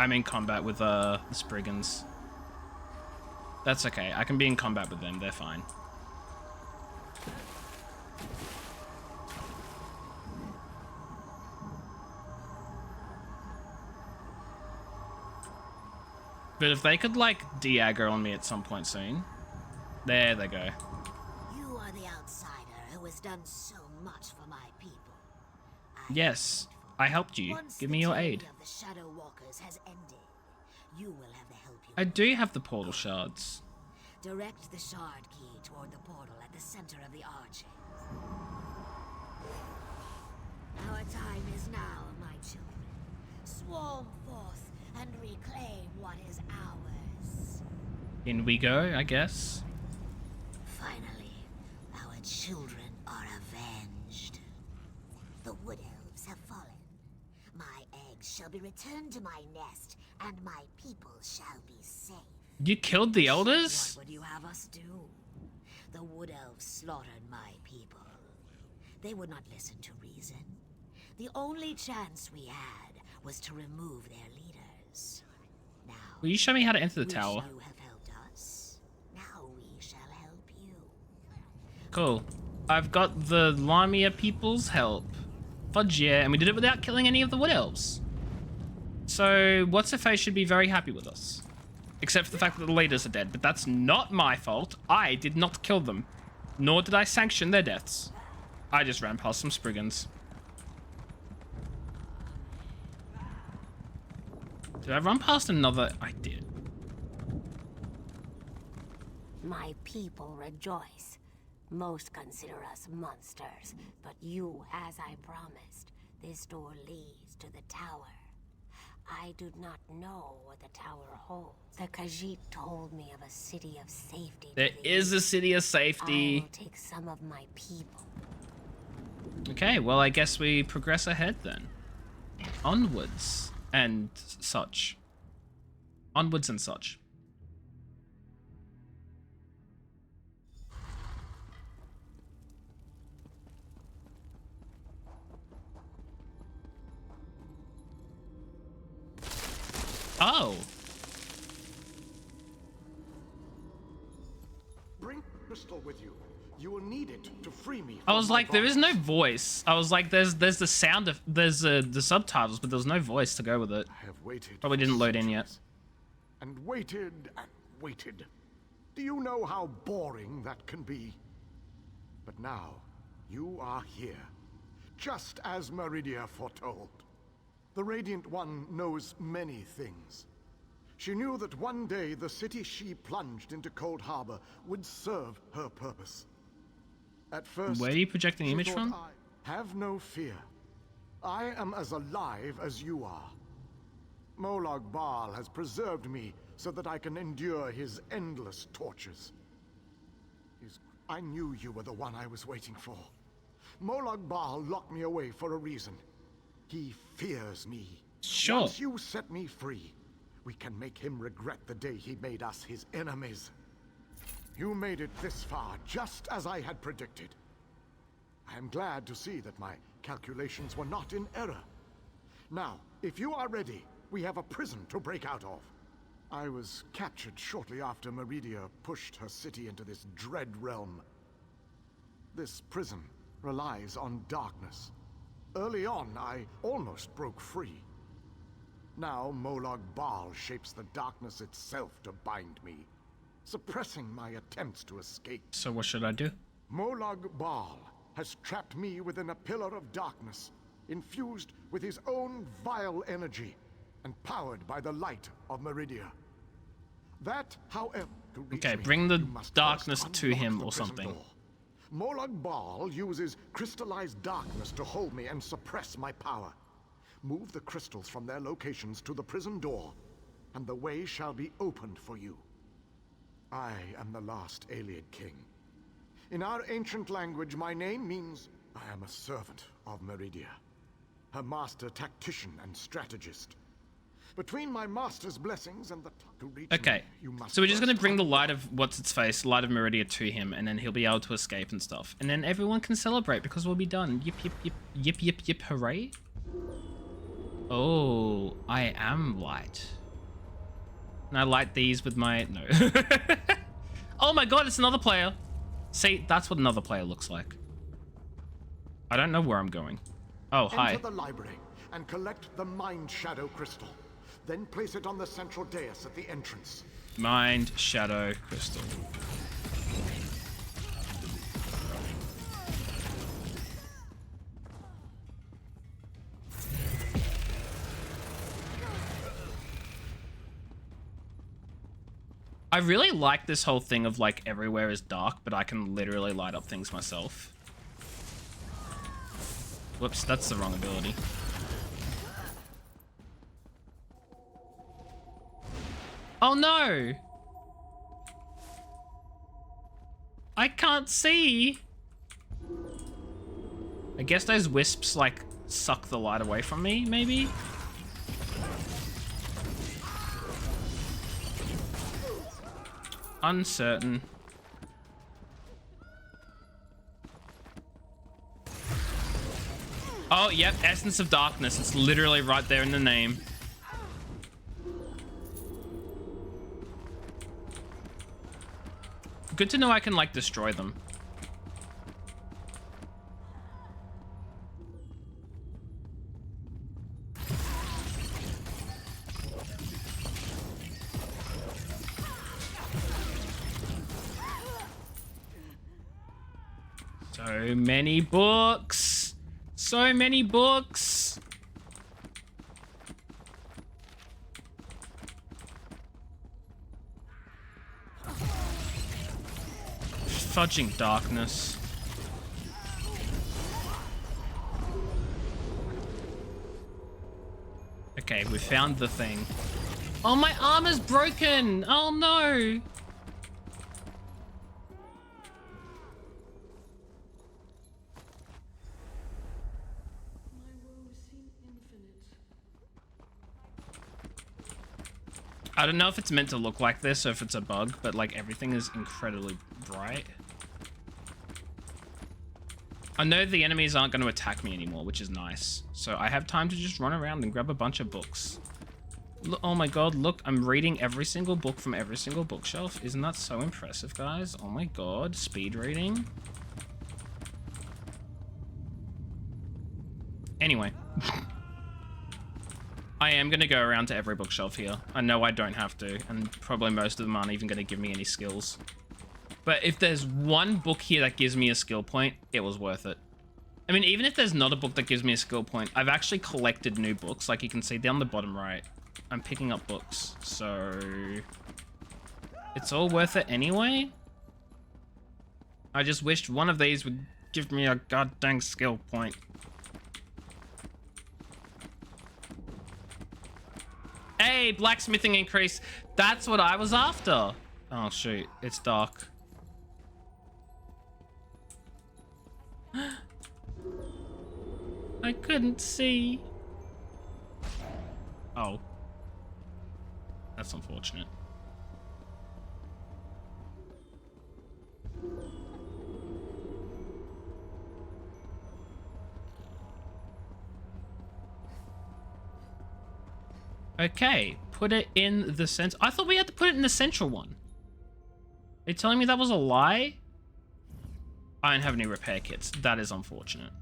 I'm in combat with the Spriggans. That's okay. I can be in combat with them. They're fine. But if they could, like, de-aggro on me at some point soon. There they go. You are the outsider who has done so much for my people. Yes, I helped you. Give me your aid. Of the Shadow Walkers has ended. You will have the help you I do have the portal shards. Direct the shard key toward the portal at the center of the arches. Our time is now, my children. Swarm forth and reclaim what is ours. In we go, I guess. Finally, our children are avenged. The Wood Elves have fallen. My eggs shall be returned to my nest, and my people shall be safe. You killed the elders? What would you have us do? The Wood Elves slaughtered my people. They would not listen to reason. The only chance we had was to remove their leaders. Now, Will you show me how to enter the tower? you have helped us. Now we shall help you. Cool. I've got the Lamia people's help. Fudge yeah, and we did it without killing any of the Wood Elves. So, What's-Her-Face should be very happy with us. Except for the fact that the leaders are dead, but that's not my fault. I did not kill them. Nor did I sanction their deaths. I just ran past some Spriggans. Did I run past another? I did. My people rejoice. Most consider us monsters, but you, as I promised, this door leads to the tower. I do not know what the tower holds. The Khajiit told me of a city of safety. There is a city of safety. I will take some of my people. Okay, well, I guess we progress ahead then. Onwards and such. Onwards and such. Oh. Bring crystal with you. You will need it to free me. I was like, there is no voice. I was like, there's the sound of the subtitles, but there's no voice to go with it. I have waited. Probably didn't load in yet. And waited and waited. Do you know how boring that can be? But now, you are here, just as Meridia foretold. The Radiant One knows many things. She knew that one day the city she plunged into Cold Harbor would serve her purpose. At first, where are you projecting the she image thought from? Have no fear. I am as alive as you are. Molag Bal has preserved me so that I can endure his endless tortures. I knew you were the one I was waiting for. Molag Bal locked me away for a reason. He fears me. Sure. Once you set me free, we can make him regret the day he made us his enemies. You made it this far, just as I had predicted. I am glad to see that my calculations were not in error. Now, if you are ready, we have a prison to break out of. I was captured shortly after Meridia pushed her city into this dread realm. This prison relies on darkness. Early on, I almost broke free. Now, Molag Bal shapes the darkness itself to bind me, suppressing my attempts to escape. So what should I do? Molag Bal has trapped me within a pillar of darkness, infused with his own vile energy, and powered by the light of Meridia. That, however, to reach Okay, me, bring the you must darkness first to unlock him the or prison something. door. Molag Bal uses crystallized darkness to hold me and suppress my power. Move the crystals from their locations to the prison door, and the way shall be opened for you. I am the last Ayleid king. In our ancient language, my name means I am a servant of Meridia, her master tactician and strategist. Between my master's blessings and the to reach Okay, me, you must so we're just first gonna bring the light of What's-Its-Face, light of Meridia to him, and then he'll be able to escape and stuff. And then everyone can celebrate because we'll be done. Yip, yip, yip, yip, yip, yip, hooray. Oh, I am light. And I light these with my... No. Oh my god, it's another player. See, that's what another player looks like. I don't know where I'm going. Oh, hi. Enter the library and collect the Mind Shadow Crystal. Then place it on the central dais at the entrance. Mind Shadow Crystal. I really like this whole thing of like everywhere is dark, but I can literally light up things myself. Whoops, that's the wrong ability. Oh no! I can't see! I guess those wisps like suck the light away from me, maybe? Uncertain. Oh, yep, Essence of Darkness. It's literally right there in the name. Good to know I can, like, destroy them. So many books. So many books. Fudging darkness. Okay, we found the thing. Oh, my armor's broken. Oh no. I don't know if it's meant to look like this or if it's a bug, but like everything is incredibly bright. I know the enemies aren't going to attack me anymore, which is nice. So I have time to just run around and grab a bunch of books. Look, oh my god, look, I'm reading every single book from every single bookshelf. Isn't that so impressive, guys? Oh my god, speed reading. Anyway. I am going to go around to every bookshelf here. I know I don't have to, and probably most of them aren't even going to give me any skills. But if there's one book here that gives me a skill point, it was worth it. I mean, even if there's not a book that gives me a skill point, I've actually collected new books. Like you can see down the bottom right, I'm picking up books. So it's all worth it anyway. I just wished one of these would give me a goddamn skill point. Hey, blacksmithing increase. That's what I was after. Oh, shoot. It's dark. I couldn't see. Oh. That's unfortunate. Okay, put it in the center. I thought we had to put it in the central one. Are you telling me that was a lie? I don't have any repair kits. That is unfortunate.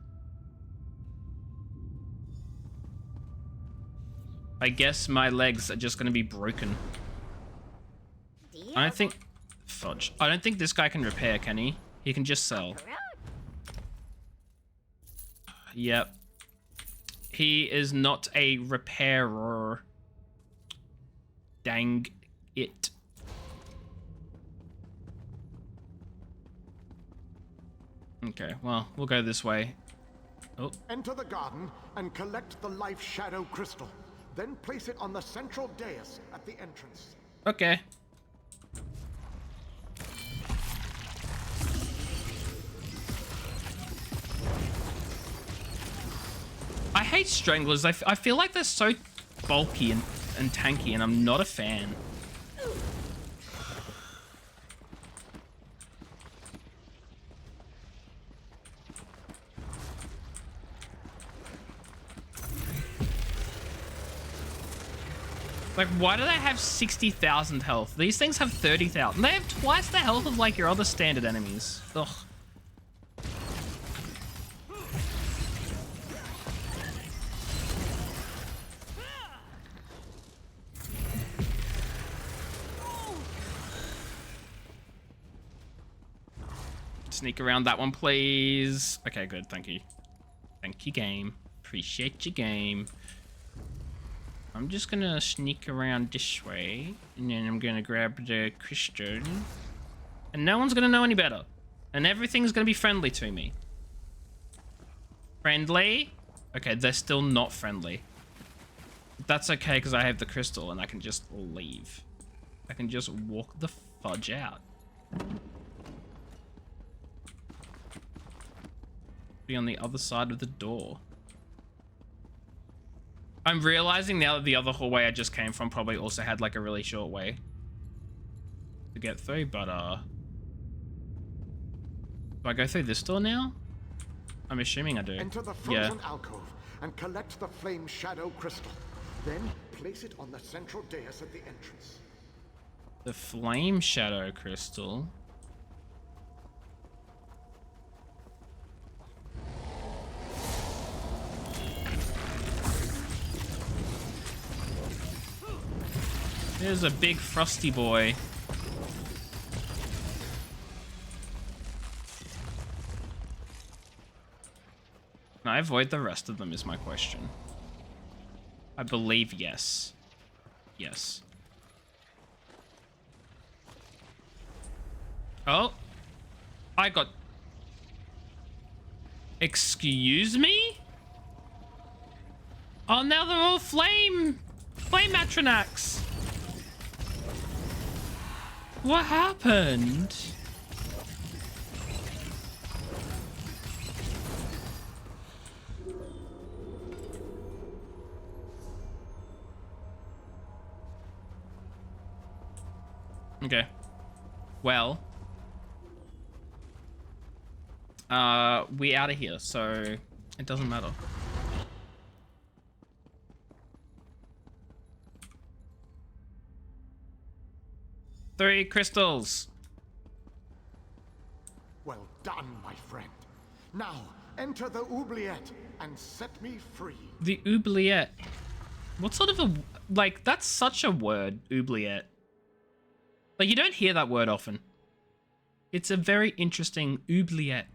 I guess my legs are just going to be broken. I don't think... Fudge. I don't think this guy can repair, can he? He can just sell. Yep. He is not a repairer. Dang it. Okay, well, we'll go this way. Oh. Enter the garden and collect the Life Shadow Crystal. Then place it on the central dais at the entrance. Okay. I hate stranglers. I feel like they're so bulky and tanky, and I'm not a fan. Like, why do they have 60,000 health? These things have 30,000. They have twice the health of, like, your other standard enemies. Ugh. Sneak around that one, please. Okay, good. Thank you. Thank you, game. Appreciate your game. I'm just gonna sneak around this way, and then I'm gonna grab the crystal. And no one's gonna know any better. And everything's gonna be friendly to me. Friendly? Okay, they're still not friendly. That's okay, because I have the crystal, and I can just leave. I can just walk the fudge out. Be on the other side of the door. I'm realizing now that the other hallway I just came from probably also had like a really short way to get through, but do I go through this door now? I'm assuming I do. Enter the frozen alcove and collect the flame shadow crystal. Then place it on the central dais at the entrance. The flame shadow crystal. There's a big frosty boy. Can I avoid the rest of them is my question. I believe yes. Yes. Oh. I got... Excuse me? Oh, now they're all flame Atronachs. What happened? Okay. Well. We out of here, so it doesn't matter. Three crystals. Well done, my friend. Now, enter the oubliette and set me free. The oubliette. What sort of a... Like, that's such a word, oubliette. Like, you don't hear that word often. It's a very interesting oubliette.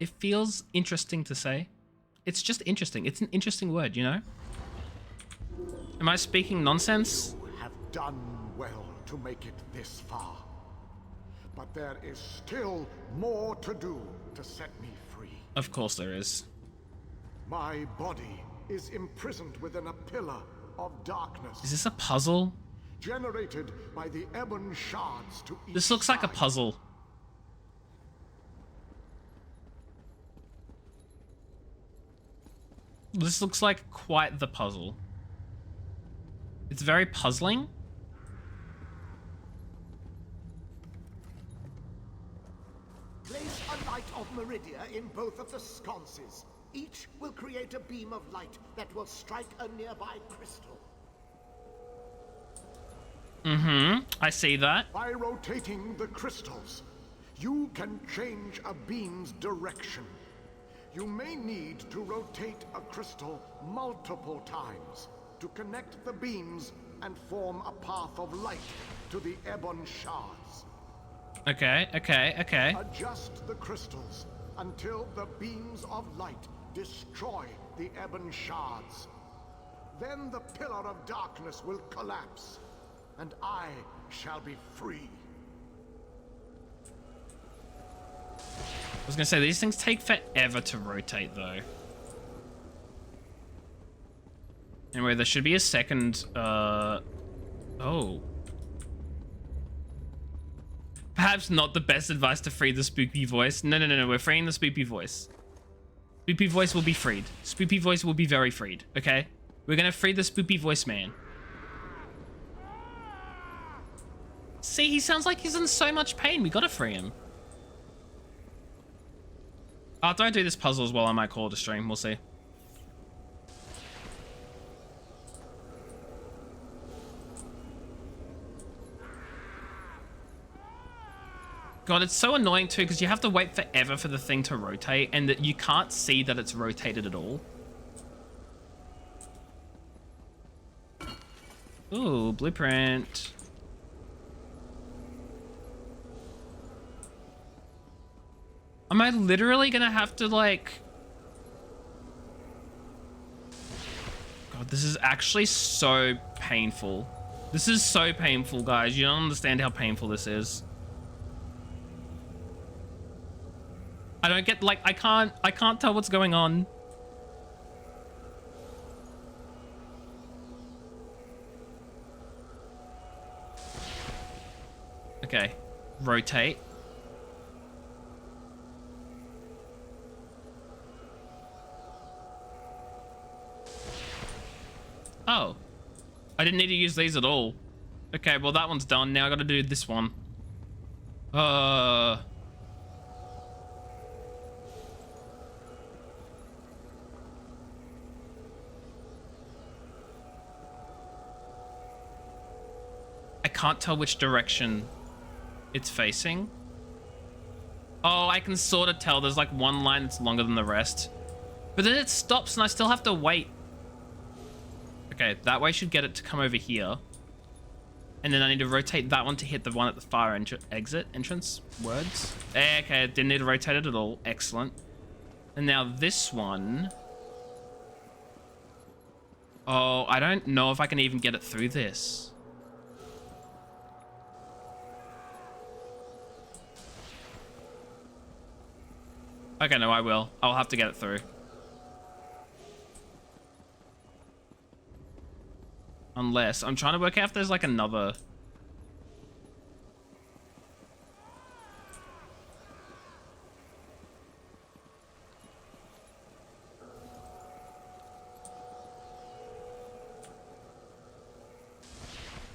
It feels interesting to say. It's just interesting. It's an interesting word, you know? Am I speaking nonsense? You have done well to make it this far. But there is still more to do to set me free. Of course there is. My body is imprisoned within a pillar of darkness. Is this a puzzle? Generated by the ebon shards to each This looks like a puzzle. This looks like quite the puzzle. It's very puzzling. Place a light of Meridia in both of the sconces. Each will create a beam of light that will strike a nearby crystal. Mm-hmm. I see that. By rotating the crystals, you can change a beam's direction. You may need to rotate a crystal multiple times to connect the beams and form a path of light to the ebon shards. Okay. Adjust the crystals until the beams of light destroy the ebon shards. Then the pillar of darkness will collapse, and I shall be free. I was gonna say, these things take forever to rotate, though. Anyway, there should be a second, oh. Perhaps not the best advice to free the spoopy voice. No, we're freeing the spoopy voice. Spoopy voice will be freed. Spoopy voice will be very freed, okay? We're gonna free the spoopy voice man. See, he sounds like he's in so much pain. We gotta free him. After I do this puzzle as well, I might call it a stream. We'll see. God, it's so annoying too, because you have to wait forever for the thing to rotate, and that you can't see that it's rotated at all. Ooh, blueprint. Am I literally gonna have to, like... God, this is actually so painful. This is so painful, guys. You don't understand how painful this is. I don't get, like, I can't tell what's going on. Okay, rotate. Oh, I didn't need to use these at all. Okay, well that one's done. Now I gotta do this one. I can't tell which direction it's facing. Oh, I can sort of tell. There's like one line that's longer than the rest. But then it stops and I still have to wait. Okay, that way should get it to come over here. And then I need to rotate that one to hit the one at the far entrance. Words. Okay, didn't need to rotate it at all. Excellent. And now this one. Oh, I don't know if I can even get it through this. Okay, no, I will. I'll have to get it through. Unless, I'm trying to work out if there's like another...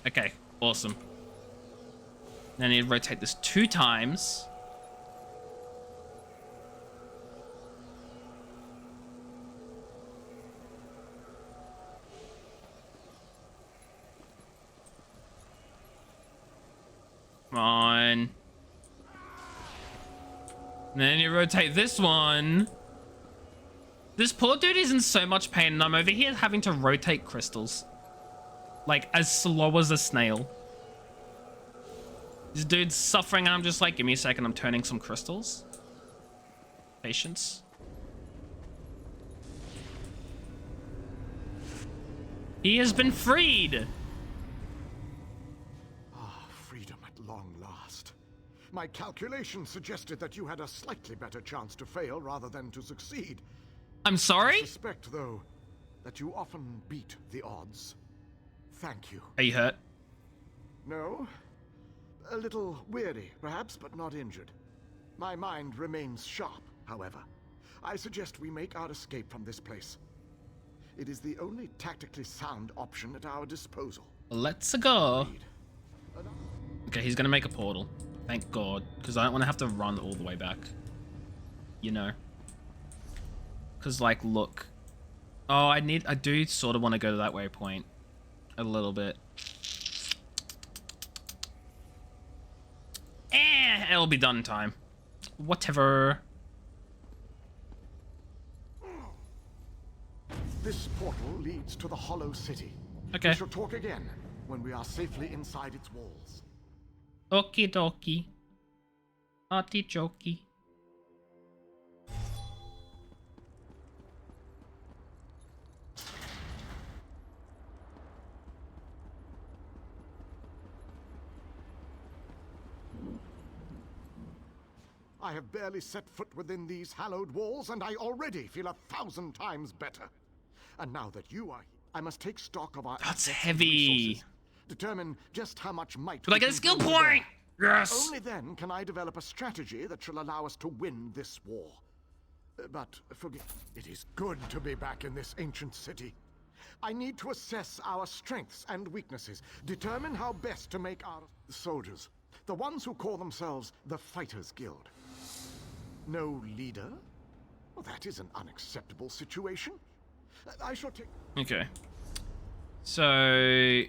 Okay, awesome. Now I need to rotate this 2 times. Come on. And then you rotate this one. This poor dude is in so much pain, and I'm over here having to rotate crystals. Like, as slow as a snail. This dude's suffering, and I'm just like, give me a second, I'm turning some crystals. Patience. He has been freed! Long last. My calculations suggested that you had a slightly better chance to fail rather than to succeed. I'm sorry? I suspect, though, that you often beat the odds. Thank you. Are you hurt? No. A little weary, perhaps, but not injured. My mind remains sharp, however. I suggest we make our escape from this place. It is the only tactically sound option at our disposal. Let's go. Okay, he's gonna make a portal. Thank God, because I don't want to have to run all the way back. You know. Because, like, look. Oh, I do sort of want to go to that waypoint. A little bit. It'll be done in time. Whatever. This portal leads to the Hollow City. Okay. We shall talk again when we are safely inside its walls. Okie dokie. Artichoke. I have barely set foot within these hallowed walls, and I already feel 1,000 times better. And now that you are here, I must take stock of our That's heavy. resources. Determine just how much might But I we get a can skill bring to point! bear. Yes! Only then can I develop a strategy that shall allow us to win this war. But forget, it is good to be back in this ancient city. I need to assess our strengths and weaknesses, determine how best to make our soldiers, the ones who call themselves the Fighters Guild. No leader? Well, that is an unacceptable situation. I shall take... Okay. So...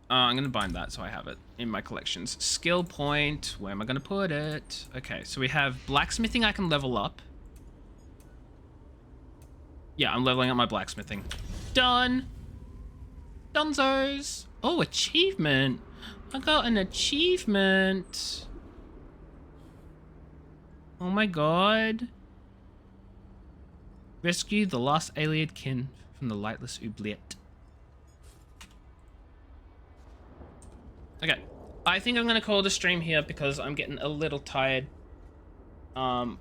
I'm gonna bind that so I have it in my collections. Skill point, where am I gonna put it? Okay, so we have blacksmithing I can level up. Yeah, I'm leveling up my blacksmithing. Done. Dunzos. Oh, achievement. I got an achievement. Oh my god. Rescue the last alien kin from the lightless oubliette. Okay, I think I'm gonna call the stream here because I'm getting a little tired. And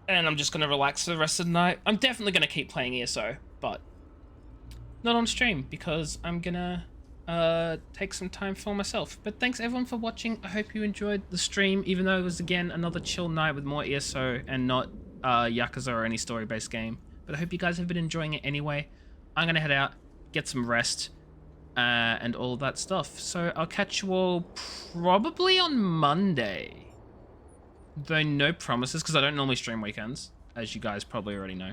I'm just gonna relax for the rest of the night. I'm definitely gonna keep playing ESO, but not on stream because I'm gonna take some time for myself. But thanks everyone for watching. I hope you enjoyed the stream, even though it was again another chill night with more ESO and not Yakuza or any story-based game. But I hope you guys have been enjoying it anyway. I'm gonna head out, get some rest, and all that stuff. So I'll catch you all probably on Monday. Though no promises, because I don't normally stream weekends, as you guys probably already know.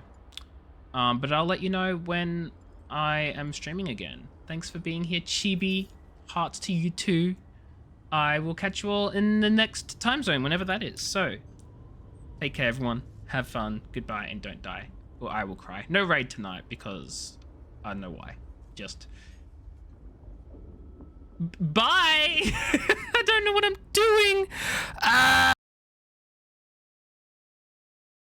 But I'll let you know when I am streaming again. Thanks for being here, Chibi. Hearts to you too. I will catch you all in the next time zone, whenever that is. So, take care everyone. Have fun. Goodbye and don't die. Or I will cry. No raid tonight, because I don't know why. Just... Bye! I don't know what I'm doing!